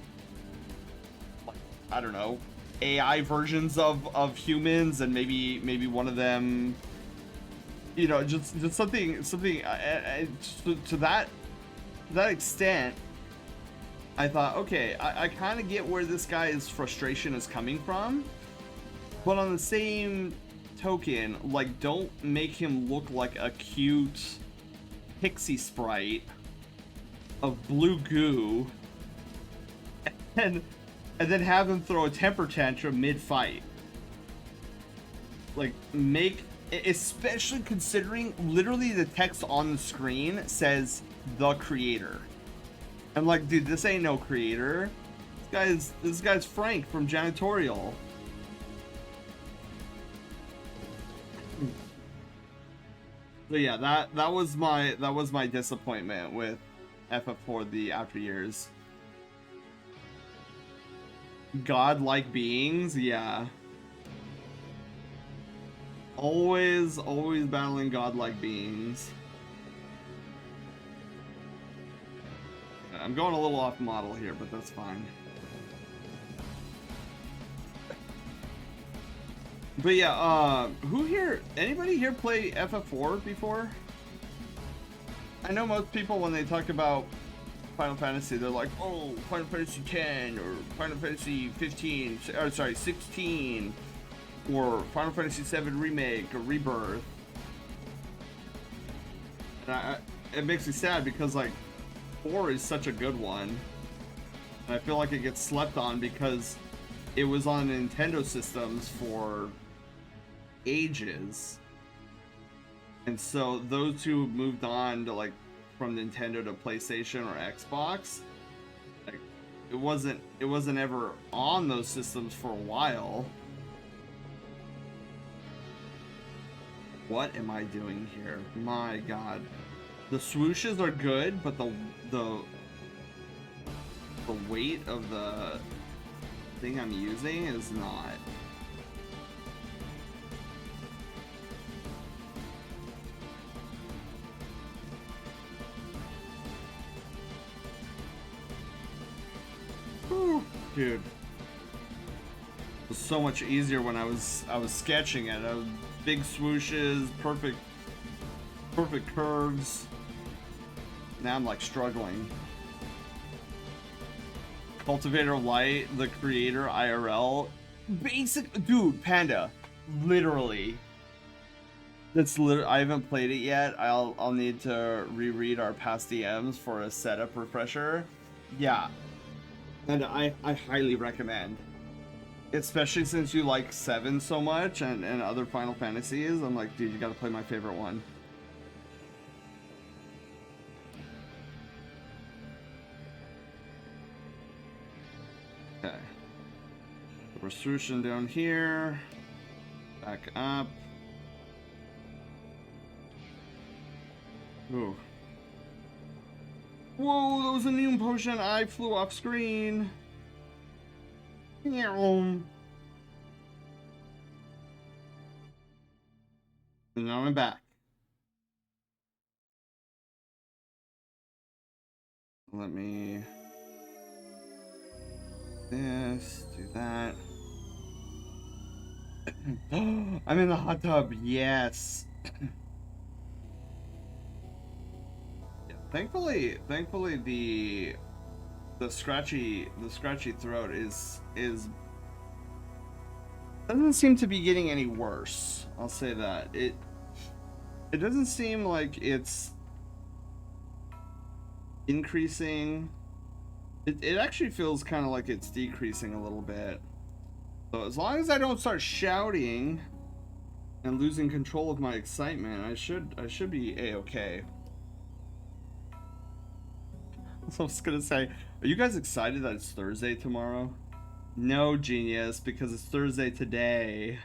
like, I don't know, AI versions of humans, and maybe one of them, you know, just something to that extent. I thought, okay, I kind of get where this guy's frustration is coming from, but on the same token, like, don't make him look like a cute pixie sprite of blue goo, and then have him throw a temper tantrum mid-fight. Like, especially considering literally the text on the screen says the creator. I'm like, dude, this ain't no creator. This guy's Frank from Janitorial. So yeah, that was my disappointment with FF4 the After Years. Godlike beings, yeah. Always battling godlike beings. I'm going a little off model here, but that's fine. But yeah, who here, anybody here play FF4 before? I know most people, when they talk about Final Fantasy, they're like, oh, Final Fantasy 10 or Final Fantasy 15, or sorry, 16, or Final Fantasy 7 Remake or Rebirth. And it makes me sad because like 4 is such a good one, and I feel like it gets slept on because it was on Nintendo systems for ages, and so those who moved on to like from Nintendo to PlayStation or Xbox, like it wasn't ever on those systems for a while. What am I doing here? My god. The swooshes are good, but the weight of the thing I'm using is not. Whew, dude. It was so much easier when I was sketching it. Big swooshes, perfect curves. Now I'm like struggling. Cultivator Light, the creator IRL. Basic, dude, Panda. Literally. I haven't played it yet. I'll need to reread our past DMs for a setup refresher. Yeah. And I highly recommend. Especially since you like 7 so much and other Final Fantasies. I'm like, dude, you gotta play my favorite one. Okay. We're swooshing down here. Back up. Ooh. Whoa, that was a new potion. I flew off screen. And now I'm back. Let me this, do that. I'm in the hot tub. Yes. Yeah, thankfully the scratchy throat is doesn't seem to be getting any worse. I'll say that. It doesn't seem like it's increasing. It actually feels kind of like it's decreasing a little bit. So as long as I don't start shouting and losing control of my excitement, I should be a-okay. I was gonna say, are you guys excited that it's Thursday tomorrow? No, genius, because it's Thursday today.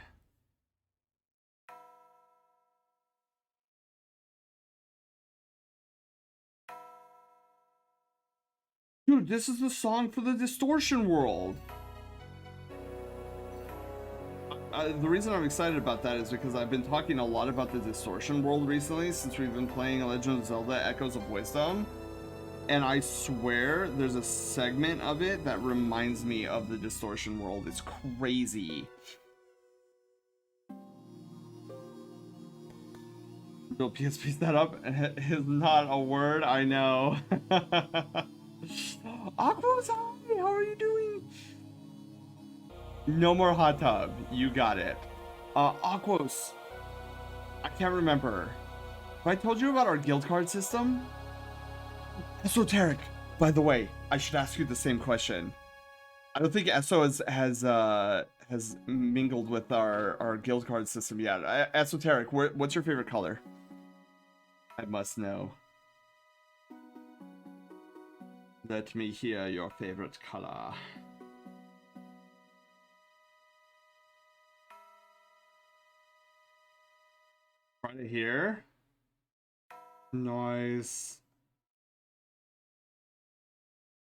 Dude, this is the song for the Distortion World. The reason I'm excited about that is because I've been talking a lot about the Distortion World recently since we've been playing Legend of Zelda Echoes of Wisdom. And I swear there's a segment of it that reminds me of the Distortion World. It's crazy. Real PSP setup is not a word, I know. Aquos, hi, how are you doing? No more hot tub, you got it. Aquos, I can't remember. Have I told you about our guild card system? Esoteric, by the way, I should ask you the same question. I don't think Eso has mingled with our guild card system yet. Esoteric, what's your favorite color? I must know. Let me hear your favorite color. Right here. Nice.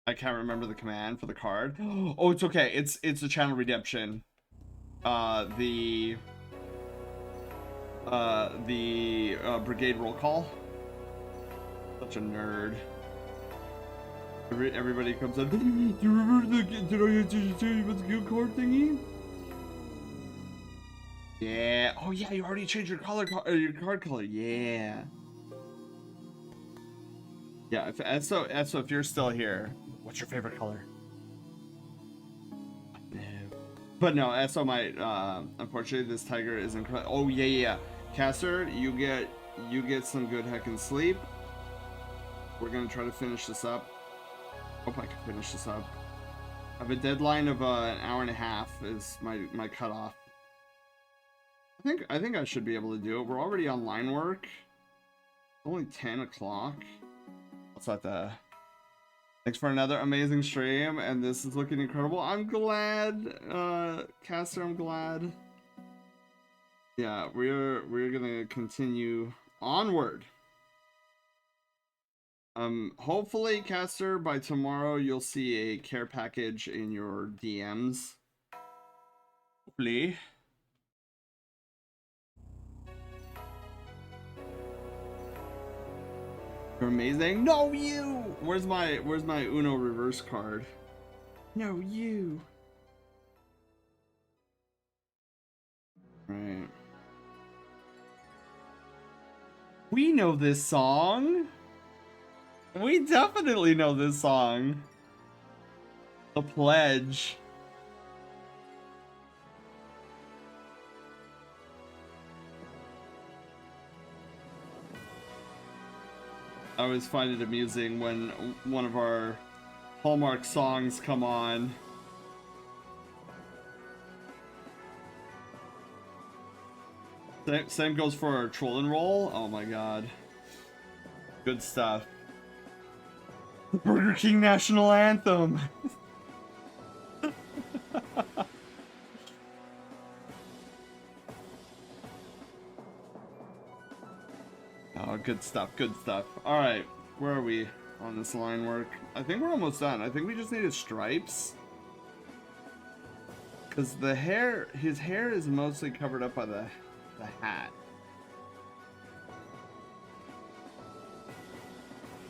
I can't remember the command for the card. Oh, it's okay. It's a channel redemption. The brigade roll call. Such a nerd. Everybody comes up. Do you remember did I tell you about the guild card thingy? Yeah. Oh yeah, you already changed your your card color. Yeah. Yeah. If you're still here, what's your favorite color? No. But no, Esso might. Unfortunately, this tiger is incredible. Oh yeah. Caster, you get some good heckin' sleep. We're gonna try to finish this up. Hope I can finish this up. I have a deadline of an hour and a half is my cutoff. I think I should be able to do it. We're already on line work. It's only 10 o'clock. What's that? Thanks for another amazing stream, and this is looking incredible. I'm glad, Caster. I'm glad. Yeah, we're gonna continue onward. Hopefully, Caster, by tomorrow you'll see a care package in your DMs. Hopefully. You're amazing. No, you. Where's my Uno reverse card? No, you. Right. We know this song. We definitely know this song. The Pledge. I always find it amusing when one of our Hallmark songs come on. Same goes for our Troll and Roll. Oh my god. Good stuff. The Burger King National Anthem. Oh, good stuff, good stuff. Alright, where are we on this line work? I think we're almost done. I think we just needed stripes. Because his hair is mostly covered up by the hat.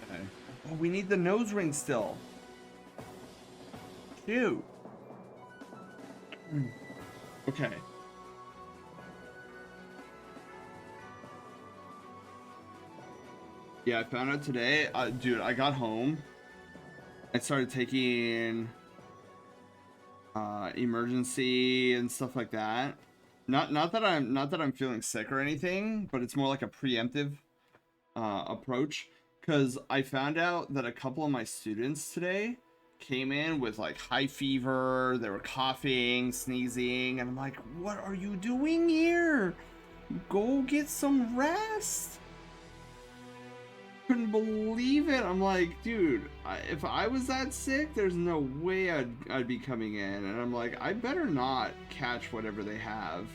Okay. Oh, we need the nose ring still. Shoot. Okay. Yeah, I found out today. Dude, I got home. I started taking emergency and stuff like that. Not that I'm feeling sick or anything, but it's more like a preemptive approach. Because I found out that a couple of my students today came in with like high fever. They were coughing, sneezing, and I'm like, what are you doing here? Go get some rest. Couldn't believe it. I'm like, dude, if I was that sick, there's no way I'd be coming in. And I'm like, I better not catch whatever they have.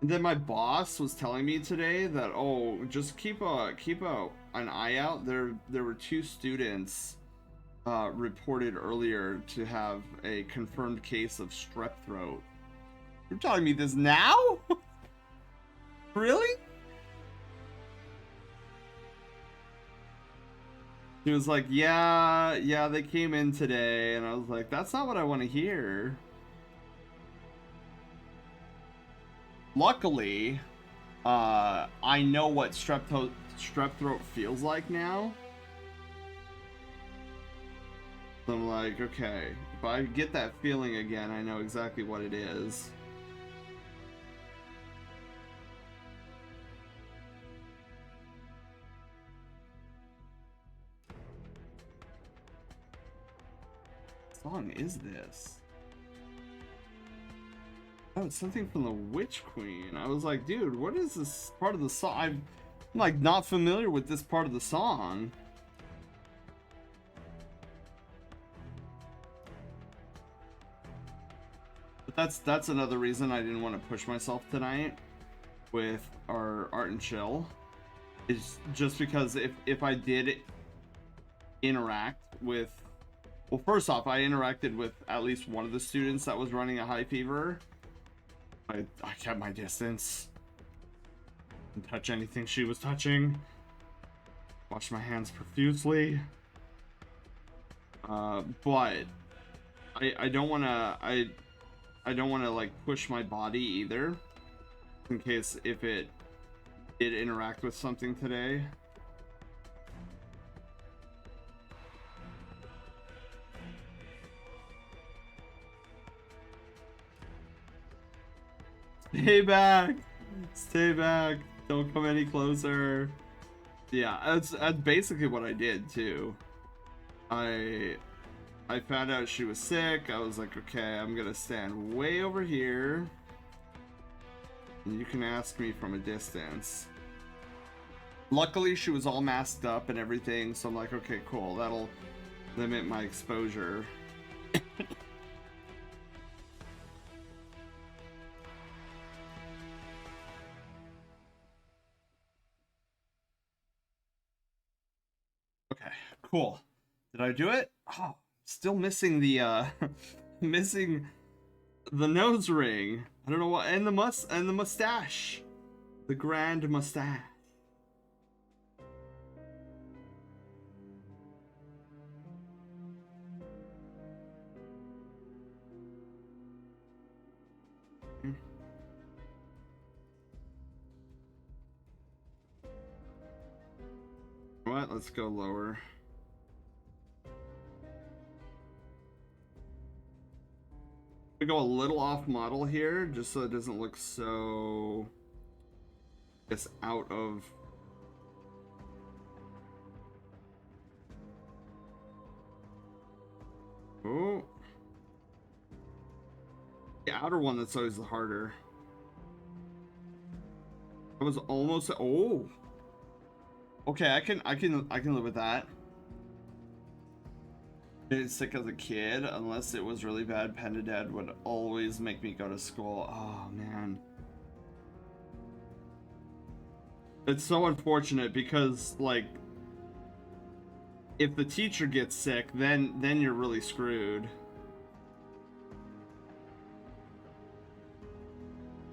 And then my boss was telling me today that, oh, just keep an eye out. There were 2 students reported earlier to have a confirmed case of strep throat. You're telling me this now? Really? He was like, yeah, they came in today, and I was like, that's not what I want to hear. Luckily, I know what strep throat feels like now. So I'm like, okay, if I get that feeling again, I know exactly what it is. What song is this? Oh, it's something from the Witch Queen. I was like, dude, what is this part of the song? I'm like not familiar with this part of the song. But that's another reason I didn't want to push myself tonight with our Art and Chill. is just because if I did interact with, well, first off, I interacted with at least one of the students that was running a high fever. I kept my distance. Didn't touch anything she was touching. Washed my hands profusely. But I don't want to I don't want to like push my body either, in case if it did interact with something today. Stay back! Stay back! Don't come any closer. Yeah, that's basically what I did too. I found out she was sick. I was like, okay, I'm gonna stand way over here, and you can ask me from a distance. Luckily, she was all masked up and everything, so I'm like, okay, cool. That'll limit my exposure. Okay, cool. Did I do it? Oh, still missing the missing the nose ring. I don't know what, and the mustache. The grand mustache. What? Let's go lower. We go a little off model here, just so it doesn't look so, I guess, out of. Oh. The outer one, that's always the harder. I was almost, oh. Okay, I can live with that. Being sick as a kid, unless it was really bad, Panda Dad would always make me go to school. Oh man. It's so unfortunate because, like, if the teacher gets sick, then you're really screwed.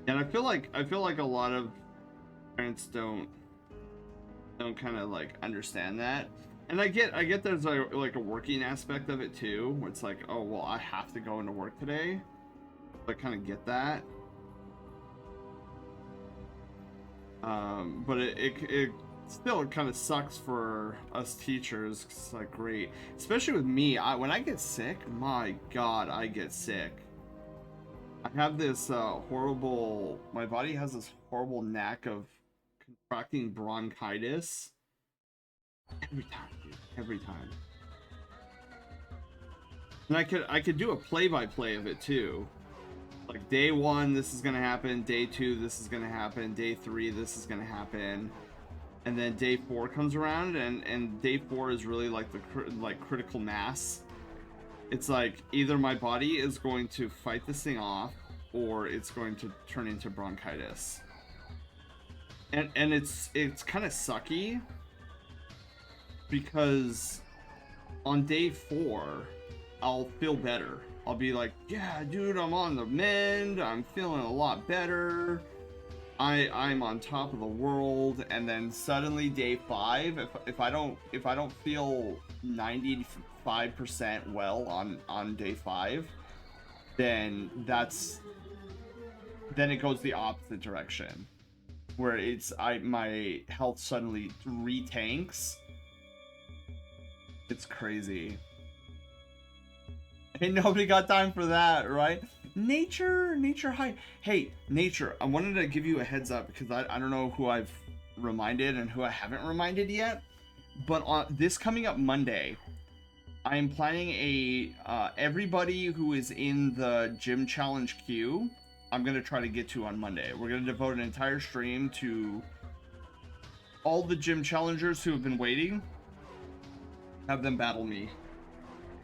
And I feel like a lot of parents don't kind of like understand that. And I get there's like a working aspect of it too, where it's like, oh well, I have to go into work today. I kind of get that. But it still kind of sucks for us teachers, 'cause it's like, great, especially with me. When I get sick, my God, I get sick. I have this horrible. My body has this horrible knack of contracting bronchitis. Every time, dude. Every time. And I could do a play-by-play of it too. Like day 1, this is gonna happen. Day 2, this is gonna happen. Day 3, this is gonna happen. And then day 4 comes around, and day 4 is really like the critical mass. It's like either my body is going to fight this thing off, or it's going to turn into bronchitis. And it's kind of sucky. Because on day 4, I'll feel better. I'll be like, yeah, dude, I'm on the mend. I'm feeling a lot better. I'm on top of the world. And then suddenly day 5, if I don't feel 95% well on day 5, then it goes the opposite direction, where my health suddenly retanks. It's crazy. Ain't nobody got time for that, right? Nature high. Hey, Nature, I wanted to give you a heads up because I don't know who I've reminded and who I haven't reminded yet. But on this coming up Monday, I am planning a everybody who is in the gym challenge queue, I'm gonna try to get to on Monday. We're gonna devote an entire stream to all the gym challengers who have been waiting. Have them battle me.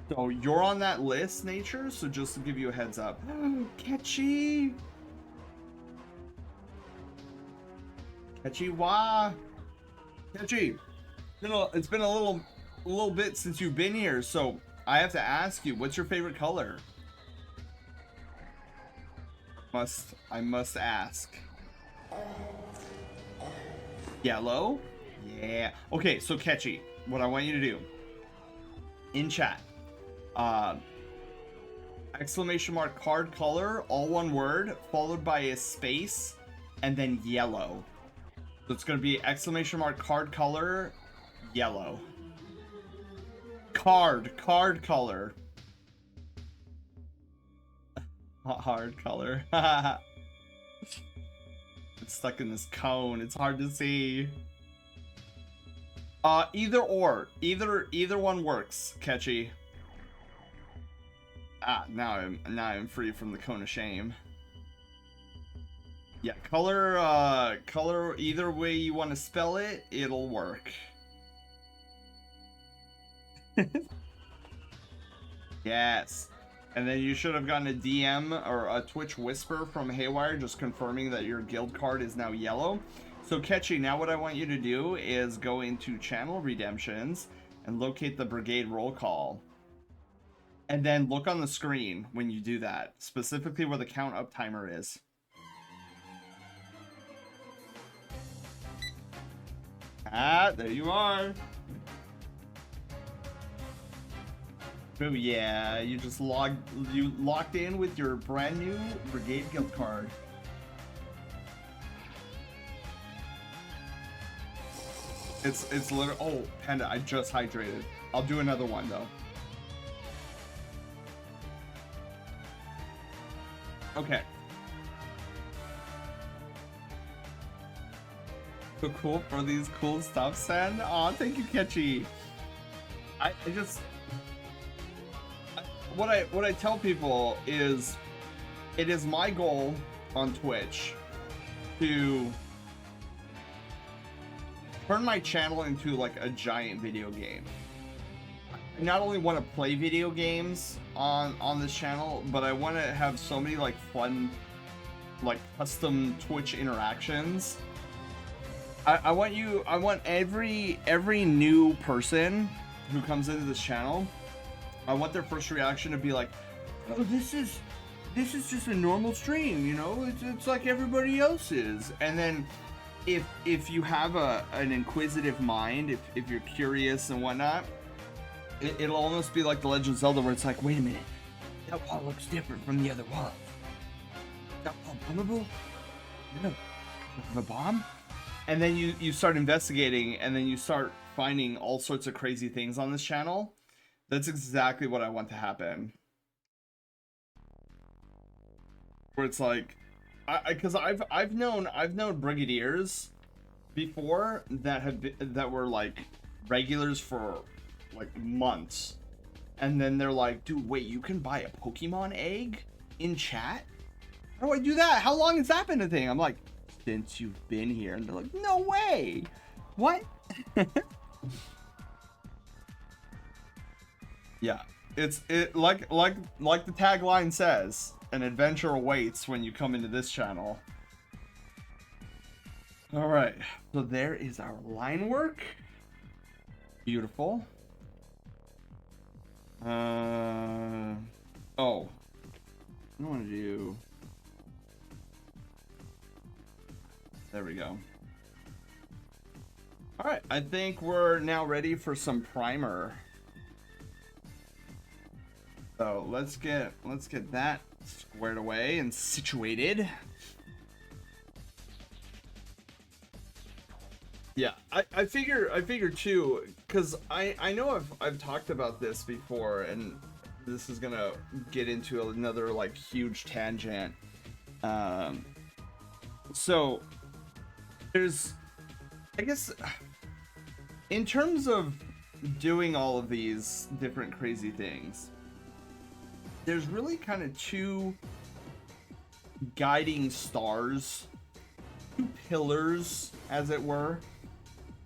So you're on that list, Nature, so just to give you a heads up. Catchy! Catchy wa! Catchy, it's been a little bit since you've been here, so I have to ask you, what's your favorite color? I must ask. Yellow? Yeah. Okay, so Catchy, what I want you to do in chat, exclamation mark card color, all one word, followed by a space, and then yellow. So it's gonna be exclamation mark card color, yellow. Card color. Hard color. It's stuck in this cone. It's hard to see. Either or. Either one works, Catchy. Ah, now I'm free from the cone of shame. Yeah, color either way you want to spell it, it'll work. Yes. And then you should have gotten a DM or a Twitch whisper from Haywire just confirming that your guild card is now yellow. So Catchy, now what I want you to do is go into channel redemptions and locate the brigade roll call. And then look on the screen when you do that, specifically where the count up timer is. Ah, there you are. Oh yeah, you locked in with your brand new brigade guild card. It's literally, oh Panda, I just hydrated. I'll do another one though. Okay. So cool for these cool stuff, Sen. Aw, thank you, Catchy. What I tell people is, it is my goal on Twitch to turn my channel into like a giant video game. I not only want to play video games on this channel, but I want to have so many like fun, like custom Twitch interactions. I want every new person who comes into this channel, I want their first reaction to be like, oh, this is just a normal stream, you know, it's like everybody else's. And then if you have an inquisitive mind, if you're curious and whatnot, it'll almost be like The Legend of Zelda, where it's like, wait a minute, that wall looks different from the other wall. That wall bombable? No, the bomb? And then you start investigating, and then you start finding all sorts of crazy things on this channel. That's exactly what I want to happen. Where it's like, because I've known brigadiers before that were like regulars for like months, and then they're like, dude, wait, you can buy a Pokemon egg in chat? How do I do that? How long has that been a thing? I'm like, since you've been here. And they're like, no way. What? Yeah, it's like the tagline says, an adventure awaits when you come into this channel. All right, so there is our line work. Beautiful. Oh, I want to do. There we go. All right, I think we're now ready for some primer. So let's get that squared away and situated. Yeah, I figure too, because I know I've talked about this before, and this is gonna get into another like huge tangent. So there's, I guess, in terms of doing all of these different crazy things, there's really kind of two guiding stars, two pillars, as it were,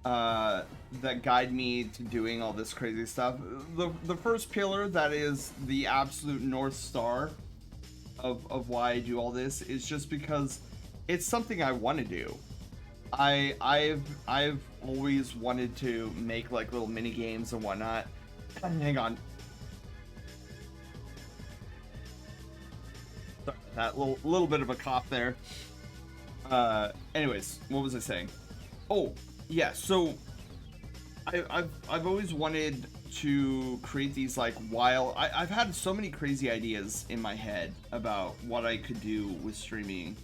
that guide me to doing all this crazy stuff. The first pillar, that is the absolute North Star of why I do all this, is just because it's something I want to do. I've always wanted to make like little mini games and whatnot. Hang on. Sorry about that little bit of a cough there. Anyways, what was I saying? Oh, yeah. So I've always wanted to create these like wild. I've had so many crazy ideas in my head about what I could do with streaming.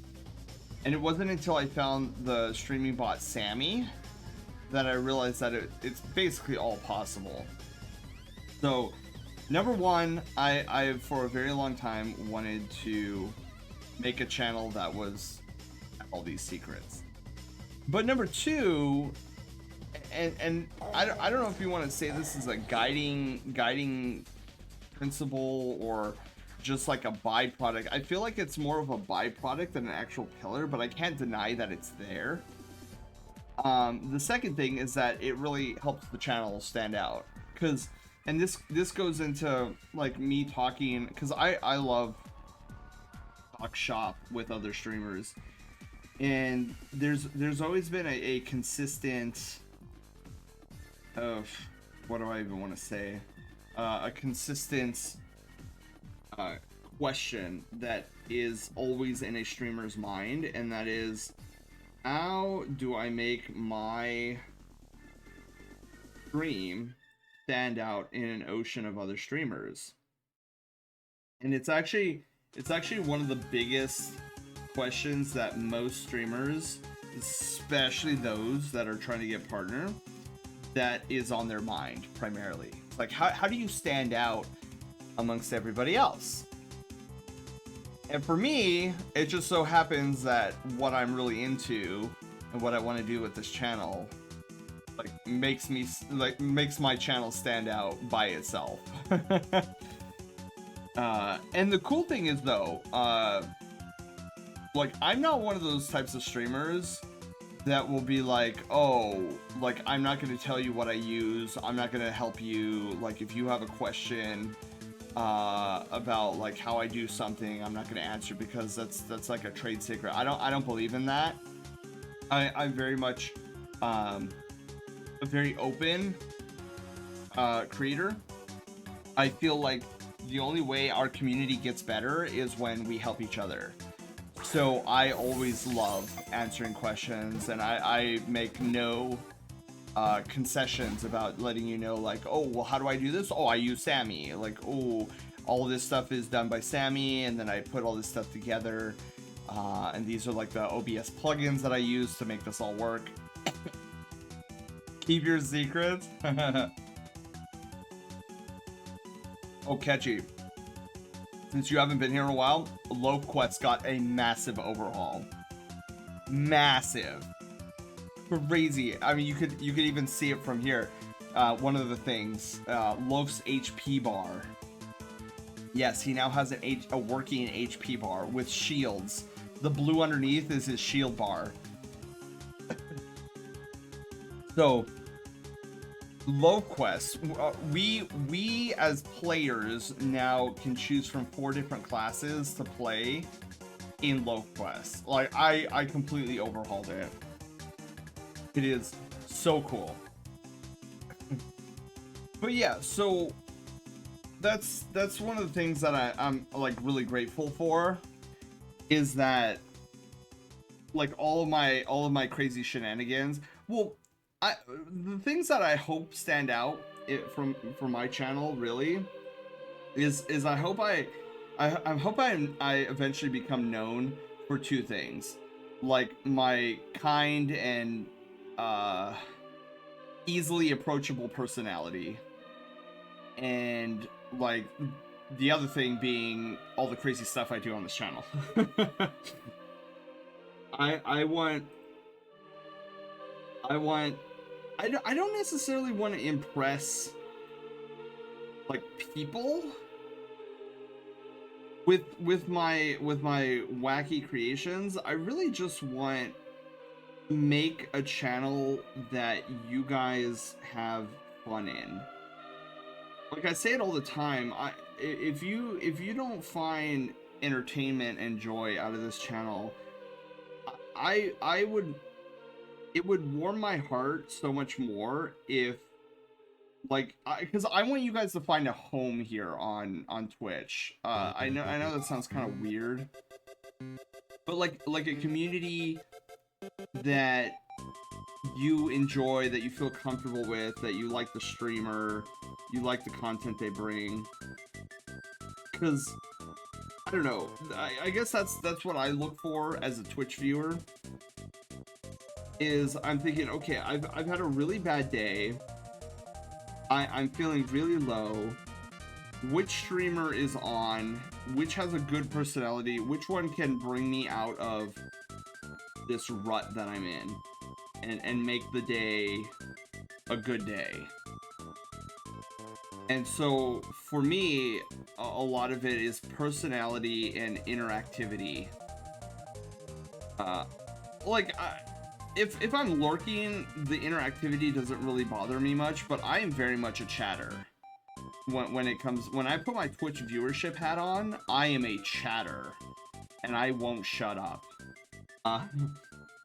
And it wasn't until I found the streaming bot Sammy that I realized that it's basically all possible. So, number one, I for a very long time wanted to make a channel that was all these secrets. But number two, and I don't know if you want to say this is a guiding principle or just like a byproduct. I feel like it's more of a byproduct than an actual pillar, but I can't deny that it's there. The second thing is that it really helps the channel stand out, and this goes into like me talking, because I love talk shop with other streamers, and there's always been a consistent of, what do I even want to say, a consistent question that is always in a streamer's mind, and that is, how do I make my stream stand out in an ocean of other streamers? And it's actually one of the biggest questions that most streamers, especially those that are trying to get partner, that is on their mind primarily. Like, how do you stand out amongst everybody else? And for me, it just so happens that what I'm really into and what I want to do with this channel like makes my channel stand out by itself. And the cool thing is though, like, I'm not one of those types of streamers that will be like, oh, like, I'm not going to tell you what I use, I'm not going to help you, like, if you have a question about like how I do something, I'm not going to answer because that's like a trade secret. I don't believe in that. I'm very much a very open creator. I feel like the only way our community gets better is when we help each other. So I always love answering questions, and I make no concessions about letting you know, like, oh, well, how do I do this? Oh, I use Sammy. Like, oh, all this stuff is done by Sammy, and then I put all this stuff together. And these are like the OBS plugins that I use to make this all work. Keep your secrets. Oh, Catchy. Since you haven't been here in a while, Loaf Quest got a massive overhaul. Massive. Crazy. I mean, you could even see it from here. One of the things, Loaf's HP bar. Yes, he now has a working HP bar with shields. The blue underneath is his shield bar. So, Loaf Quest, we as players now can choose from 4 different classes to play in Loaf Quest. Like, I completely overhauled it. It is so cool. But yeah, so that's one of the things that I'm like really grateful for, is that like all of my crazy shenanigans. Well, the things that I hope stand out from my channel really is I hope I eventually become known for 2 things, like my kind and easily approachable personality, and like the other thing being all the crazy stuff I do on this channel. I don't necessarily want to impress like people with my wacky creations. I really just want to make a channel that you guys have fun in. Like I say it all the time, if you don't find entertainment and joy out of this channel, I would it would warm my heart so much more if, like, because I want you guys to find a home here on Twitch. I know that sounds kind of weird, but like a community that you enjoy, that you feel comfortable with, that you like the streamer, you like the content they bring. Because I don't know, I guess that's what I look for as a Twitch viewer. Is I'm thinking, okay, I've had a really bad day. I'm feeling really low. Which streamer is on? Which has a good personality? Which one can bring me out of this rut that I'm in and make the day a good day? And so for me, a lot of it is personality and interactivity. If I'm lurking, the interactivity doesn't really bother me much, but I am very much a chatter. When I put my Twitch viewership hat on, I am a chatter, and I won't shut up.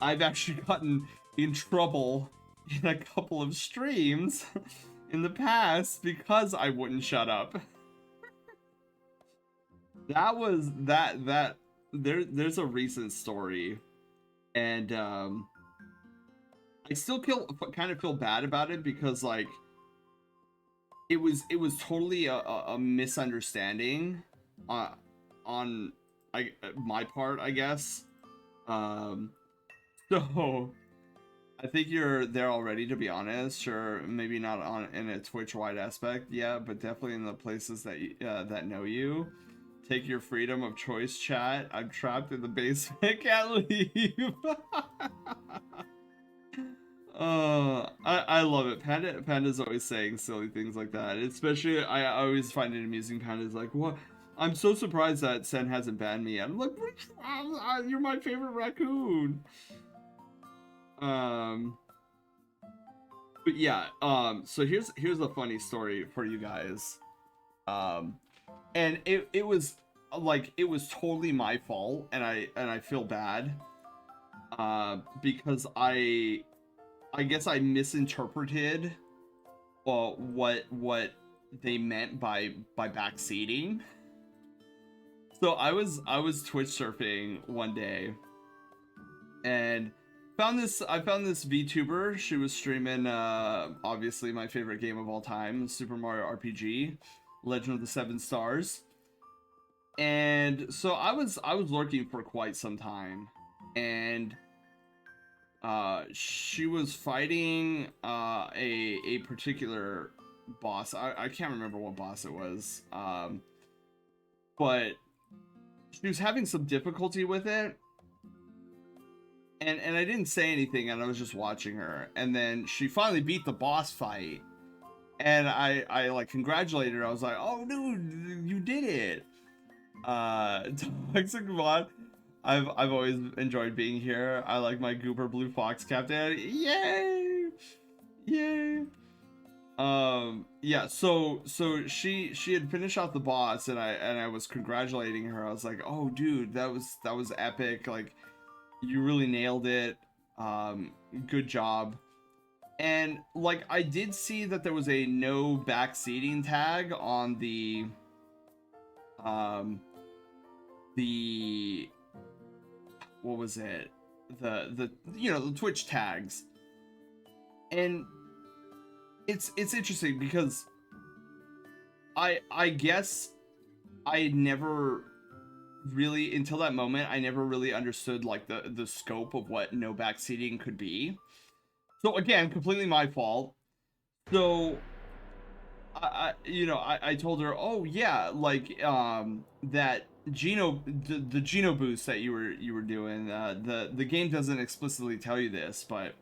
I've actually gotten in trouble in a couple of streams in the past because I wouldn't shut up. There's a recent story, and I still kind of feel bad about it because, like, it was totally a misunderstanding on my part, I guess. So I think you're there already, to be honest. Sure, maybe not in a Twitch-wide aspect, yeah, but definitely in the places that know you. Take your freedom of choice, chat. I'm trapped in the basement, can't leave. I love it. Panda's always saying silly things like that. Especially, I always find it amusing. Panda's like, "What? I'm so surprised that Sen hasn't banned me." I'm like, "You're my favorite raccoon." But yeah. So here's a funny story for you guys. And it was like, it was totally my fault, and I feel bad. Because I guess I misinterpreted what they meant by backseating. So I was Twitch surfing one day and I found this VTuber. She was streaming obviously my favorite game of all time, Super Mario RPG, Legend of the Seven Stars. And so I was lurking for quite some time, and she was fighting a particular boss. I can't remember what boss it was, but she was having some difficulty with it, and I didn't say anything, and I was just watching her. And then she finally beat the boss fight, and I like congratulated her. I was like, "Oh dude, you did it!" Toxic Mod, I've always enjoyed being here. I like my Goober Blue Fox Captain. Yay! Yay! Yeah, so she had finished off the boss, and I was congratulating her. I was like, "Oh dude, that was epic. Like, you really nailed it. Good job." And like, I did see that there was a no backseating tag on the what was it? The you know, the Twitch tags. And it's interesting because I guess I never really, until that moment, I never really understood like the scope of what no backseating could be. So again, completely my fault. So I told her, "Oh yeah, like that the Geno boost that you were doing, the game doesn't explicitly tell you this, but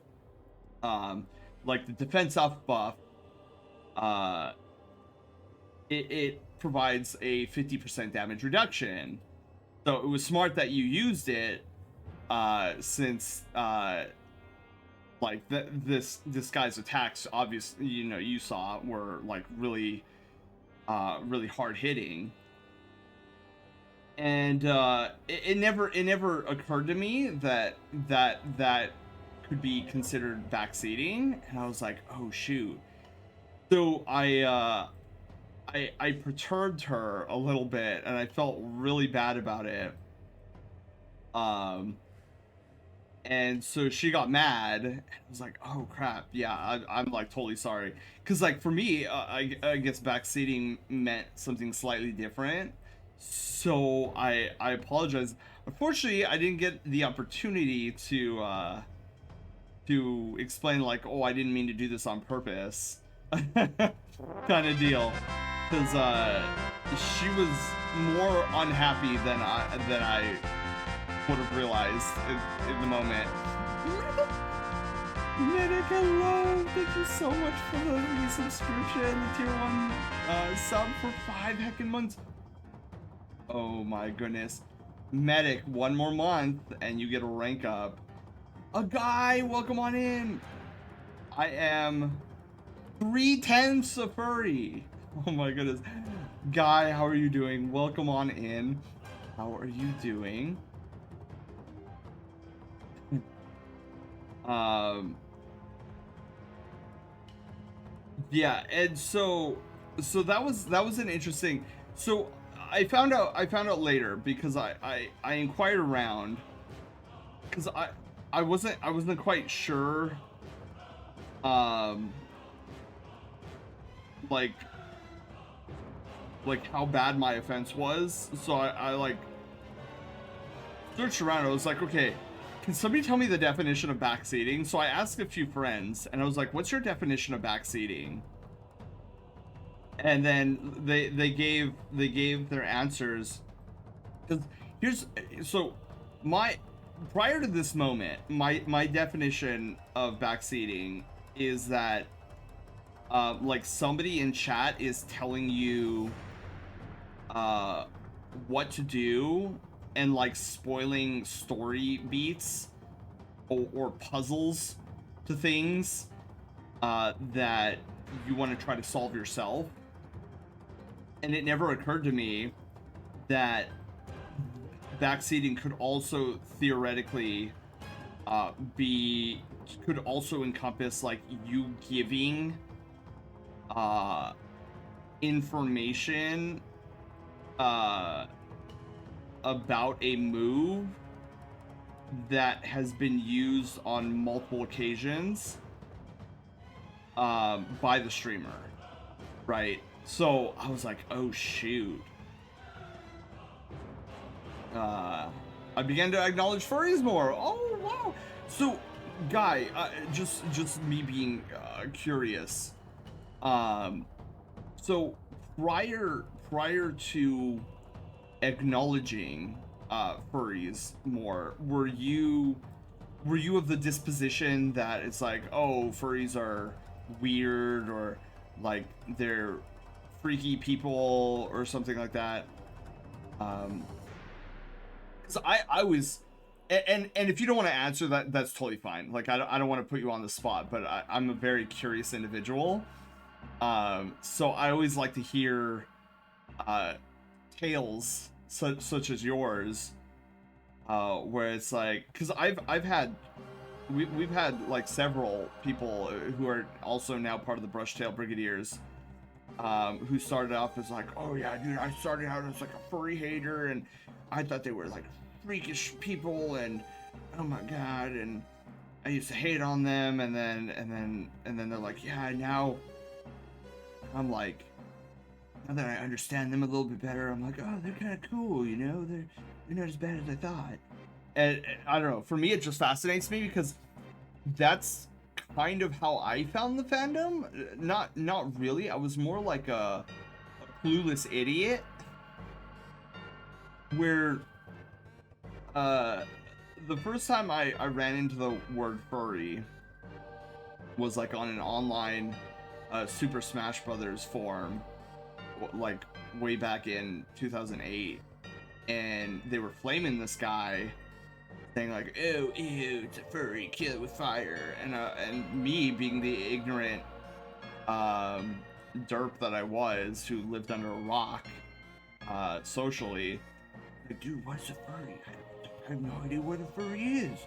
like the defense up buff, it provides a 50% damage reduction. So it was smart that you used it, since like this guy's attacks, obviously, you saw, were like really hard hitting." And it never occurred to me that could be considered backseating, and I was like, oh shoot. So I perturbed her a little bit, and I felt really bad about it. And so she got mad, and I was like, oh crap, yeah, I'm like totally sorry. Because like for me, I guess backseating meant something slightly different. So I apologize. Unfortunately, I didn't get the opportunity to explain like, oh, I didn't mean to do this on purpose. Kind of deal. Because she was more unhappy than I would have realized in the moment. Medic, hello! Thank you so much for the resubscription, the tier 1 sub for 5 heckin' months. Oh my goodness. Medic, 1 more month and you get a rank up. A guy, welcome on in. I am 3/10 a furry. Oh my goodness. Guy, how are you doing? Welcome on in. How are you doing? Yeah, and so that was an interesting. So I found out later because I inquired around because I wasn't quite sure like how bad my offense was, so I like searched around. I was like, okay, can somebody tell me the definition of backseating? So I asked a few friends, and I was like, what's your definition of backseating? And then they gave their answers. Prior to this moment, my definition of backseating is that like somebody in chat is telling you what to do and like spoiling story beats or puzzles to things that you want to try to solve yourself. And it never occurred to me that backseating could also theoretically could also encompass like you giving information about a move that has been used on multiple occasions by the streamer, right? So I was like, oh shoot. I began to acknowledge furries more. Oh wow. So guy, just me being curious. So prior to acknowledging furries more, were you of the disposition that it's like, oh, furries are weird or like they're freaky people or something like that? So I was, and if you don't want to answer that, that's totally fine. Like I don't want to put you on the spot, but I'm a very curious individual. So I always like to hear tales such as yours, where it's like, because we've had like several people who are also now part of the Brushtail Brigadiers, who started off as like, oh yeah, dude, I started out as like a furry hater and I thought they were like freakish people and oh my god, and I used to hate on them, and then they're like, yeah, now I'm like, now that I understand them a little bit better, I'm like, oh, they're kind of cool, you know, they're not as bad as I thought. And I don't know, for me it just fascinates me because that's kind of how I found the fandom. Not really, I was more like a clueless idiot where the first time I ran into the word furry was like on an online Super Smash Brothers forum, like way back in 2008, and they were flaming this guy, saying like, "Oh, ew, it's a furry, kill it with fire," and me being the ignorant derp that I was, who lived under a rock, socially, like, dude, what's a furry? I have no idea what a furry is.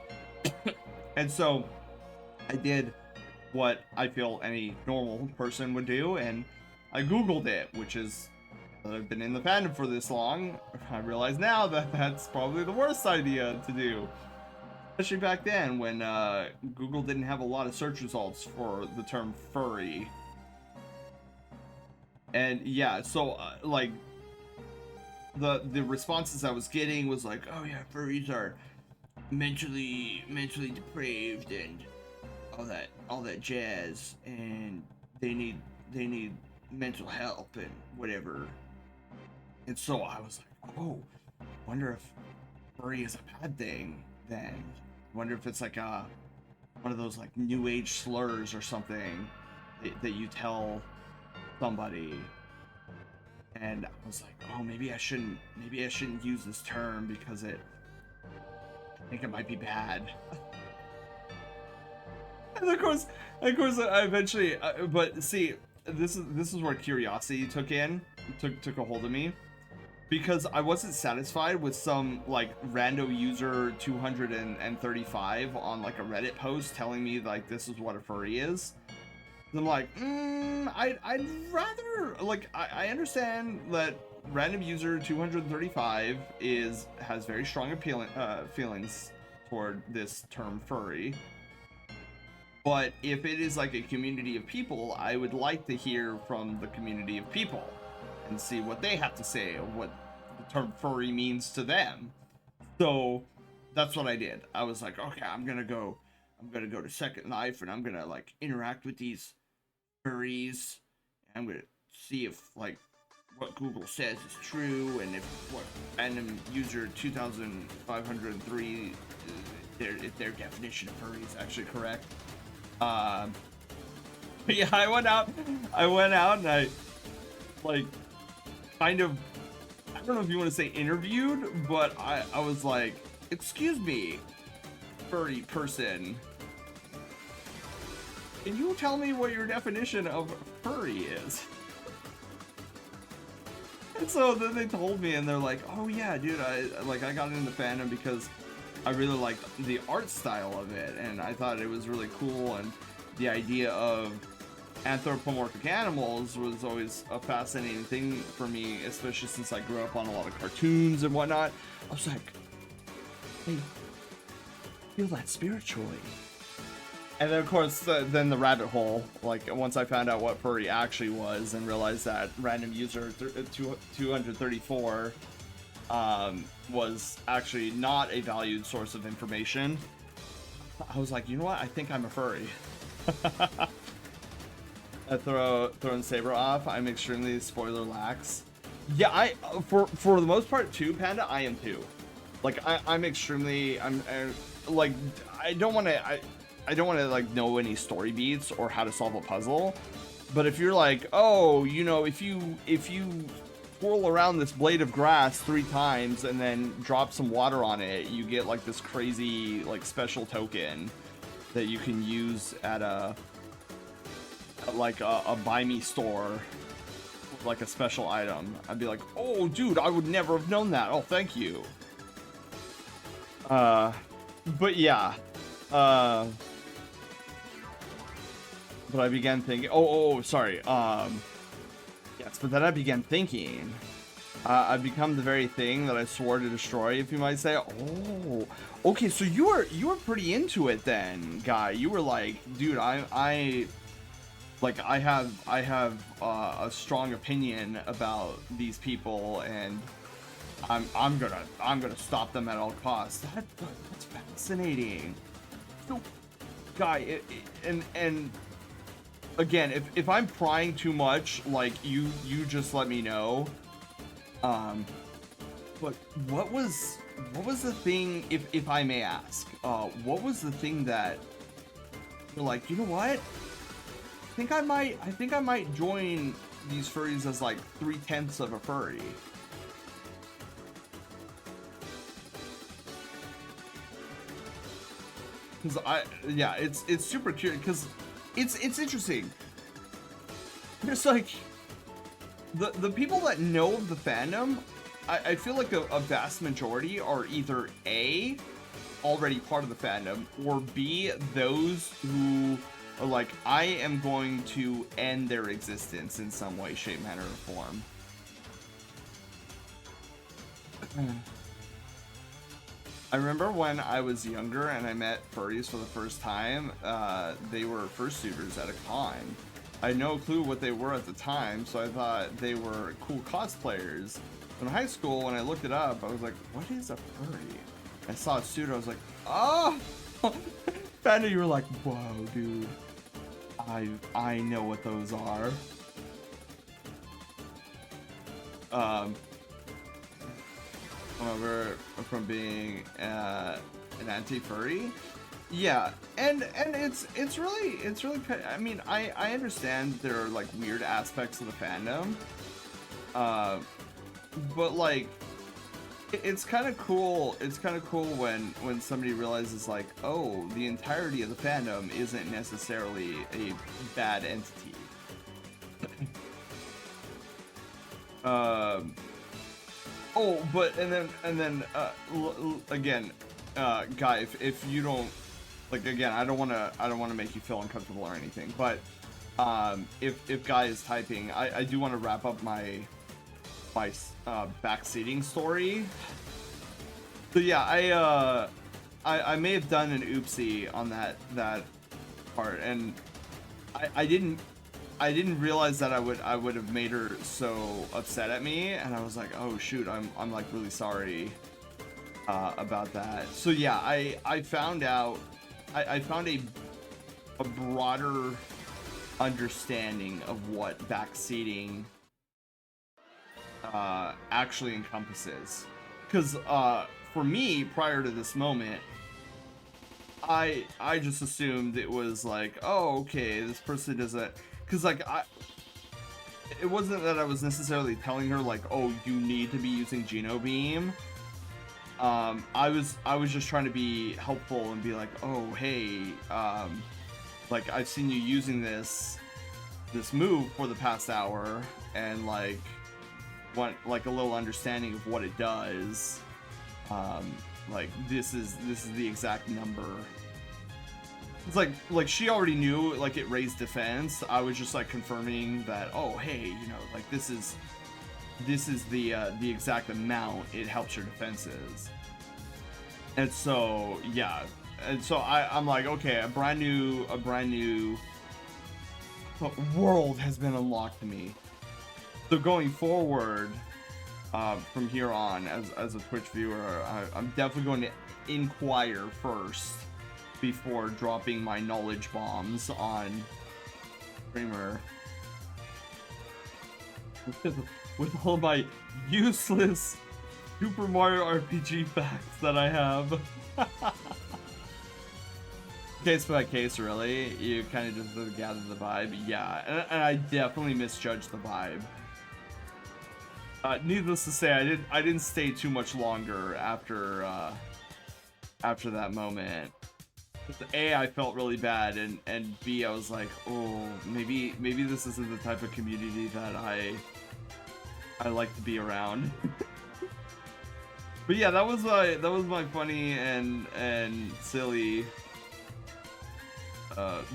And so I did what I feel any normal person would do, and I Googled it, which is, I've been in the fandom for this long. I realize now that that's probably the worst idea to do. Especially back then when Google didn't have a lot of search results for the term furry. And yeah, so like the responses I was getting was like, oh yeah, furries are mentally depraved and all that jazz, and they need mental help and whatever. And so I was like, oh, I wonder if furry is a bad thing then. I wonder if it's like one of those like new age slurs or something that you tell somebody. And I was like, oh, maybe I shouldn't use this term because I think it might be bad. And of course I eventually but see, this is where curiosity took a hold of me, because I wasn't satisfied with some like rando user 235 on like a Reddit post telling me like this is what a furry is. I'm like, I'd rather, like, I understand that random user 235 has very strong feelings toward this term furry. But if it is like a community of people, I would like to hear from the community of people and see what they have to say of what the term furry means to them. So that's what I did. I was like, okay, I'm gonna go to Second Life and I'm gonna like interact with these furries. I'm gonna see if like what Google says is true, and if what random user 2503 if their definition of furry is actually correct. Yeah, I went out and I like kind of, I don't know if you want to say interviewed, but I was like, excuse me, furry person, can you tell me what your definition of furry is? And so then they told me, and they're like, oh yeah, dude, I got into fandom because I really liked the art style of it, and I thought it was really cool, and the idea of anthropomorphic animals was always a fascinating thing for me, especially since I grew up on a lot of cartoons and whatnot. I was like, hey, I feel that spiritually. And then of course, then the rabbit hole, like once I found out what furry actually was and realized that random user 234 was actually not a valued source of information, I was like, you know what? I think I'm a furry. I throwing Saber off. I'm extremely spoiler lax. Yeah, I for the most part too, Panda. I am too. Like I'm extremely. I don't want to like know any story beats or how to solve a puzzle. But if you're like, oh, you know, if you swirl around this blade of grass 3 times and then drop some water on it, you get like this crazy like special token that you can use at a buy me store, like a special item. I'd be like, oh dude, I would never have known that. Oh, thank you. But yeah, but I began thinking, sorry. Yes, but then I began thinking, I've become the very thing that I swore to destroy, if you might say. Oh, okay, so you were pretty into it then, guy. You were like, dude, I have a strong opinion about these people, and I'm gonna stop them at all costs. That's fascinating. So, guy, and again, if I'm prying too much, like you just let me know. But what was the thing, if I may ask? What was the thing that you're like, you know what? I think I might join these furries as like 3/10 of a furry. Because it's super cute, because it's interesting. It's like the people that know of the fandom, I feel like a vast majority are either A, already part of the fandom, or B, those who are like, I am going to end their existence in some way, shape, manner, or form. I remember when I was younger and I met furries for the first time, they were fursuiters at a con. I had no clue what they were at the time, so I thought they were cool cosplayers. In high school, when I looked it up, I was like, what is a furry? I saw a suit, I was like, oh! Panda, you were like, whoa, dude. I know what those are. Over from being an anti-furry, yeah, and it's really I mean, I understand there are like weird aspects of the fandom, but like it's kind of cool. It's kind of cool when somebody realizes like, oh, the entirety of the fandom isn't necessarily a bad entity. Oh, but and then again, Guy, if you don't like, again, I don't want to make you feel uncomfortable or anything, but if Guy is typing, I do want to wrap up my backseating story. So yeah, I may have done an oopsie on that part, and I didn't realize that I would have made her so upset at me, and I was like, oh shoot, I'm like really sorry about that. So yeah, I found out, I found a broader understanding of what backseating actually encompasses. Because for me, prior to this moment, I just assumed it was like, oh, okay, this person doesn't. Because like it wasn't that I was necessarily telling her like, oh, you need to be using Genobeam. I was just trying to be helpful and be like, oh, hey, like I've seen you using this move for the past hour, and like want like a little understanding of what it does. Like this is the exact number. It's like she already knew, like it raised defense. I was just like confirming that, oh hey, you know, like this is the exact amount it helps your defenses. And so yeah, and so I'm like, okay, a brand new world has been unlocked to me. So going forward, from here on, as a Twitch viewer, I'm definitely going to inquire first before dropping my knowledge bombs on streamer. With all my useless Super Mario RPG facts that I have. Case by case, really. You kind of just gather the vibe. Yeah, and I definitely misjudged the vibe. Needless to say, I didn't stay too much longer after that moment. A, I felt really bad, and B, I was like, oh, maybe this isn't the type of community that I like to be around. But yeah, that was my funny and silly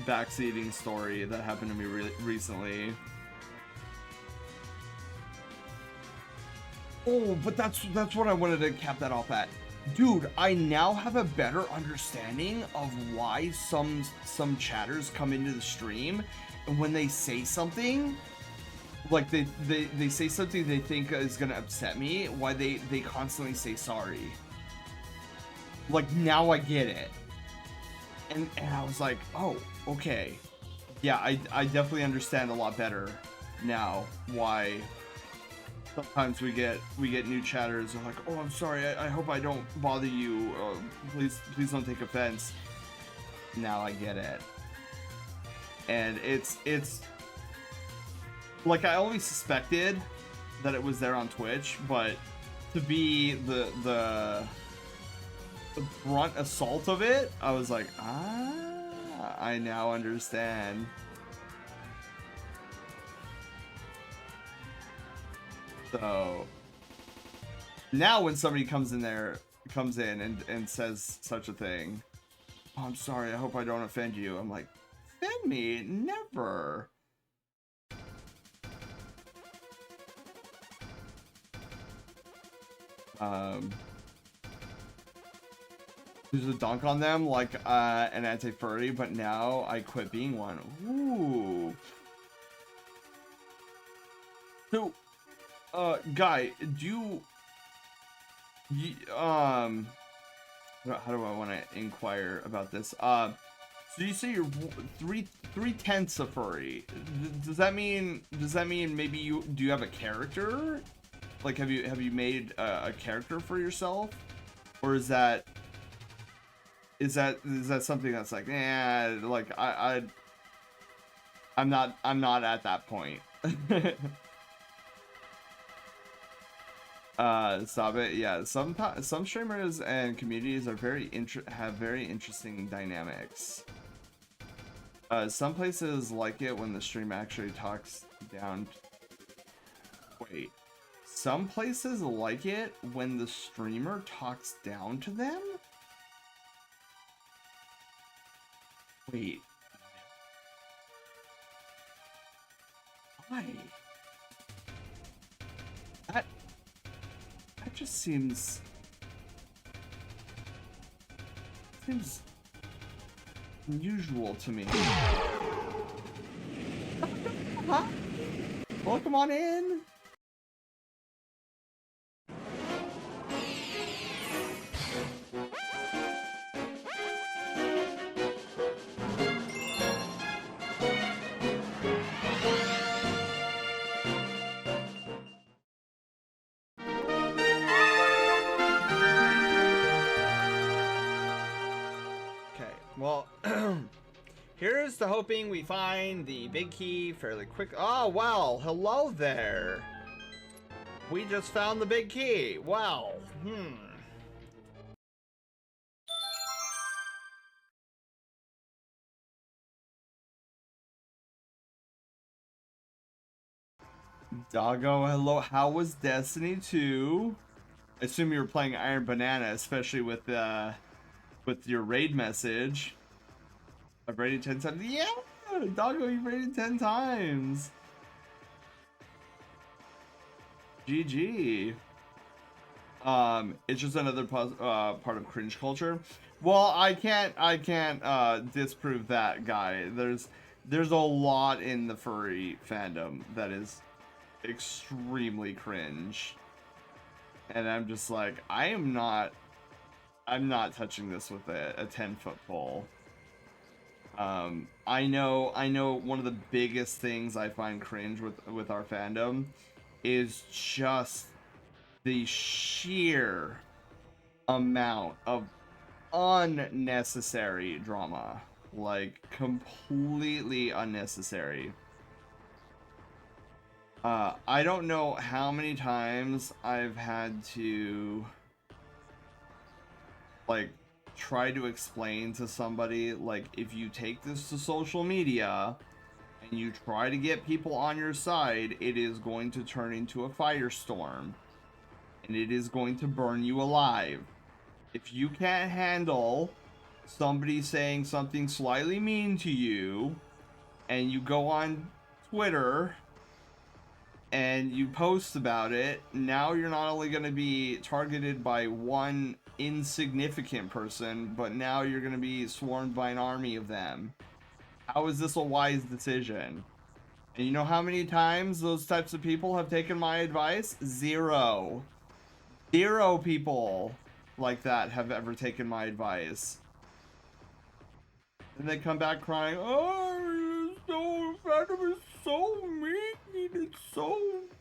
backseating story that happened to me recently. Oh, but that's what I wanted to cap that off at. Dude, I now have a better understanding of why some chatters come into the stream, and when they say something, like they say something they think is gonna upset me, why they constantly say sorry. Like, now I get it. And I was like, oh, okay. Yeah, I definitely understand a lot better now why sometimes we get new chatters and like, oh, I'm sorry, I hope I don't bother you, please don't take offense. Now I get it. And it's like, I always suspected that it was there on Twitch, but to be the brunt assault of it, I was like, I now understand. So now when somebody comes in comes in and says such a thing. Oh, I'm sorry, I hope I don't offend you. I'm like, offend me? Never. There's a dunk on them like an anti-furry, but now I quit being one. Ooh. So, Guy, do you, how do I want to inquire about this? So you say you're three-tenths a furry. Does that mean maybe you have a character? Like, have you made a character for yourself, or is that something that's like, like I'm not at that point. Stop it. Yeah, some streamers and communities are have very interesting dynamics. Some places like it when the stream actually talks down. Wait, some places like it when the streamer talks down to them? Wait. Why? That just seems unusual to me. Huh? Welcome on in. Well, here's to hoping we find the big key fairly quick. Oh, wow. Hello there. We just found the big key. Wow. Doggo, hello. How was Destiny 2? I assume you were playing Iron Banana, especially with your raid message. I've raided 10 times. Yeah, Doggo, you've raided 10 times. GG. It's just another part of cringe culture. Well, I can't disprove that, Guy. There's a lot in the furry fandom that is extremely cringe, and I'm just like, I'm not touching this with a 10-foot pole. I know one of the biggest things I find cringe with our fandom is just the sheer amount of unnecessary drama, like completely unnecessary. I don't know how many times I've had to like try to explain to somebody, like, if you take this to social media and you try to get people on your side, it is going to turn into a firestorm and it is going to burn you alive. If you can't handle somebody saying something slightly mean to you and you go on Twitter and you post about it, now you're not only going to be targeted by one insignificant person, but now you're going to be swarmed by an army of them. How is this a wise decision? And you know how many times those types of people have taken my advice? Zero. Zero people like that have ever taken my advice. And they come back crying, oh, fandom is so mean,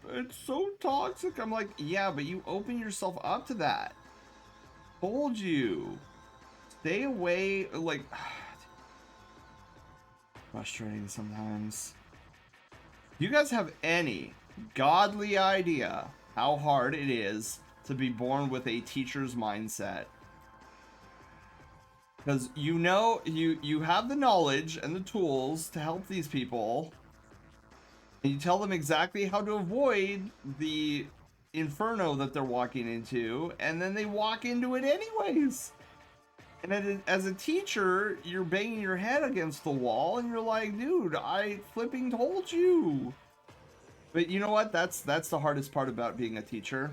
it's so toxic. I'm like, yeah, but you open yourself up to that. Told you. Stay away, like, frustrating sometimes. Do you guys have any godly idea how hard it is to be born with a teacher's mindset? Because you know, you have the knowledge and the tools to help these people, and you tell them exactly how to avoid the inferno that they're walking into, and then they walk into it anyways. And as a teacher, you're banging your head against the wall, and you're like, dude, I flipping told you. But you know what? That's the hardest part about being a teacher.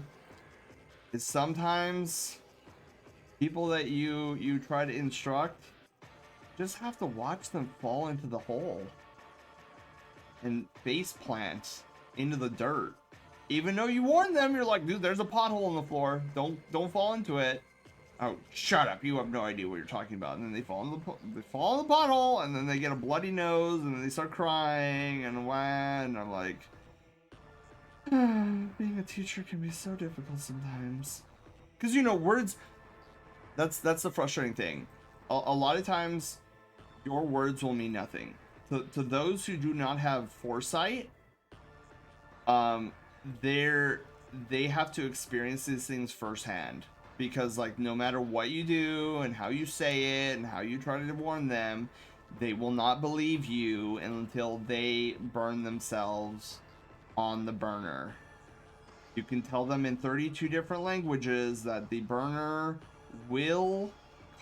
Is sometimes people that you try to instruct just have to watch them fall into the hole and face plant into the dirt. Even though you warned them, you're like, dude, there's a pothole in the floor. Don't fall into it. Oh, shut up! You have no idea what you're talking about. And then they fall in the pothole, and then they get a bloody nose, and then they start crying, and I'm like, being a teacher can be so difficult sometimes. Because you know, words. That's the frustrating thing. A lot of times, your words will mean nothing to those who do not have foresight. They have to experience these things firsthand. Because like no matter what you do and how you say it and how you try to warn them, they will not believe you until they burn themselves on the burner. You can tell them in 32 different languages that the burner will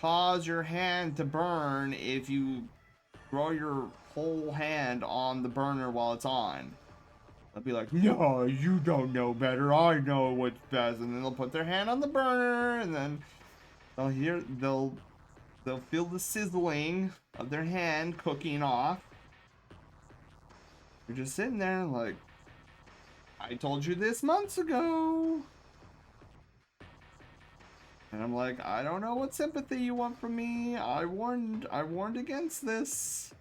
cause your hand to burn if you throw your whole hand on the burner while it's on. They'll be like, no, you don't know better. I know what's best. And then they'll put their hand on the burner, and then they'll feel the sizzling of their hand cooking off. You're just sitting there like, I told you this months ago. And I'm like, I don't know what sympathy you want from me. I warned against this.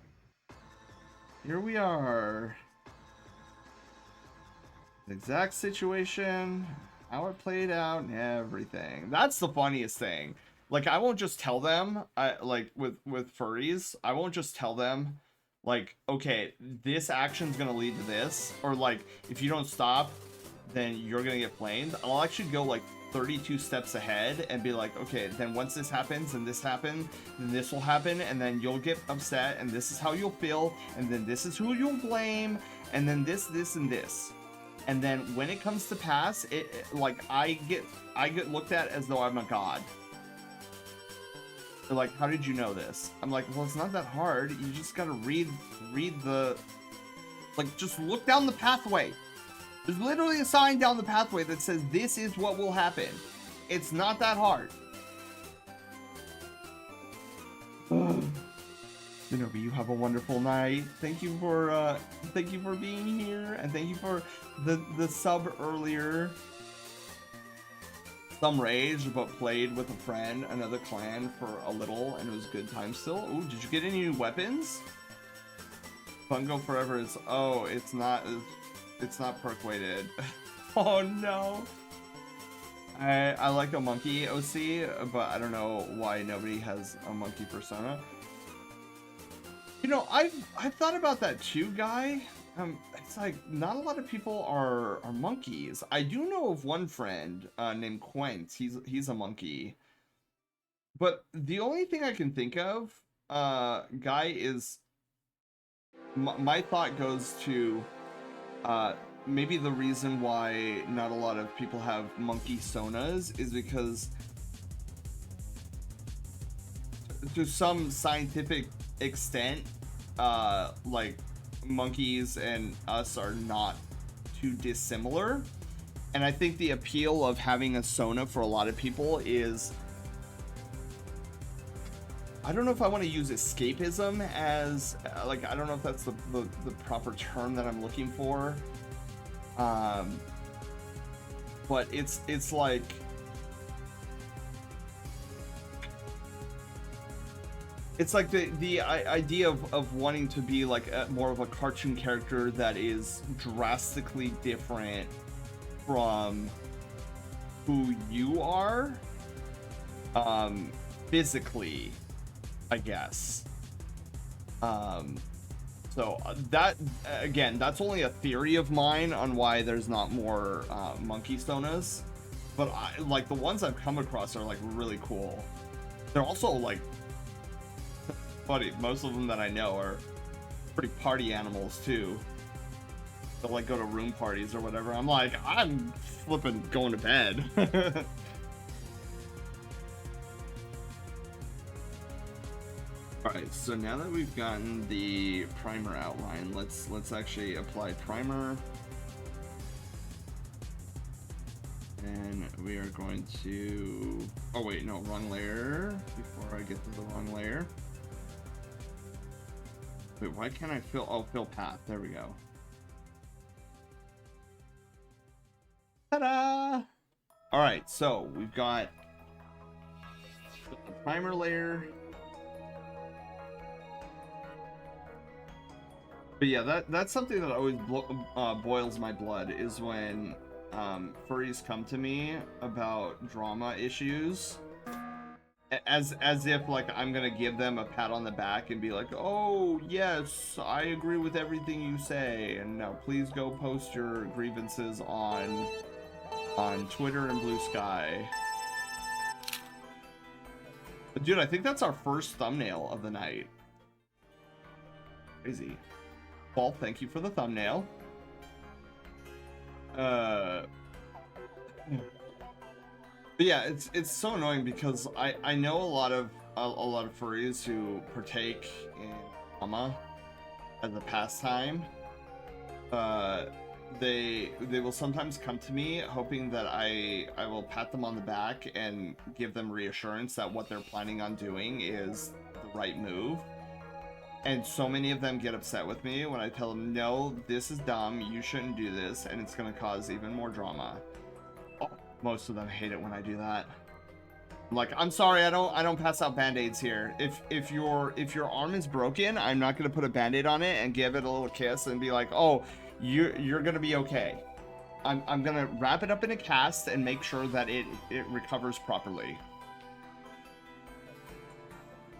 Here we are. Exact situation, how it played out, and everything. That's the funniest thing. Like, I won't just tell them, like with furries, I won't just tell them, like, okay, this action's gonna lead to this, or like, if you don't stop, then you're gonna get flamed. I'll actually go like 32 steps ahead and be like, okay, then once this happens and this happens, then this will happen, and then you'll get upset, and this is how you'll feel, and then this is who you'll blame, and then this, and this. And then when it comes to pass, like I get looked at as though I'm a god. They're like, how did you know this? I'm like, well, it's not that hard. You just gotta read the, like, just look down the pathway. There's literally a sign down the pathway that says this is what will happen. It's not that hard. Shinobi, you have a wonderful night. Thank you for being here, and thank you for the sub earlier. Some rage, but played with a friend, another clan for a little, and it was good time still. Ooh, did you get any new weapons? Bungo Forever is, oh, it's not perk weighted. Oh no. I like a monkey OC, but I don't know why nobody has a monkey persona. You know, I've thought about that too, Guy. It's like not a lot of people are monkeys. I do know of one friend named Quent. He's a monkey. But the only thing I can think of, Guy, is my thought goes to maybe the reason why not a lot of people have monkey sonas is because to some scientific extent, like monkeys and us are not too dissimilar, and I think the appeal of having a sona for a lot of people is, I don't know if I want to use escapism as like, I don't know if that's the proper term that I'm looking for, but it's like, it's like the idea of wanting to be like more of a cartoon character that is drastically different from who you are, physically, I guess. So that, again, that's only a theory of mine on why there's not more monkey sonas, but like the ones I've come across are like really cool. They're also like, funny, most of them that I know are pretty party animals too. to like go to room parties or whatever. I'm like, I'm flipping going to bed. Alright, so now that we've gotten the primer outline, let's actually apply primer. And we are going to... Oh wait, no, wrong layer. Before I get to the wrong layer. Wait, why can't I fill... Oh, fill path. There we go. Ta-da! Alright, so we've got the primer layer. But yeah, that's something that always boils my blood, is when furries come to me about drama issues, as if like I'm gonna give them a pat on the back and be like, oh yes, I agree with everything you say, and now please go post your grievances on Twitter and Blue Sky. But dude, I think that's our first thumbnail of the night. Crazy. Paul, thank you for the thumbnail. But yeah, it's so annoying because I know a lot of furries who partake in drama as a pastime. They will sometimes come to me hoping that I will pat them on the back and give them reassurance that what they're planning on doing is the right move. And so many of them get upset with me when I tell them, no, this is dumb, you shouldn't do this, and it's gonna cause even more drama. Oh, most of them hate it when I do that. I'm like, I'm sorry, I don't pass out band-aids here. If your arm is broken, I'm not gonna put a band-aid on it and give it a little kiss and be like, oh, you're gonna be okay. I'm gonna wrap it up in a cast and make sure that it recovers properly.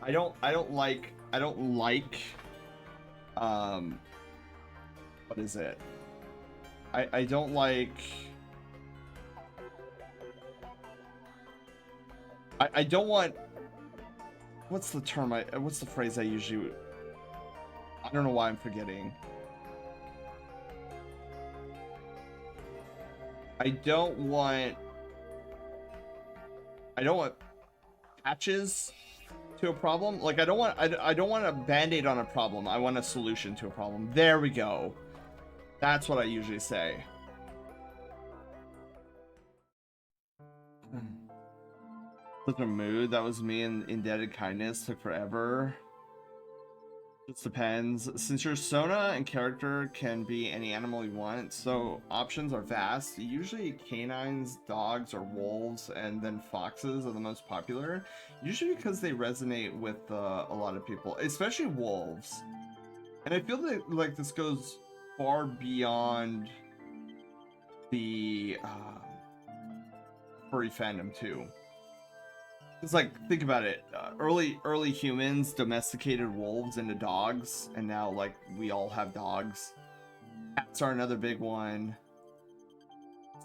I don't like what is it? I don't like I don't want, what's the term what's the phrase I usually, I don't know why I'm forgetting. I don't want patches to a problem. Like I don't want a band-aid on a problem. I want a solution to a problem. There we go. That's what I usually say. Such a mood. That was me in Indebted Kindness. Took forever. Just depends. Since your persona and character can be any animal you want, so options are vast. Usually canines, dogs, or wolves, and then foxes are the most popular. Usually because they resonate with a lot of people, especially wolves. And I feel that like this goes far beyond the furry fandom too. It's like, think about it. Early humans domesticated wolves into dogs, and now like we all have dogs. Cats are another big one.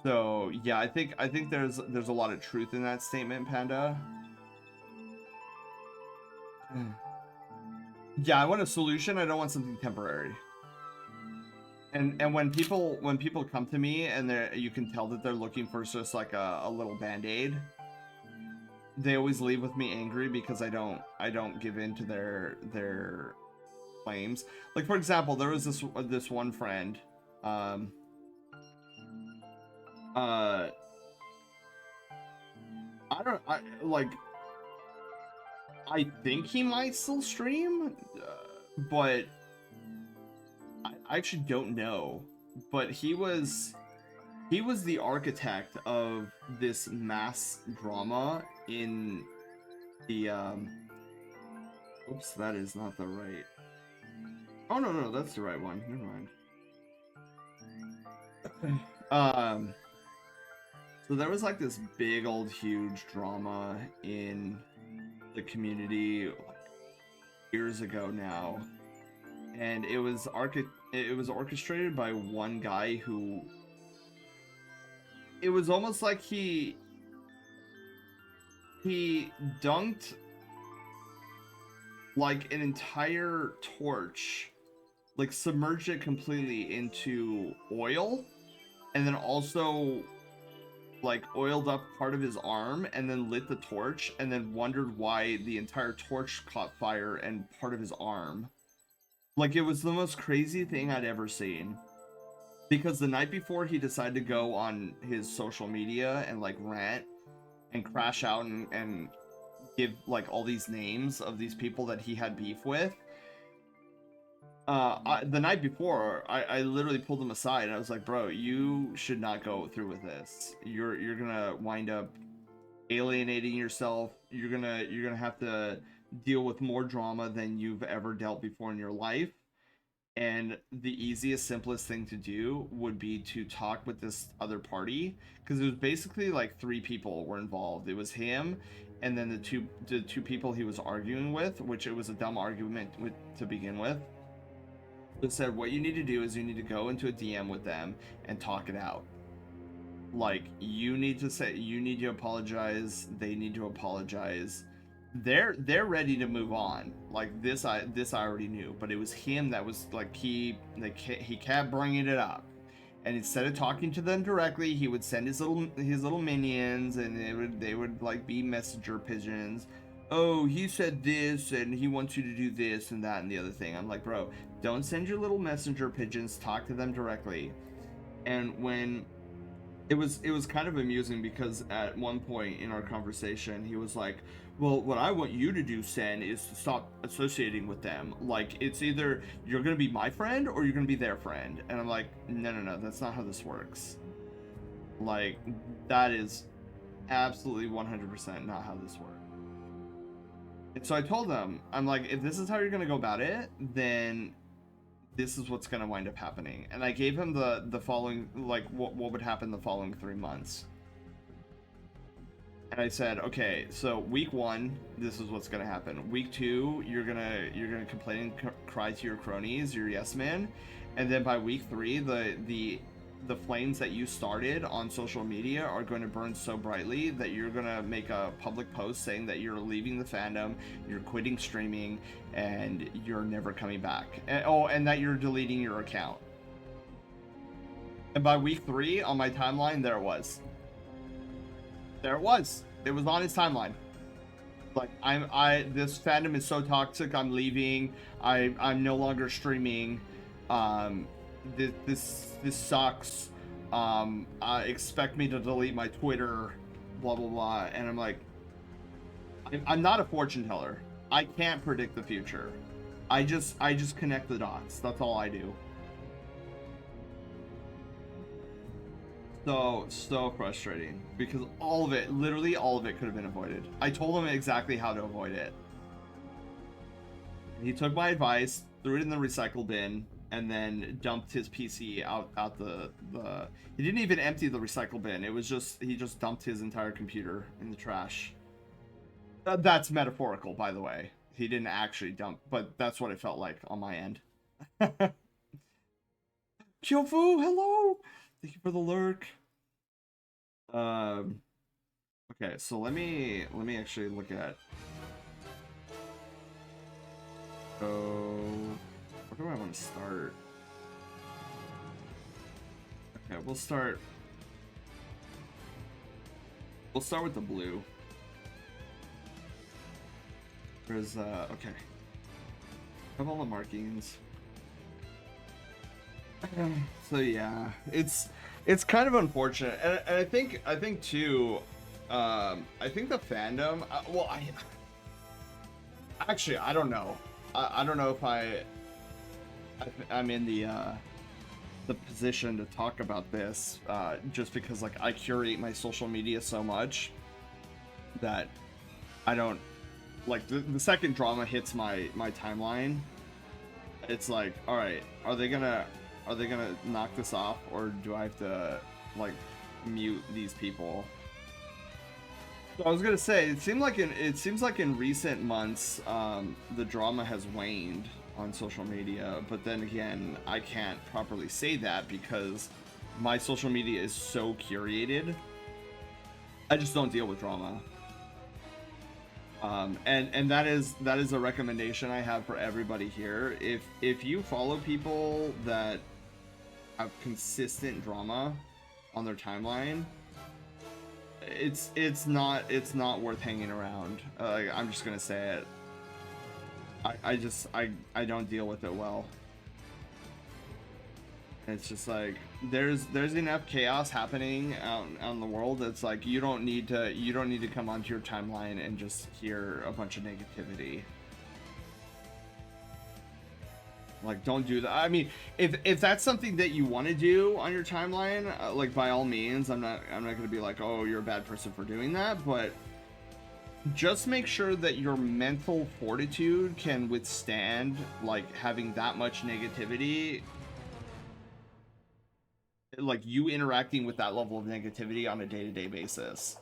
So yeah, I think there's a lot of truth in that statement, Panda. Yeah, I want a solution. I don't want something temporary. And when people come to me and you can tell that they're looking for just like a little band-aid. They always leave with me angry because I don't give in to their claims. Like for example, there was this one friend. I think he might still stream, but I actually don't know. But he was the architect of this mass drama in the oops, that is not the right. Oh no, that's the right one. Never mind. So there was like this big old huge drama in the community years ago now, and it was orchestrated by one guy who, it was almost like he dunked like an entire torch like submerged it completely into oil, and then also like oiled up part of his arm and then lit the torch and then wondered why the entire torch caught fire and part of his arm. Like, it was the most crazy thing I'd ever seen. Because the night before, he decided to go on his social media and like rant and crash out and give like all these names of these people that he had beef with. The night before, I literally pulled him aside and I was like, bro, you should not go through with this. You're gonna wind up alienating yourself. You're gonna have to deal with more drama than you've ever dealt before in your life. And the easiest, simplest thing to do would be to talk with this other party, because it was basically like 3 people were involved. It was him, and then the two people he was arguing with, which it was a dumb argument to begin with. It said what you need to do is you need to go into a DM with them and talk it out. Like, you need to apologize, they need to apologize. They're ready to move on. Like, this I already knew, but it was him that was like he kept bringing it up. And instead of talking to them directly, he would send his little minions, and they would like be messenger pigeons. Oh, he said this, and he wants you to do this and that and the other thing. I'm like, bro, don't send your little messenger pigeons. Talk to them directly. And when it was kind of amusing, because at one point in our conversation, he was like, well, what I want you to do, Sen, is to stop associating with them. Like, it's either you're gonna be my friend or you're gonna be their friend. And I'm like, no, that's not how this works. Like, that is absolutely 100% not how this works. And so I told him, I'm like, if this is how you're gonna go about it, then this is what's gonna wind up happening. And I gave him the following, like, what would happen the following 3 months. And I said, okay, so week 1, this is what's gonna happen. Week 2, you're gonna complain and cry to your cronies, your yes man, and then by week 3, the flames that you started on social media are going to burn so brightly that you're gonna make a public post saying that you're leaving the fandom, you're quitting streaming, and you're never coming back. And that you're deleting your account. And by week 3, on my timeline, there it was. There it was. It was on his timeline. Like, this fandom is so toxic, I'm leaving. I'm no longer streaming. This sucks. Expect me to delete my Twitter, blah blah blah. And I'm like, I'm not a fortune teller. I can't predict the future. I just connect the dots. That's all I do. So frustrating, because literally all of it could have been avoided. I told him exactly how to avoid it. He took my advice, threw it in the recycle bin, and then dumped his PC out the he didn't even empty the recycle bin. It was just, he just dumped his entire computer in the trash. That's metaphorical, by the way. He didn't actually dump, but that's what it felt like on my end. Kyofu, hello! Thank you for the lurk. Okay, so let me actually look at. Oh, where do I want to start? Okay, we'll start with the blue. There's okay. I have all the markings. So yeah, it's kind of unfortunate, and I think too, I think the fandom. Well, actually I don't know. I don't know if I'm in the position to talk about this, just because like I curate my social media so much that I don't like the second drama hits my timeline. It's like, all right, are they gonna knock this off, or do I have to like mute these people? So I was gonna say, it seems like in recent months, the drama has waned on social media, but then again, I can't properly say that because my social media is so curated. I just don't deal with drama. And that is a recommendation I have for everybody here. If you follow people that have consistent drama on their timeline, it's not worth hanging around. I'm just gonna say it. I don't deal with it well. It's just like there's enough chaos happening out in the world that's like you don't need to come onto your timeline and just hear a bunch of negativity. Like, don't do that. I mean, if that's something that you want to do on your timeline, like, by all means, I'm not gonna be like, oh, you're a bad person for doing that, but just make sure that your mental fortitude can withstand like having that much negativity, like you interacting with that level of negativity on a day-to-day basis.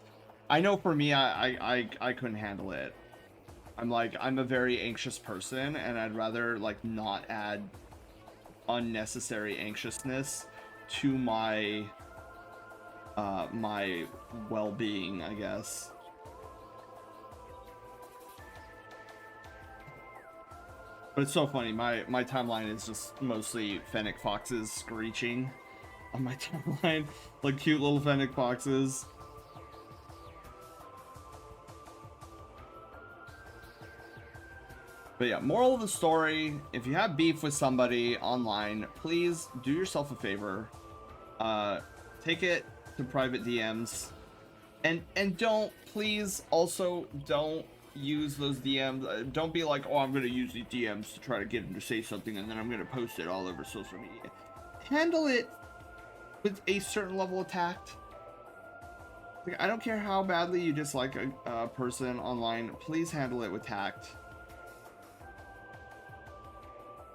I know for me, I couldn't handle it. I'm a very anxious person, and I'd rather like not add unnecessary anxiousness to my my well-being, I guess. But it's so funny, my timeline is just mostly fennec foxes screeching on my timeline, like cute little fennec foxes. But yeah, moral of the story, if you have beef with somebody online, please do yourself a favor. Take it to private DMs. And don't, please, also don't use those DMs. Don't be like, oh, I'm going to use these DMs to try to get them to say something and then I'm going to post it all over social media. Handle it with a certain level of tact. Like, I don't care how badly you dislike a person online, please handle it with tact.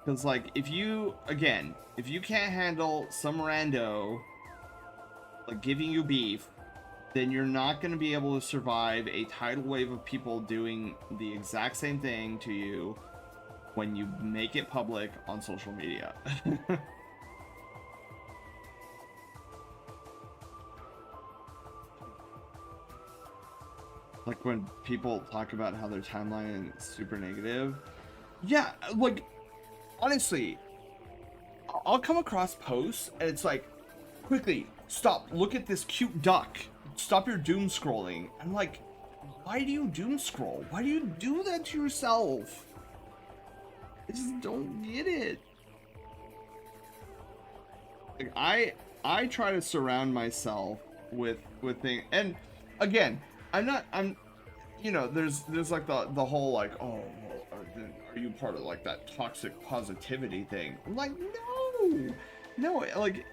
Because, like, if you can't handle some rando, like, giving you beef, then you're not going to be able to survive a tidal wave of people doing the exact same thing to you when you make it public on social media. Like, when people talk about how their timeline is super negative. Yeah, like, honestly, I'll come across posts and it's like, quickly, stop, look at this cute duck. Stop your doom scrolling. I'm like, why do you doom scroll? Why do you do that to yourself? I just don't get it. Like, I try to surround myself with things, and again, I'm you know, there's like the whole like, oh, well, are you part of like that toxic positivity thing? I'm like, no, like,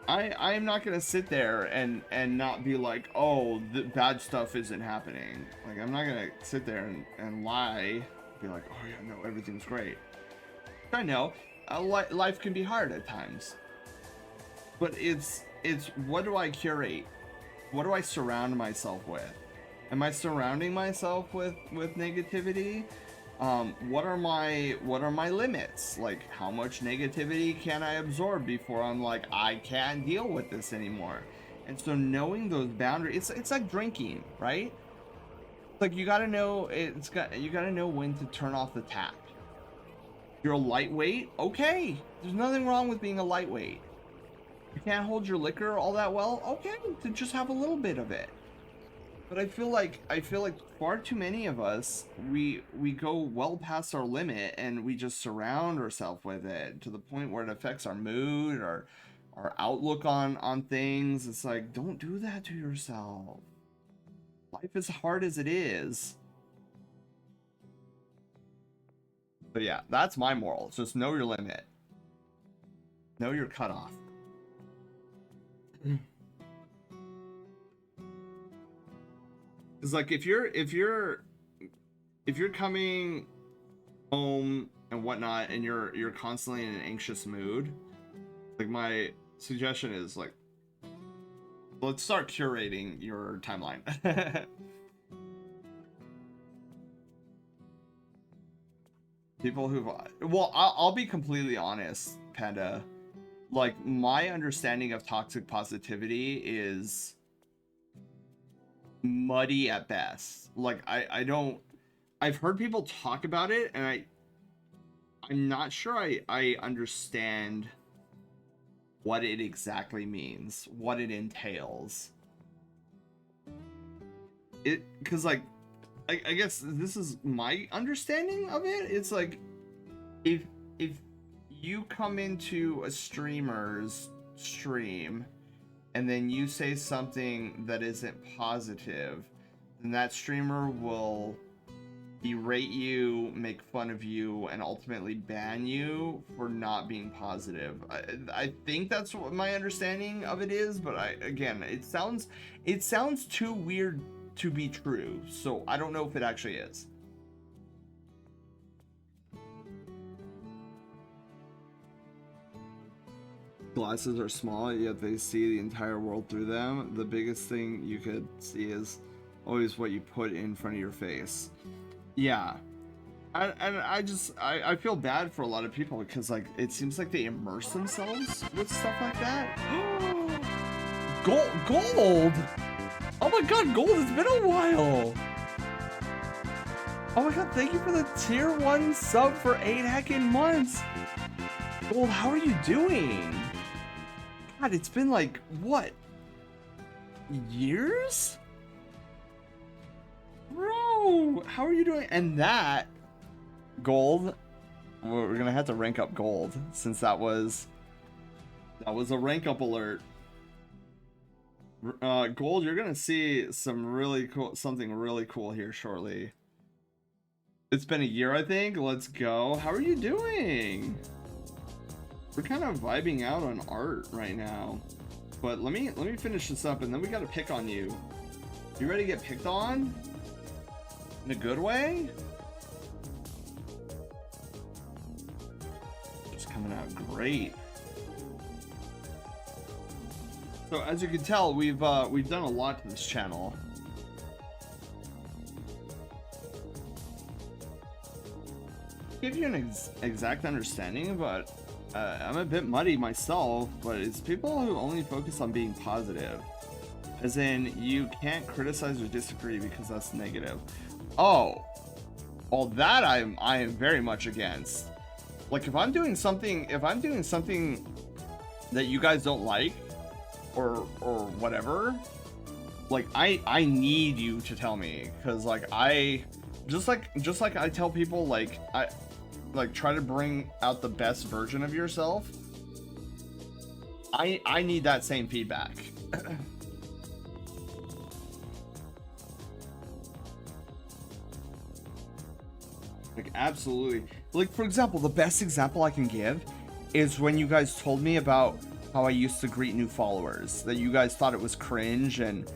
I am not gonna sit there and not be like, oh, the bad stuff isn't happening. Like, I'm not gonna sit there and lie, be like, oh yeah, no, everything's great. I know, life can be hard at times, but it's what do I curate? What do I surround myself with? Am I surrounding myself with negativity? What are my limits? Like, how much negativity can I absorb before I'm like, I can't deal with this anymore? And so knowing those boundaries, it's like drinking, right? Like, you gotta know when to turn off the tap. You're a lightweight, okay. There's nothing wrong with being a lightweight. You can't hold your liquor all that well, okay, to just have a little bit of it. But I feel like far too many of us, we go well past our limit and we just surround ourselves with it to the point where it affects our mood or our outlook on things. It's like, don't do that to yourself. Life is hard as it is. But yeah, that's my moral. It's just know your limit. Know your cutoff. It's like, if you're coming home and whatnot and you're constantly in an anxious mood, like, my suggestion is like, let's start curating your timeline. People who've, well, I'll be completely honest, Panda. Like, my understanding of toxic positivity is muddy at best. Like I don't, I've heard people talk about it, and I'm not sure I understand what it exactly means, what it entails. Because like I guess this is my understanding of it. It's like if you come into a streamer's stream and then you say something that isn't positive, then that streamer will berate you, make fun of you, and ultimately ban you for not being positive. I think that's what my understanding of it is, but again, it sounds too weird to be true, so I don't know if it actually is. Glasses are small, yet they see the entire world through them. The biggest thing you could see is always what you put in front of your face. Yeah. I feel bad for a lot of people because like it seems like they immerse themselves with stuff like that. Gold! Oh my god, Gold, it's been a while! Oh my god, thank you for the tier 1 sub for 8 heckin' months! Gold, how are you doing? God, it's been like, what? Years? Bro, how are you doing? And that, Gold, we're gonna have to rank up Gold since that was a rank up alert. Gold, you're gonna see something really cool here shortly. It's been a year, I think. Let's go. How are you doing? We're kind of vibing out on art right now, but let me finish this up, and then we gotta pick on you. You ready to get picked on? In a good way? It's coming out great. So as you can tell, we've done a lot to this channel. Give you an exact understanding, but I'm a bit muddy myself. But it's people who only focus on being positive, as in you can't criticize or disagree because that's negative. Oh, that I am very much against. Like if I'm doing something that you guys don't like, or whatever, like I need you to tell me, because like I just like I tell people, like I like try to bring out the best version of yourself. I need that same feedback. Like absolutely. Like for example, the best example I can give is when you guys told me about how I used to greet new followers, that you guys thought it was cringe, and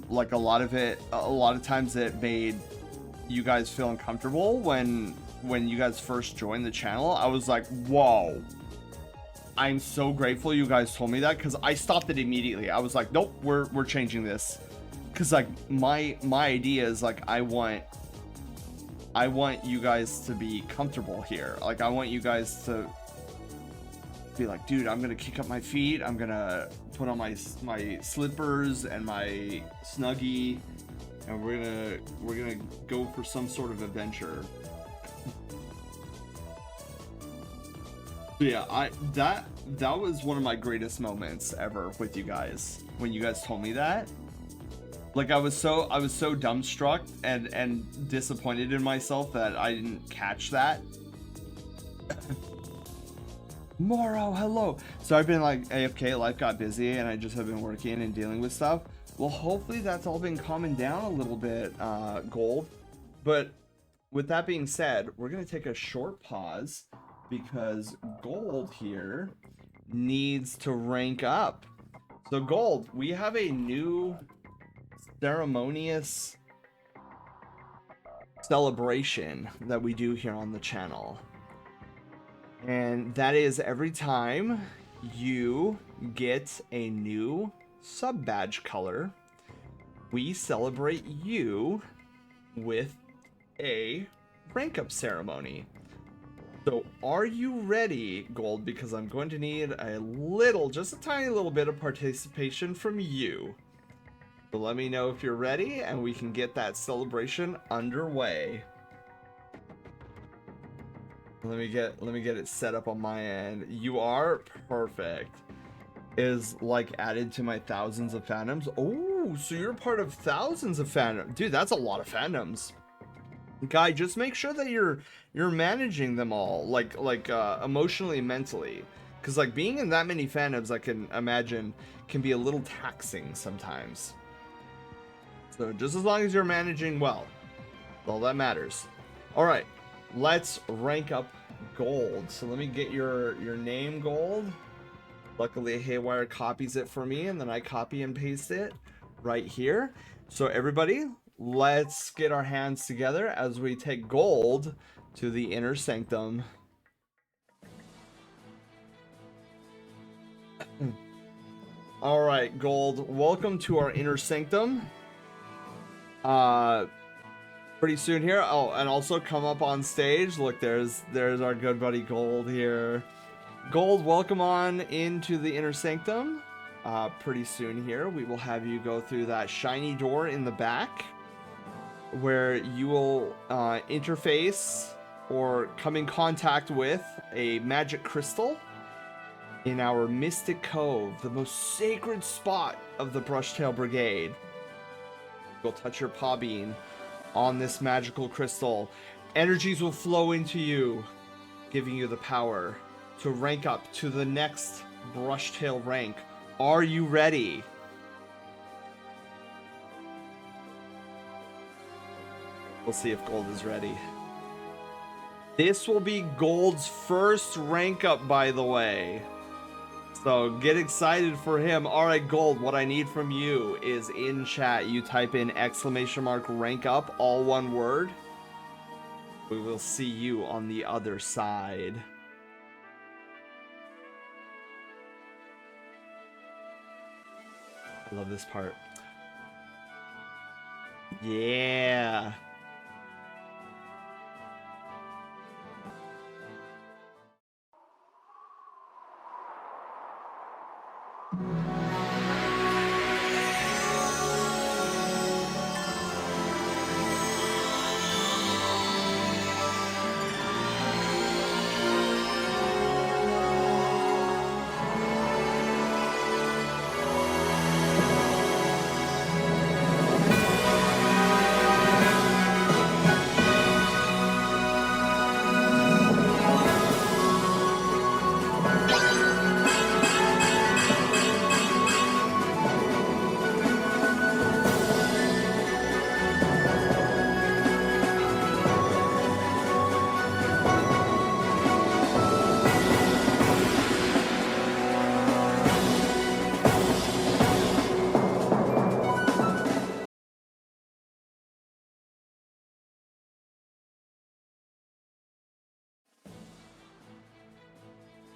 like a lot of times it made you guys feel uncomfortable when you guys first joined the channel. I was like, whoa, I'm so grateful you guys told me that, because I stopped it immediately. I was like, nope, we're changing this, because like my idea is like I want you guys to be comfortable here. Like I want you guys to be like, dude, I'm gonna kick up my feet, I'm gonna put on my slippers and my Snuggie, and we're gonna go for some sort of adventure. Yeah, that was one of my greatest moments ever with you guys, when you guys told me that. Like I was so dumbstruck and disappointed in myself that I didn't catch that. Moro, hello. So I've been like AFK, life got busy, and I just have been working and dealing with stuff. Well, hopefully that's all been calming down a little bit, Gold. But with that being said, we're gonna take a short pause because Gold here needs to rank up. So Gold, we have a new ceremonious celebration that we do here on the channel. And that is every time you get a new sub badge color, we celebrate you with a rank up ceremony. So are you ready, Gold? Because I'm going to need just a tiny little bit of participation from you. So let me know if you're ready and we can get that celebration underway. Let me get it set up on my end. You are perfect. Is like added to my thousands of fandoms. Oh, so you're part of thousands of fandoms. Dude, that's a lot of fandoms. Guy, just make sure that you're managing them all, like emotionally, mentally, because like being in that many fandoms, I can imagine, can be a little taxing sometimes. So just as long as you're managing well, that's all that matters. All right, let's rank up gold. So let me get your name gold. Luckily, Haywire copies it for me, and then I copy and paste it right here. So everybody, let's get our hands together as we take gold to the inner sanctum. All right, gold, welcome to our inner sanctum. Pretty soon here. Oh, and also come up on stage. Look, there's our good buddy Gold here. Gold, welcome on into the inner sanctum. Pretty soon here, we will have you go through that shiny door in the back, where you will interface or come in contact with a magic crystal in our Mystic Cove, the most sacred spot of the Brushtail Brigade. You'll touch your paw bean on this magical crystal. Energies will flow into you, giving you the power to rank up to the next Brushtail rank. Are you ready? We'll see if Gold is ready. This will be Gold's first rank up, by the way. So get excited for him. All right, Gold, what I need from you is in chat, you type in ! rank up, all one word. We will see you on the other side. I love this part. Yeah.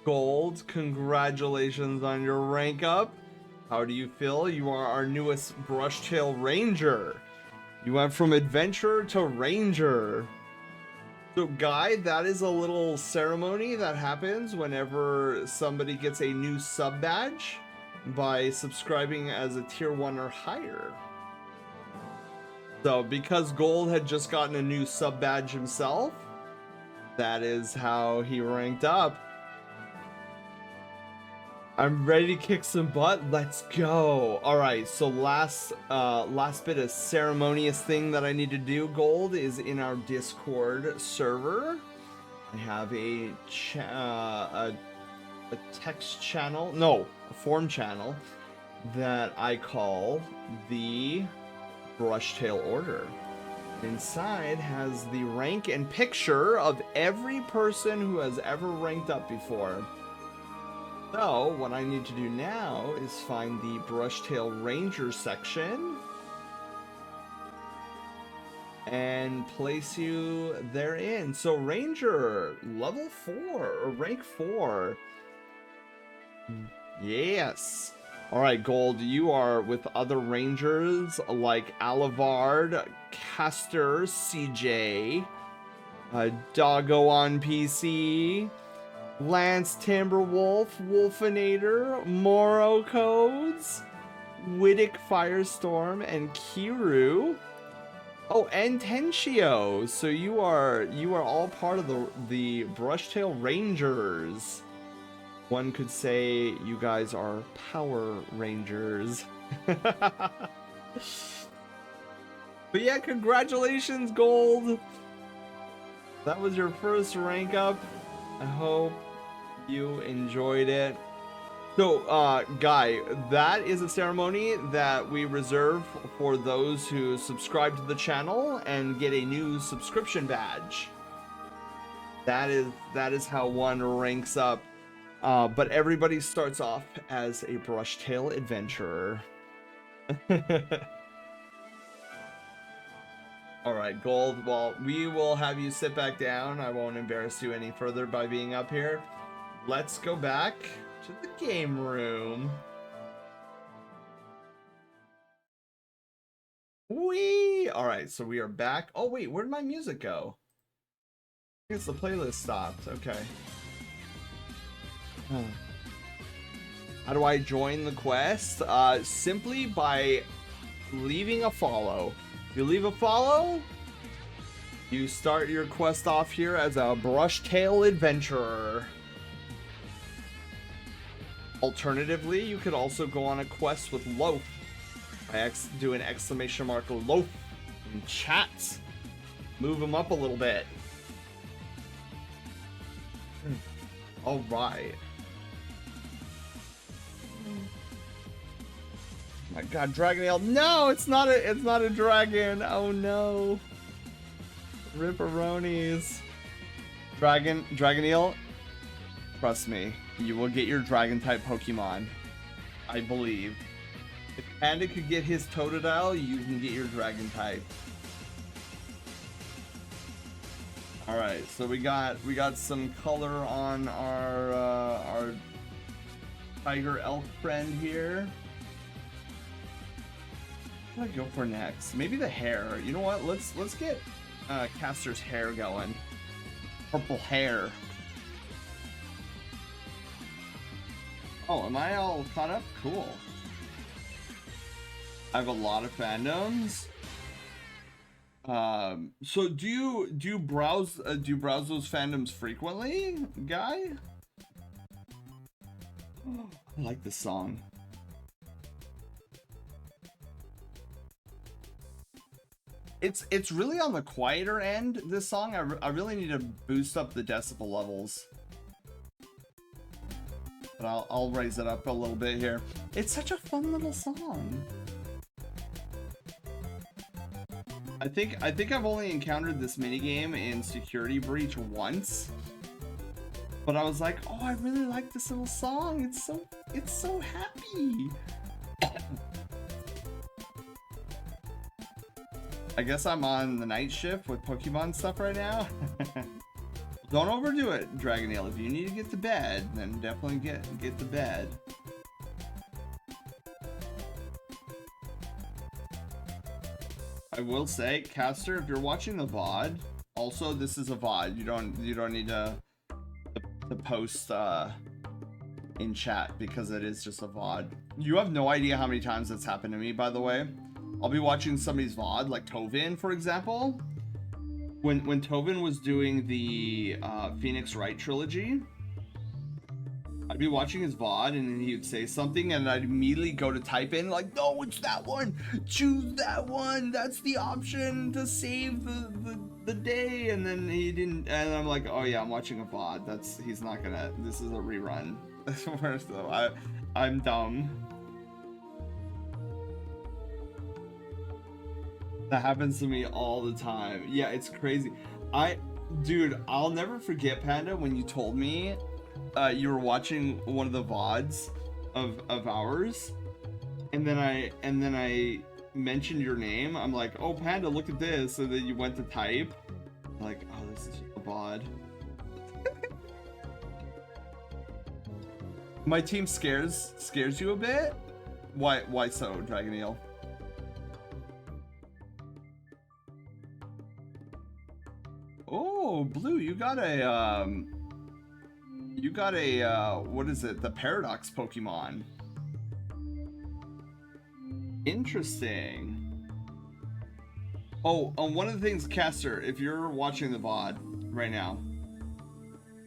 Gold, congratulations on your rank up. How do you feel? You are our newest Brushtail Ranger. You went from adventurer to ranger. So Guy, that is a little ceremony that happens whenever somebody gets a new sub badge by subscribing as a tier 1 or higher. So because Gold had just gotten a new sub badge himself, that is how he ranked up. I'm ready to kick some butt. Let's go. All right, so last bit of ceremonious thing that I need to do, Gold, is in our Discord server. I have a text channel, no, a form channel that I call the Brushtail Order. Inside has the rank and picture of every person who has ever ranked up before. So, what I need to do now is find the Brushtail Ranger section and place you therein. So, Ranger, level 4 or rank 4. Yes. Alright, Gold, you are with other Rangers like Alivard, Caster, CJ, Doggo on PC, Lance Timberwolf, Wolfinator, Moro Codes, Widdick Firestorm and Kiru. Oh, and Tenshio. So you are all part of the Brushtail Rangers. One could say you guys are Power Rangers. But yeah, congratulations, Gold. That was your first rank up. I hope you enjoyed it. So, Guy, that is a ceremony that we reserve for those who subscribe to the channel and get a new subscription badge. That is how one ranks up. But everybody starts off as a Brushtail adventurer. Alright, Gold, well, we will have you sit back down. I won't embarrass you any further by being up here. Let's go back to the game room. Whee! Alright, so we are back. Oh wait, where'd my music go? I guess the playlist stopped. Okay. How do I join the quest? Simply by leaving a follow. You leave a follow, you start your quest off here as a Brushtail adventurer. Alternatively, you could also go on a quest with Loaf. Do an exclamation mark Loaf in chat. Move him up a little bit. All right. My God, Dragonale! No, it's not a dragon. Oh no. Ripperonis. Dragonale. Trust me, you will get your dragon type Pokemon. I believe. If Panda could get his Totodile, you can get your dragon type. All right, so we got some color on our tiger elk friend here. What do I go for next? Maybe the hair. You know what? Let's get Caster's hair going. Purple hair. Oh, am I all caught up? Cool. I have a lot of fandoms. So do you browse those fandoms frequently, Guy? Oh, I like this song. It's really on the quieter end, this song. I really need to boost up the decibel levels. But I'll raise it up a little bit here. It's such a fun little song. I think I've only encountered this minigame in Security Breach once. But I was like, oh, I really like this little song. It's so happy. I guess I'm on the night shift with Pokemon stuff right now. Don't overdo it, Dragonale. If you need to get to bed, then definitely get to bed. I will say, Caster, if you're watching the VOD, also this is a VOD. You don't need to post in chat because it is just a VOD. You have no idea how many times that's happened to me, by the way. I'll be watching somebody's VOD, like Tovin, for example. When Tovin was doing the Phoenix Wright trilogy, I'd be watching his VOD and then he would say something and I'd immediately go to type in like, no, it's that one. Choose that one. That's the option to save the day. And then he didn't. And I'm like, oh yeah, I'm watching a VOD. He's not gonna. This is a rerun. So I'm dumb. That happens to me all the time. Yeah, it's crazy. Dude, I'll never forget, Panda, when you told me you were watching one of the VODs of ours, and then I mentioned your name. I'm like, oh, Panda, look at this. And then you went to type. I'm like, oh, this is just a VOD. My team scares you a bit? Why so, Dragonale? Oh, Blue, you got a what is it? The Paradox Pokemon. Interesting. Oh, one of the things, Caster, if you're watching the VOD right now,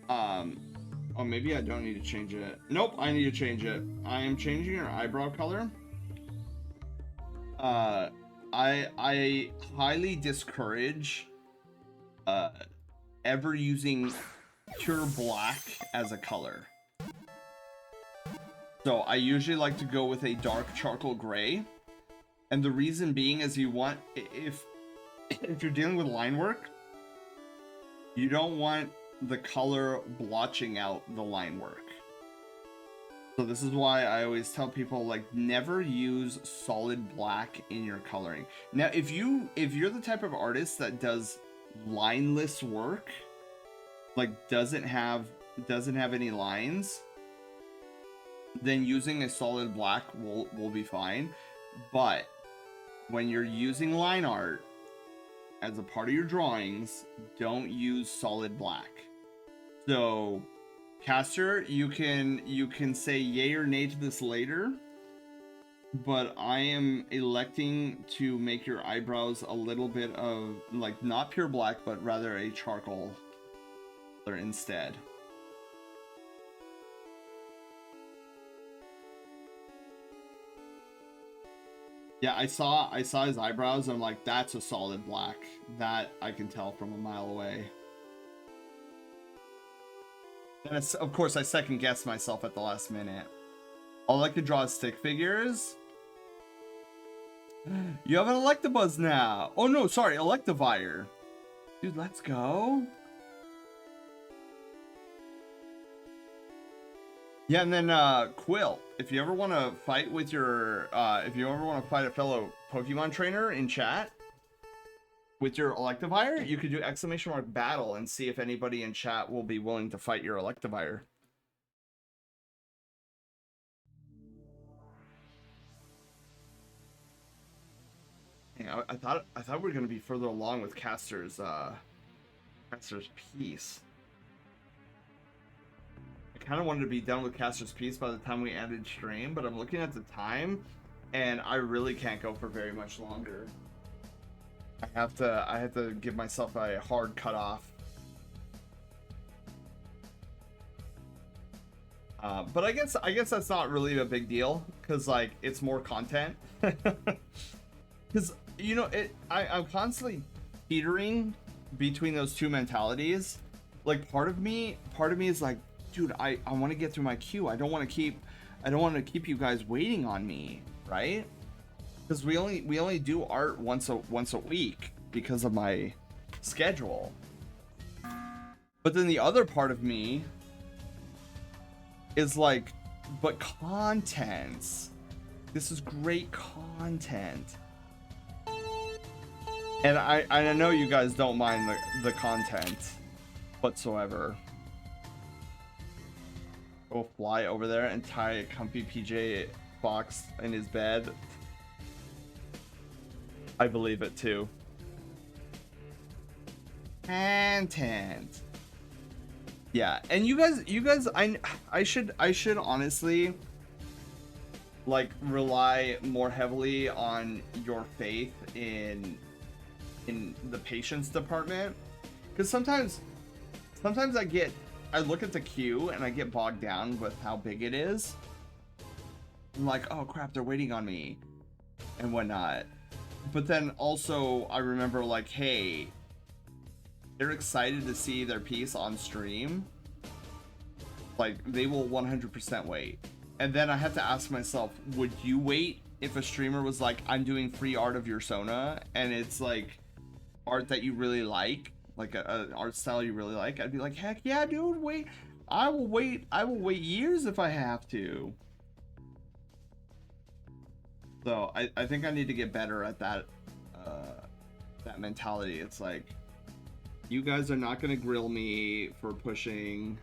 oh, maybe I don't need to change it. Nope, I need to change it. I am changing your eyebrow color. I highly discourage ever using pure black as a color. So I usually like to go with a dark charcoal gray. And the reason being is you want, if you're dealing with line work, you don't want the color blotching out the line work. So this is why I always tell people, like, never use solid black in your coloring. Now, if you're the type of artist that does lineless work, like doesn't have any lines, then using a solid black will be fine. But when you're using line art as a part of your drawings, don't use solid black. So, Caster, you can say yay or nay to this later, but I am electing to make your eyebrows a little bit of, like, not pure black, but rather a charcoal color instead. Yeah, I saw his eyebrows, and I'm like, that's a solid black. That I can tell from a mile away. And of course, I second guessed myself at the last minute. All I like to draw is stick figures. You have an Electabuzz now. Oh no, sorry, Electivire. Dude, let's go. Yeah, and then Quill, if you ever want to fight with your, if you ever want to fight a fellow Pokemon trainer in chat with your Electivire, you could do ! battle and see if anybody in chat will be willing to fight your Electivire. Yeah, I thought we were gonna be further along with Caster's piece. I kind of wanted to be done with Caster's piece by the time we ended stream, but I'm looking at the time, and I really can't go for very much longer. I have to give myself a hard cutoff. But I guess that's not really a big deal, because like it's more content. Because you know I'm constantly teetering between those two mentalities. Like part of me is like, dude, I want to get through my queue. I don't want to keep you guys waiting on me, right? Because we only do art once a week because of my schedule. But then the other part of me is like, but content. This is great content. And I know you guys don't mind the content whatsoever. Go fly over there and tie a comfy PJ box in his bed. I believe it too. Content. Yeah, and you guys, I should honestly like rely more heavily on your faith in the patience department, because sometimes I look at the queue and I get bogged down with how big it is. I'm like, oh crap, they're waiting on me and whatnot. But then also I remember like, hey, they're excited to see their piece on stream. Like they will 100% wait. And then I have to ask myself, would you wait if a streamer was like, I'm doing free art of your Sona, and it's like art that you really like a art style you really like? I'd be like, heck yeah, dude, wait. I will wait years if I have to. So I think I need to get better at that mentality. It's like, you guys are not gonna grill me for pushing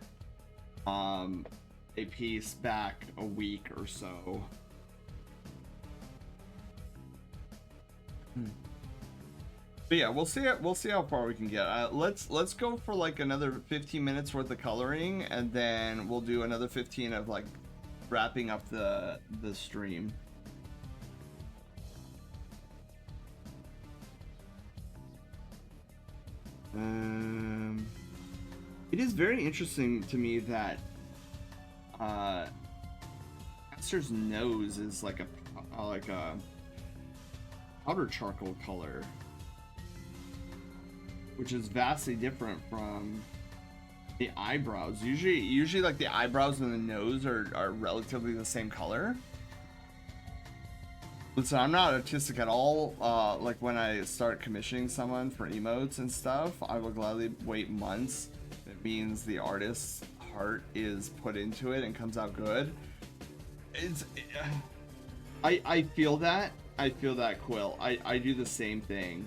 a piece back a week or so. But yeah, we'll see how far we can get. Let's go for like another 15 minutes worth of coloring, and then we'll do another 15 of like wrapping up the stream. It is very interesting to me that Caster's nose is like a powder charcoal color, which is vastly different from the eyebrows. Usually like the eyebrows and the nose are relatively the same color. Listen, I'm not artistic at all. Like when I start commissioning someone for emotes and stuff, I will gladly wait months. It means the artist's heart is put into it and comes out good. I feel that. I feel that, Quill. I do the same thing.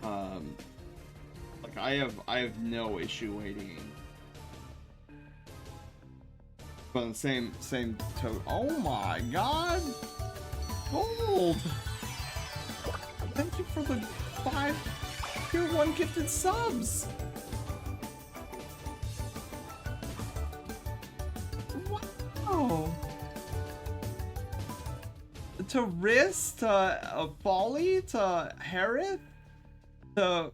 Like I have no issue waiting. But on the same token, oh my god! Gold! Thank you for the 5 tier 1 gifted subs! Wow! To Riz, to Folly, to Harith, to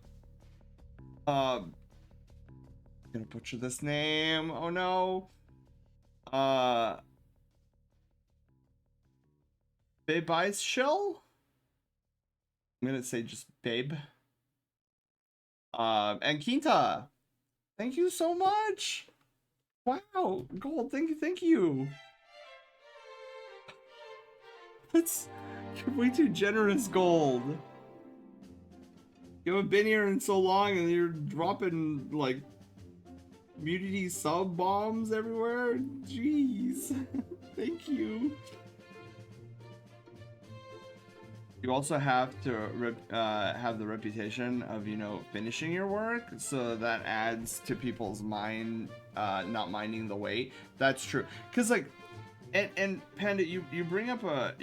I'm gonna butcher this name, oh no. Babe Ice Shell? I'm gonna say just Babe. And Quinta, thank you so much. Wow, Gold, thank you. You're way too generous, Gold. You haven't been here in so long and you're dropping like community sub bombs everywhere. Jeez. Thank you. You also have to have the reputation of, you know, finishing your work, so that adds to people's mind not minding the wait. That's true, because like and Panda, you bring up a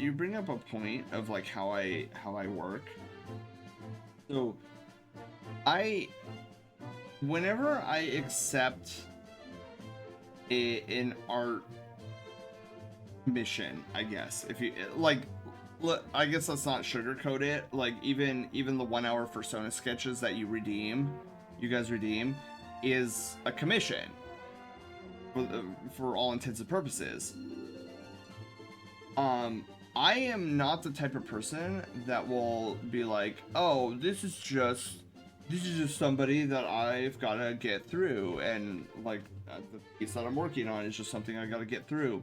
point of like how I work. So whenever I accept an art mission, I guess, if you like, I guess let's not sugarcoat it. Like even the 1 hour Persona sketches that you guys redeem, is a commission for all intents and purposes. I am not the type of person that will be like, oh, this is just somebody that I've got to get through, and like the piece that I'm working on is just something I got to get through.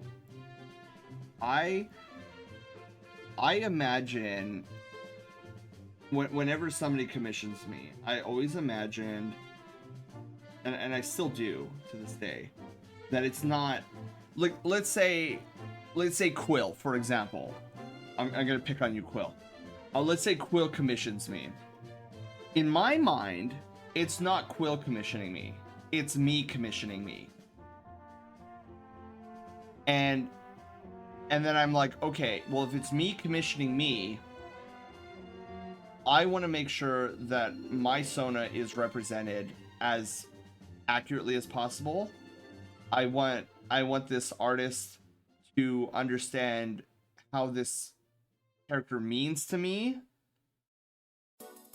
I imagine whenever somebody commissions me, I always imagined, and I still do to this day, that it's not like, let's say Quill, for example. I'm gonna pick on you, Quill. Let's say Quill commissions me. In my mind, it's not Quill commissioning me. It's me commissioning me. And then I'm like, okay, well, if it's me commissioning me, I want to make sure that my Sona is represented as accurately as possible. I want this artist to understand how this character means to me.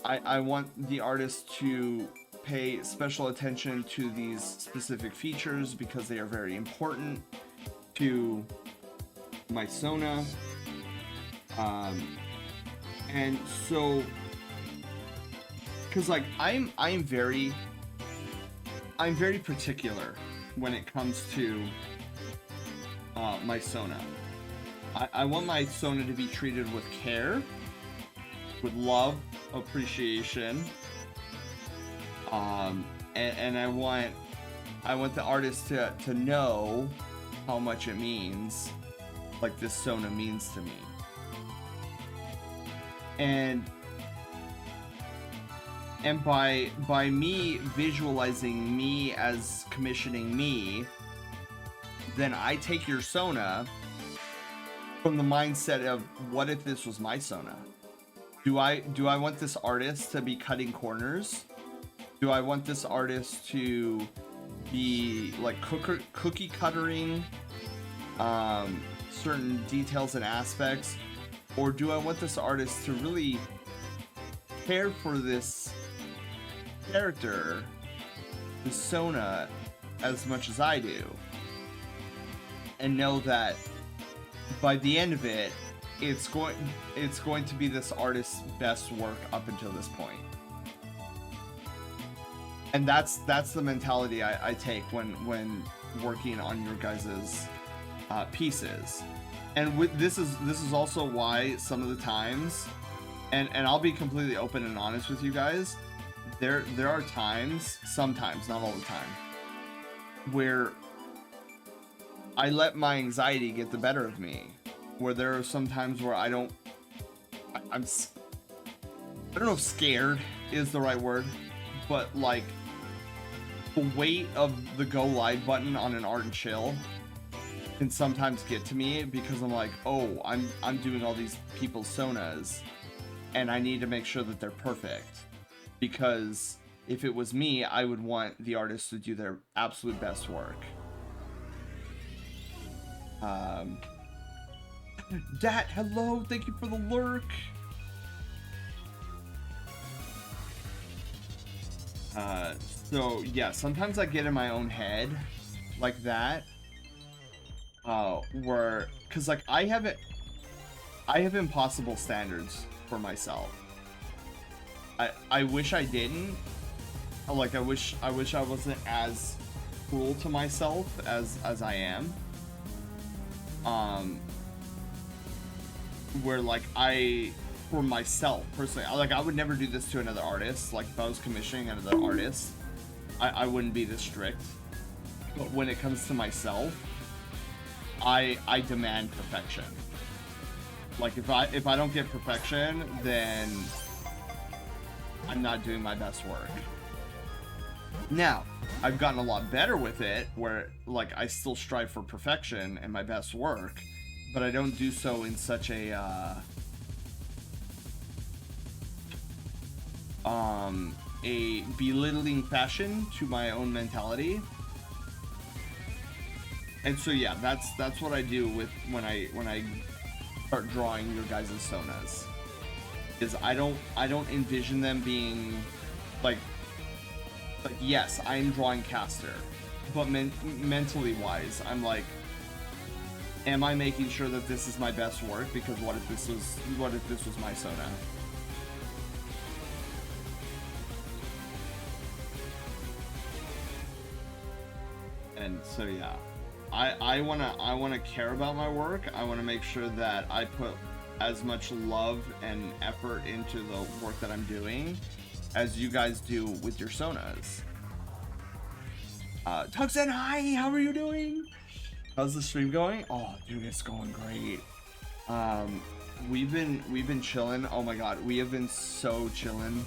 I want the artist to pay special attention to these specific features because they are very important to my Sona. And so, because like I'm very particular when it comes to my Sona. I want my Sona to be treated with care, with love, appreciation, and I want the artist to know how much it means, like this Sona means to me. And by me visualizing me as commissioning me, then I take your Sona from the mindset of, what if this was my Sona? Do I want this artist to be cutting corners? Do I want this artist to be like cookie cuttering certain details and aspects? Or do I want this artist to really care for this character, the Sona, as much as I do, and know that by the end of it, it's going to be this artist's best work up until this point. And that's the mentality I take when working on your guys's pieces. And this is also why some of the times, and I'll be completely open and honest with you guys, there are times, sometimes, not all the time, where I let my anxiety get the better of me. Where there are some times where I don't know if scared is the right word, but like the weight of the go live button on an Art and Chill can sometimes get to me, because I'm like, oh, I'm doing all these people's Sonas and I need to make sure that they're perfect, because if it was me, I would want the artist to do their absolute best work. Dat, hello, thank you for the lurk. So yeah, sometimes I get in my own head like that, cause like I have impossible standards for myself. I wish I didn't. Like I wish I wasn't as cruel to myself as I am. Where like for myself personally, like I would never do this to another artist. Like if I was commissioning another artist, I wouldn't be this strict. But when it comes to myself, I demand perfection. Like if I don't get perfection, then I'm not doing my best work. Now, I've gotten a lot better with it, where like I still strive for perfection and my best work, but I don't do so in such a belittling fashion to my own mentality. And so yeah, that's what I do with when I start drawing your guys' Sonas. Is I don't envision them being like yes, I'm drawing Caster, but mentally wise, I'm like, am I making sure that this is my best work? Because what if this was my Sona? And so yeah, I wanna care about my work. I wanna make sure that I put as much love and effort into the work that I'm doing as you guys do with your Sonas. Tuxen, hi, how are you doing? How's the stream going? Oh, dude, it's going great. We've been chilling. Oh my god, we have been so chilling.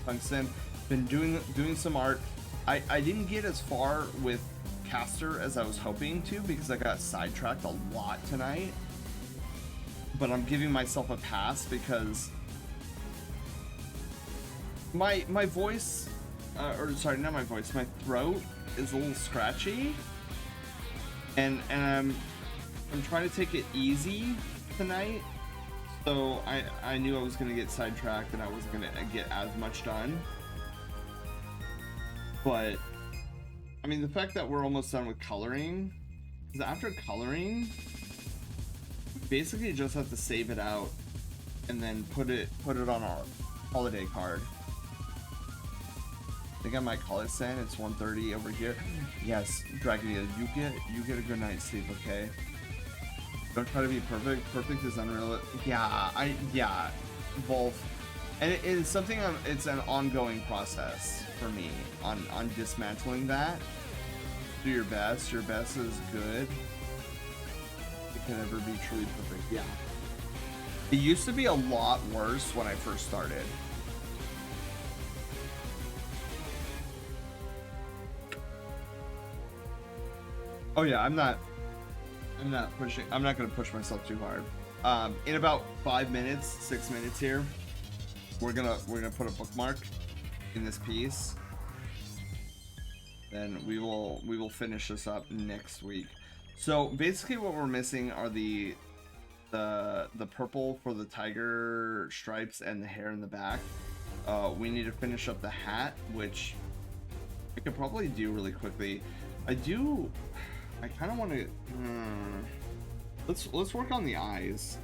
Tungsten, been doing some art. I didn't get as far with Caster as I was hoping to, because I got sidetracked a lot tonight. But I'm giving myself a pass because my voice, or sorry, not my voice, my throat is a little scratchy, and I'm trying to take it easy tonight. So I knew I was gonna get sidetracked and I wasn't gonna get as much done. But I mean, the fact that we're almost done with coloring, because after coloring, basically you just have to save it out and then put it on our holiday card. I think I might call it Sen. It's 1:30 over here. Yes, Dragonia, you get a good night's sleep, okay? Don't try to be perfect. Perfect is unreal. Yeah, Wolf. And it's something it's an ongoing process for me on dismantling that. Do your best. Your best is good. It can never be truly perfect. Yeah. It used to be a lot worse when I first started. Oh yeah, I'm not gonna push myself too hard. In about 6 minutes here, we're gonna put a bookmark in this piece. Then we will finish this up next week. So basically what we're missing are the purple for the tiger stripes and the hair in the back. we need to finish up the hat, which I could probably do really quickly. I kind of want to. Let's work on the eyes.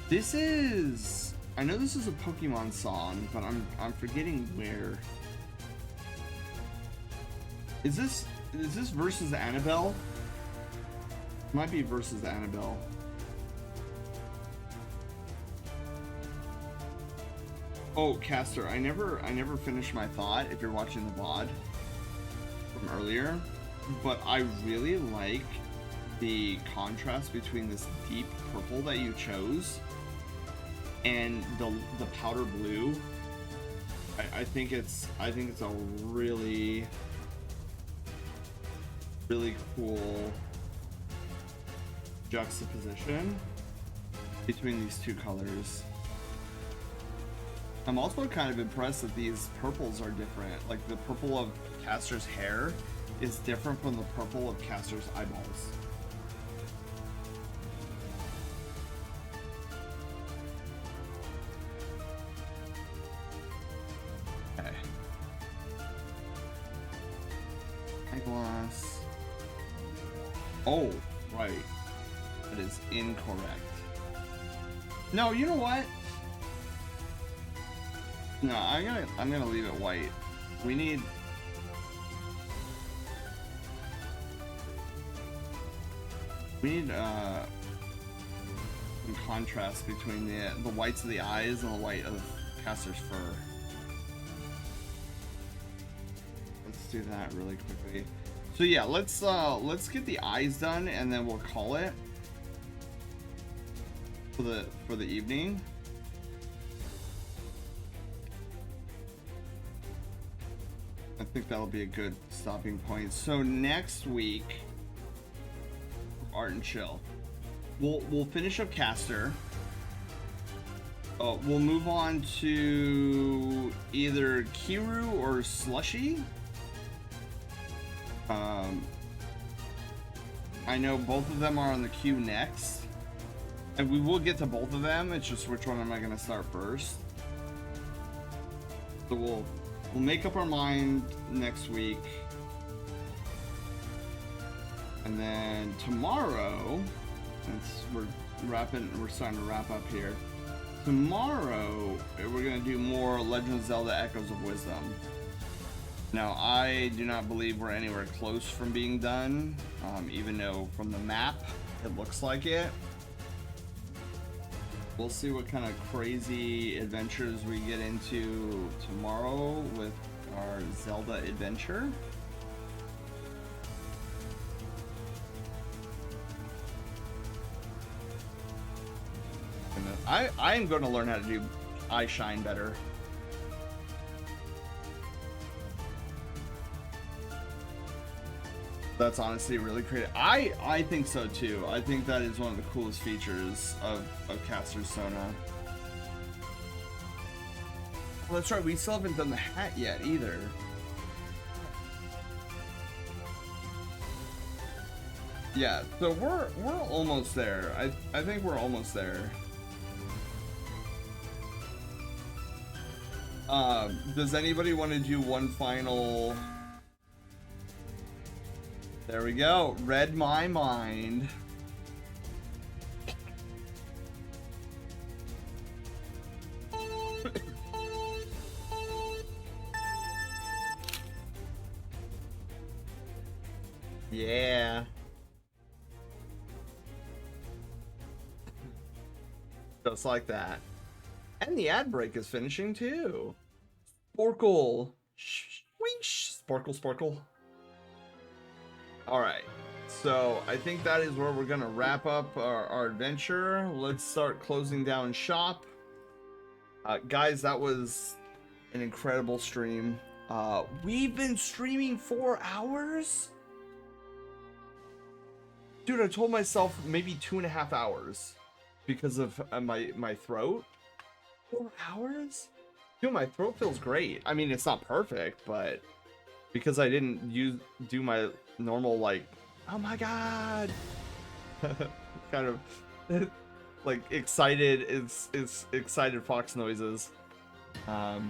This is. I know this is a Pokemon song, but I'm forgetting where. Is this versus Annabelle? Might be versus Annabelle. Oh, Caster, I never finished my thought if you're watching the VOD from earlier, but I really like the contrast between this deep purple that you chose and the powder blue. I think it's a really cool juxtaposition between these two colors. I'm also kind of impressed that these purples are different. Like the purple of Caster's hair is different from the purple of Caster's eyeballs. Okay. Eyeglass. Oh, right. That is incorrect. No, you know what? No, I'm gonna leave it white. We need some contrast between the whites of the eyes and the white of Caster's fur. Let's do that really quickly. So yeah, let's get the eyes done and then we'll call it for the evening. I think that'll be a good stopping point. So next week, Art and Chill, we'll finish up Caster. We'll move on to either Kiru or Slushy. I know both of them are on the queue next, and we will get to both of them. It's just which one am I going to start first? So we'll make up our mind next week. And then tomorrow, since we're starting to wrap up here. Tomorrow, we're going to do more Legend of Zelda Echoes of Wisdom. Now, I do not believe we're anywhere close from being done, even though from the map, it looks like it. We'll see what kind of crazy adventures we get into tomorrow with our Zelda adventure. I am going to learn how to do eye shine better. That's honestly really creative. I think so too. I think that is one of the coolest features of Caster's Sona. Well, that's right, we still haven't done the hat yet either. Yeah, so we're almost there. I think we're almost there. Does anybody want to do one final? There we go. Read my mind. Yeah. Just like that. And the ad break is finishing too. Sporkle. Shwish. Sporkle, Sporkle. Alright. So I think that is where we're going to wrap up our adventure. Let's start closing down shop. Guys, that was an incredible stream. We've been streaming 4 hours? Dude, I told myself maybe 2.5 hours because of my throat. 4 hours? Dude, my throat feels great. I mean, it's not perfect, but because I didn't do my normal, like, oh my god, kind of like excited is excited fox noises. Yeah,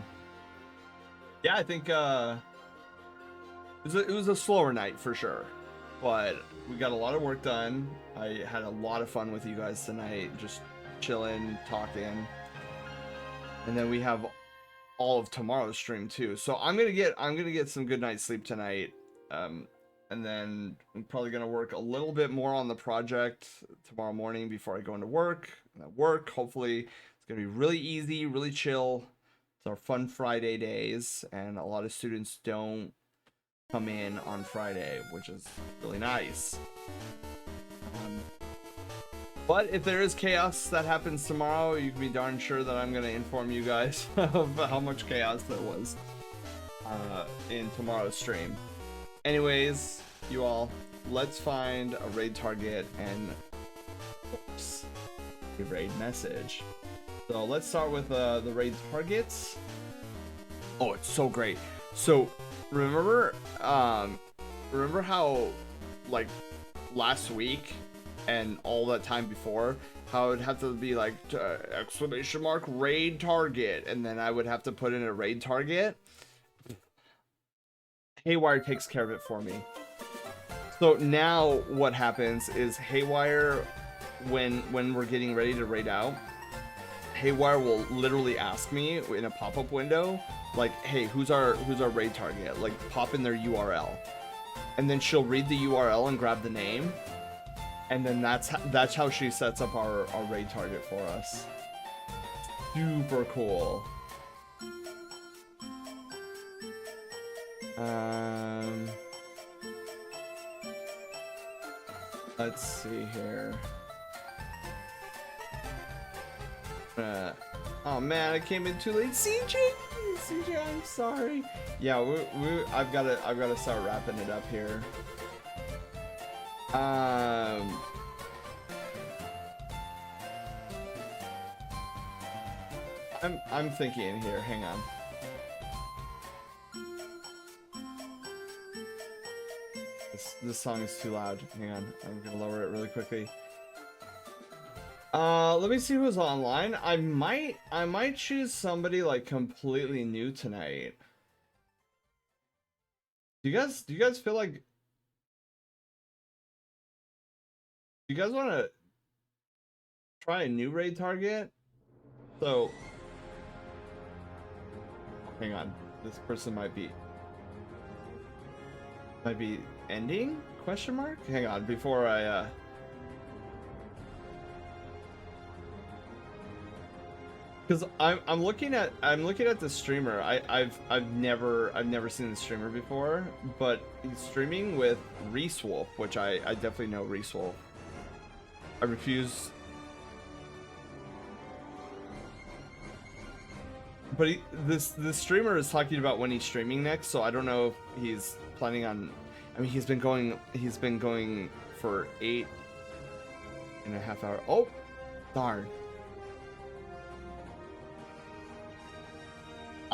I think it was a slower night for sure, but we got a lot of work done. I had a lot of fun with you guys tonight, just chilling, talking, and then we have all of tomorrow's stream too. So I'm gonna get some good night's sleep tonight, and then I'm probably gonna work a little bit more on the project tomorrow morning before I go into work. And at work, hopefully, it's gonna be really easy, really chill. It's our fun Friday days, and a lot of students don't come in on Friday, which is really nice. But if there is chaos that happens tomorrow, you can be darn sure that I'm going to inform you guys of how much chaos there was in tomorrow's stream. Anyways, you all, let's find a raid target and oops, a raid message. So let's start with the raid targets. Oh, it's so great. So remember how like last week and all that time before, how it would have to be like exclamation mark raid target, and then I would have to put in a raid target? Haywire takes care of it for me. So now what happens is Haywire, when we're getting ready to raid out, Haywire will literally ask me in a pop-up window, like, hey, who's our raid target? Like, pop in their URL. And then she'll read the URL and grab the name. And then that's how she sets up our raid target for us. Super cool. Let's see here. Oh man, I came in too late. CJ, I'm sorry. Yeah, I've gotta start wrapping it up here. I'm thinking here. Hang on. This song is too loud. Hang on. I'm gonna lower it really quickly. Let me see who's online. I might choose somebody like completely new tonight. Do you guys feel like, do you guys want to try a new raid target? So hang on, this person might be ending, question mark? Hang on, before I because I'm looking at the streamer. I've never seen the streamer before, but he's streaming with Reese Wolf, which I definitely know Reese Wolf. I refuse. But this streamer is talking about when he's streaming next, so I don't know if he's planning on. I mean, he's been going for 8.5 hours. Oh, darn.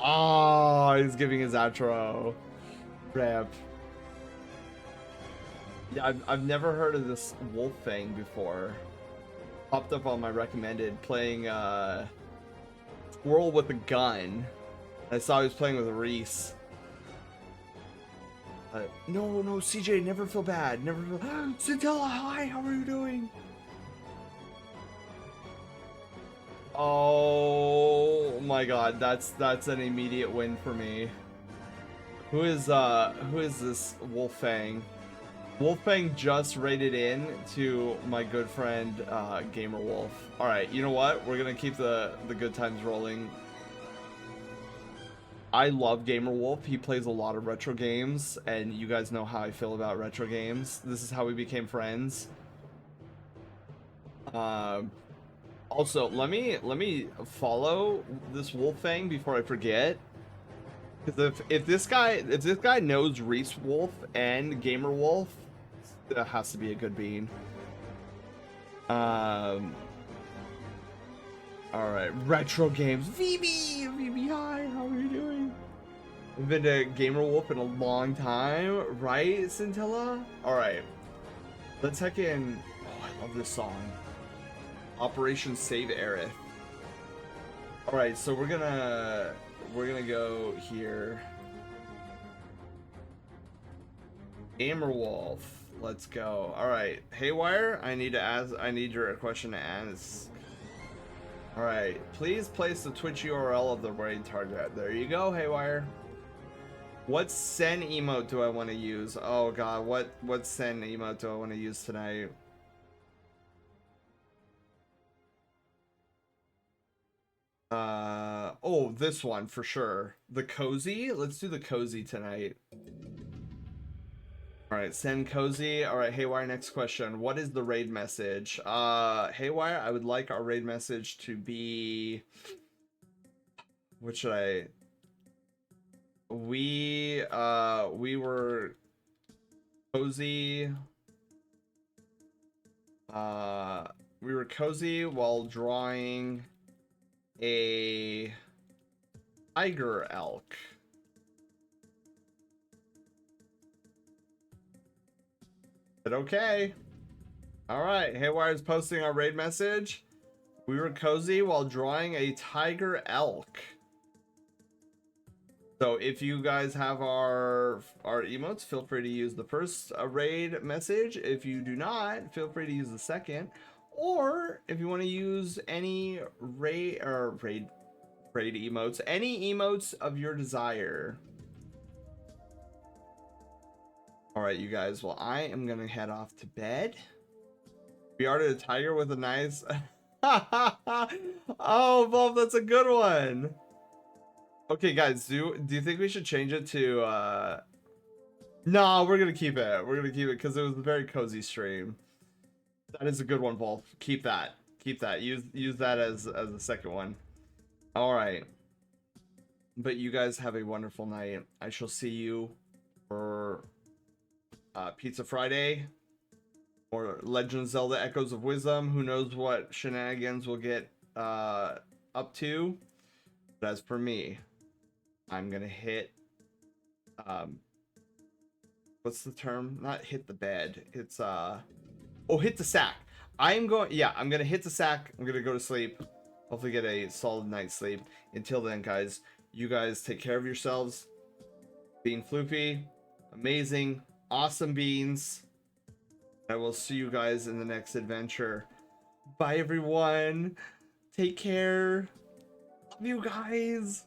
Oh, he's giving his outro. Rip. Yeah, I've never heard of this wolf thing before. Popped up on my recommended, playing Squirrel with a Gun. I saw he was playing with Reese. No, CJ, never feel bad. Never feel. Scintilla, hi, how are you doing? Oh my god, that's an immediate win for me. Who is this Wolfang? Wolfang just raided in to my good friend Gamer Wolf. Alright, you know what? We're gonna keep the good times rolling. I love Gamer Wolf. He plays a lot of retro games, and you guys know how I feel about retro games. This is how we became friends. Also, let me follow this Wolfang before I forget. Because if this guy knows Reese Wolf and Gamer Wolf, that has to be a good bean. All right, retro games. VB, hi, how are you doing? I've been to Gamer Wolf in a long time, right, Scintilla? All right, let's heck in. Oh, I love this song. Operation Save Aerith. All right, so we're gonna go here. Gamerwolf, let's go. All right, Haywire, I need your question to ask. All right, please place the Twitch URL of the raid target. There you go, Haywire. What Sen emote do I want to use? Oh god, what Sen emote do I want to use tonight? Oh, this one for sure. The cozy? Let's do the cozy tonight. Alright, send cozy. Alright, Haywire, next question. What is the raid message? Haywire, I would like our raid message to be... What should I... We were cozy. We were cozy while drawing a tiger elk. But okay. Alright, Haywire's posting our raid message. We were cozy while drawing a tiger elk. So if you guys have our emotes, feel free to use the first raid message. If you do not, feel free to use the second. Or if you want to use any raid emotes, any emotes of your desire. All right, you guys. Well, I am gonna head off to bed. We are a tiger with a nice. Oh, Wolf, that's a good one. Okay, guys, do you think we should change it to No, we're gonna keep it. We're gonna keep it because it was a very cozy stream. That is a good one, Wolf. Keep that. Keep that. Use that as the second one. Alright. But you guys have a wonderful night. I shall see you for Pizza Friday or Legend of Zelda Echoes of Wisdom. Who knows what shenanigans we'll get up to. But as for me, I'm gonna hit what's the term? Not hit the bed. It's hit the sack. I'm gonna hit the sack. I'm gonna go to sleep. Hopefully get a solid night's sleep. Until then, guys, you guys take care of yourselves. Bean Floopy, amazing, awesome beans. I will see you guys in the next adventure. Bye everyone. Take care. Love you guys.